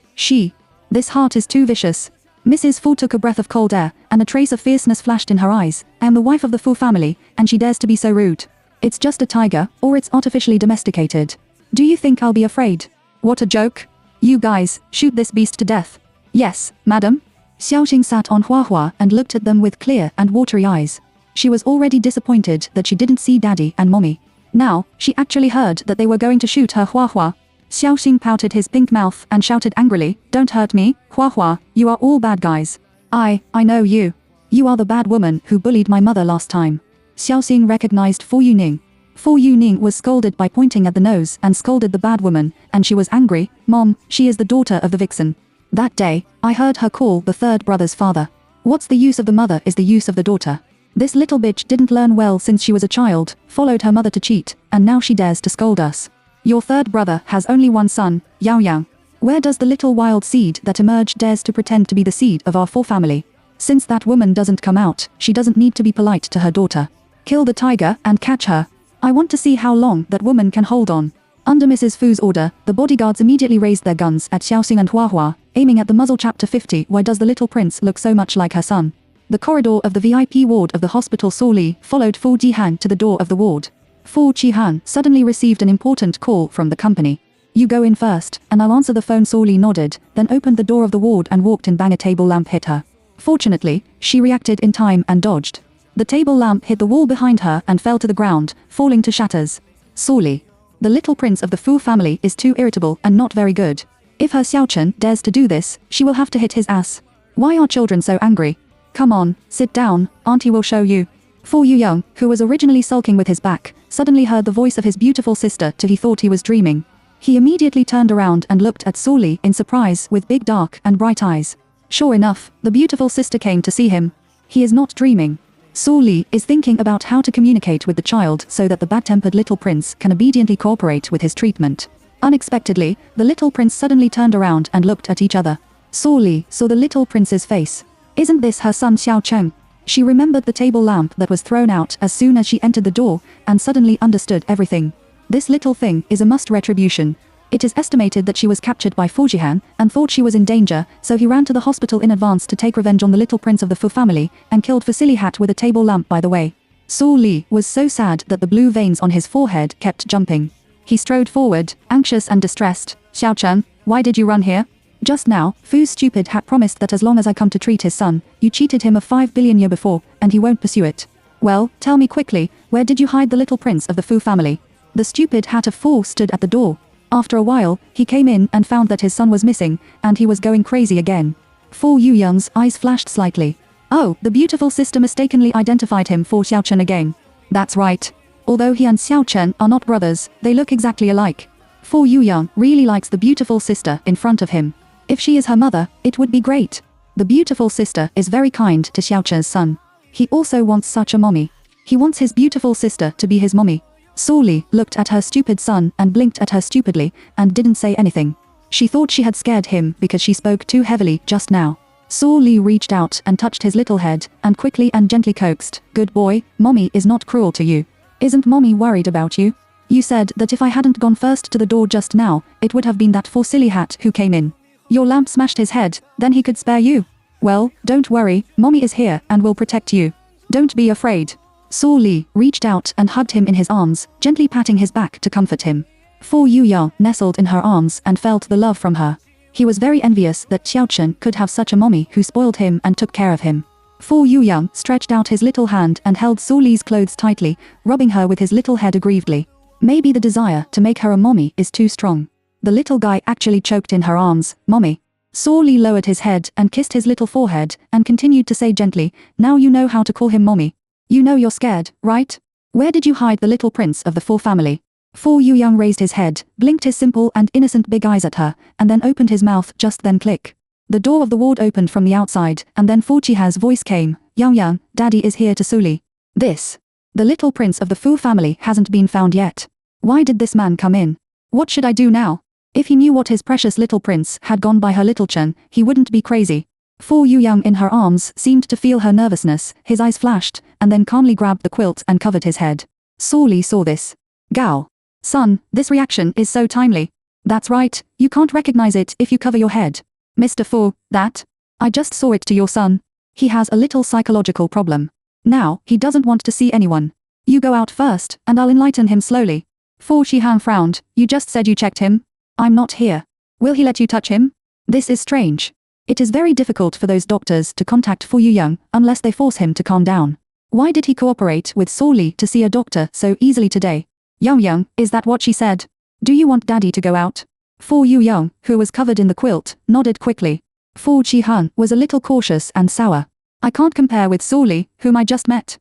This heart is too vicious. Mrs. Fu took a breath of cold air, and a trace of fierceness flashed in her eyes. I am the wife of the Fu family, and she dares to be so rude. It's just a tiger, or it's artificially domesticated. Do you think I'll be afraid? What a joke. You guys, shoot this beast to death. Yes, madam. Xiaoxing sat on Hua Hua and looked at them with clear and watery eyes. She was already disappointed that she didn't see Daddy and Mommy. Now, she actually heard that they were going to shoot her. Hua Hua. Xiaoxing pouted his pink mouth and shouted angrily, Don't hurt me, Hua Hua, you are all bad guys. I know you. You are the bad woman who bullied my mother last time. Xiaoxing recognized Fu Yuning. Fu Yuning was scolded by pointing at the nose and scolded the bad woman, and she was angry. Mom, she is the daughter of the vixen. That day, I heard her call the third brother's father. What's the use of the mother is the use of the daughter. This little bitch didn't learn well since she was a child, followed her mother to cheat, and now she dares to scold us. Your third brother has only one son, Yao Yang. Where does the little wild seed that emerged dares to pretend to be the seed of our Fu family? Since that woman doesn't come out, she doesn't need to be polite to her daughter. Kill the tiger and catch her. I want to see how long that woman can hold on. Under Mrs. Fu's order, the bodyguards immediately raised their guns at Xiaoxing and Hua Hua, aiming at the muzzle. Chapter 50. Why does the little prince look so much like her son? The corridor of the VIP ward of the hospital. Saw Li followed Fu Jihan to the door of the ward. Fu Jihan suddenly received an important call from the company. You go in first, and I'll answer the phone. Saw Li nodded, then opened the door of the ward and walked in. Bang, a table lamp hit her. Fortunately, she reacted in time and dodged. The table lamp hit the wall behind her and fell to the ground, falling to shatters. Saw Li. The little prince of the Fu family is too irritable and not very good. If her Xiaochen dares to do this, she will have to hit his ass. Why are children so angry? Come on, sit down, auntie will show you. Fu Youyang, who was originally sulking with his back, suddenly heard the voice of his beautiful sister till he thought he was dreaming. He immediately turned around and looked at Su Li in surprise with big dark and bright eyes. Sure enough, the beautiful sister came to see him. He is not dreaming. Su Li is thinking about how to communicate with the child so that the bad-tempered little prince can obediently cooperate with his treatment. Unexpectedly, the little prince suddenly turned around and looked at each other. Su Li saw the little prince's face. Isn't this her son Xiao Cheng? She remembered the table lamp that was thrown out as soon as she entered the door, and suddenly understood everything. This little thing is a must retribution. It is estimated that she was captured by Fu Jihan and thought she was in danger, so he ran to the hospital in advance to take revenge on the little prince of the Fu family, and killed Fu Silly Hat with a table lamp by the way. Su Li was so sad that the blue veins on his forehead kept jumping. He strode forward, anxious and distressed. Xiao Chen, why did you run here? Just now, Fu's stupid hat promised that as long as I come to treat his son, you cheated him of 5 billion year before, and he won't pursue it. Well, tell me quickly, where did you hide the little prince of the Fu family? The stupid hat of Fu stood at the door. After a while, he came in and found that his son was missing, and he was going crazy again. Fu Youyang's eyes flashed slightly. Oh, the beautiful sister mistakenly identified him for Xiao Chen again. That's right. Although he and Xiao Chen are not brothers, they look exactly alike. Fu Youyang really likes the beautiful sister in front of him. If she is her mother, it would be great. The beautiful sister is very kind to Xiao Chen's son. He also wants such a mommy. He wants his beautiful sister to be his mommy. Su Li looked at her stupid son and blinked at her stupidly, and didn't say anything. She thought she had scared him because she spoke too heavily just now. Su Li reached out and touched his little head, and quickly and gently coaxed, "Good boy, mommy is not cruel to you. Isn't mommy worried about you? You said that if I hadn't gone first to the door just now, it would have been that Fu Silly Hat who came in. Your lamp smashed his head, then he could spare you. Well, don't worry, mommy is here and will protect you. Don't be afraid." Su Li reached out and hugged him in his arms, gently patting his back to comfort him. Fu Youyang nestled in her arms and felt the love from her. He was very envious that Xiao Chen could have such a mommy who spoiled him and took care of him. Fu Youyang stretched out his little hand and held Su Li's clothes tightly, rubbing her with his little head aggrievedly. Maybe the desire to make her a mommy is too strong. The little guy actually choked in her arms. "Mommy." Su Li lowered his head and kissed his little forehead, and continued to say gently, "Now you know how to call him mommy. You know you're scared, right? Where did you hide the little prince of the Fu family?" Fu Youyang raised his head, blinked his simple and innocent big eyes at her, and then opened his mouth. Just then click. The door of the ward opened from the outside, and then Fu Qiha's voice came. "Yang, Daddy is here to Su Li. This. The little prince of the Fu family hasn't been found yet. Why did this man come in? What should I do now?" If he knew what his precious little prince had gone by her little Chen, he wouldn't be crazy. Fu Youyang in her arms seemed to feel her nervousness. His eyes flashed, and then calmly grabbed the quilt and covered his head. Su Li saw this. "Gao. Son, this reaction is so timely. That's right, you can't recognize it if you cover your head. Mr. Fu, that? I just saw it to your son. He has a little psychological problem. Now, he doesn't want to see anyone. You go out first, and I'll enlighten him slowly." Fu Qihan frowned. "You just said you checked him? I'm not here. Will he let you touch him? This is strange. It is very difficult for those doctors to contact Fu Youyang unless they force him to calm down. Why did he cooperate with Su Li to see a doctor so easily today?" "Yang, is that what she said? Do you want Daddy to go out?" Fu Youyang, who was covered in the quilt, nodded quickly. Fu Qihan was a little cautious and sour. "I can't compare with Su Li, whom I just met.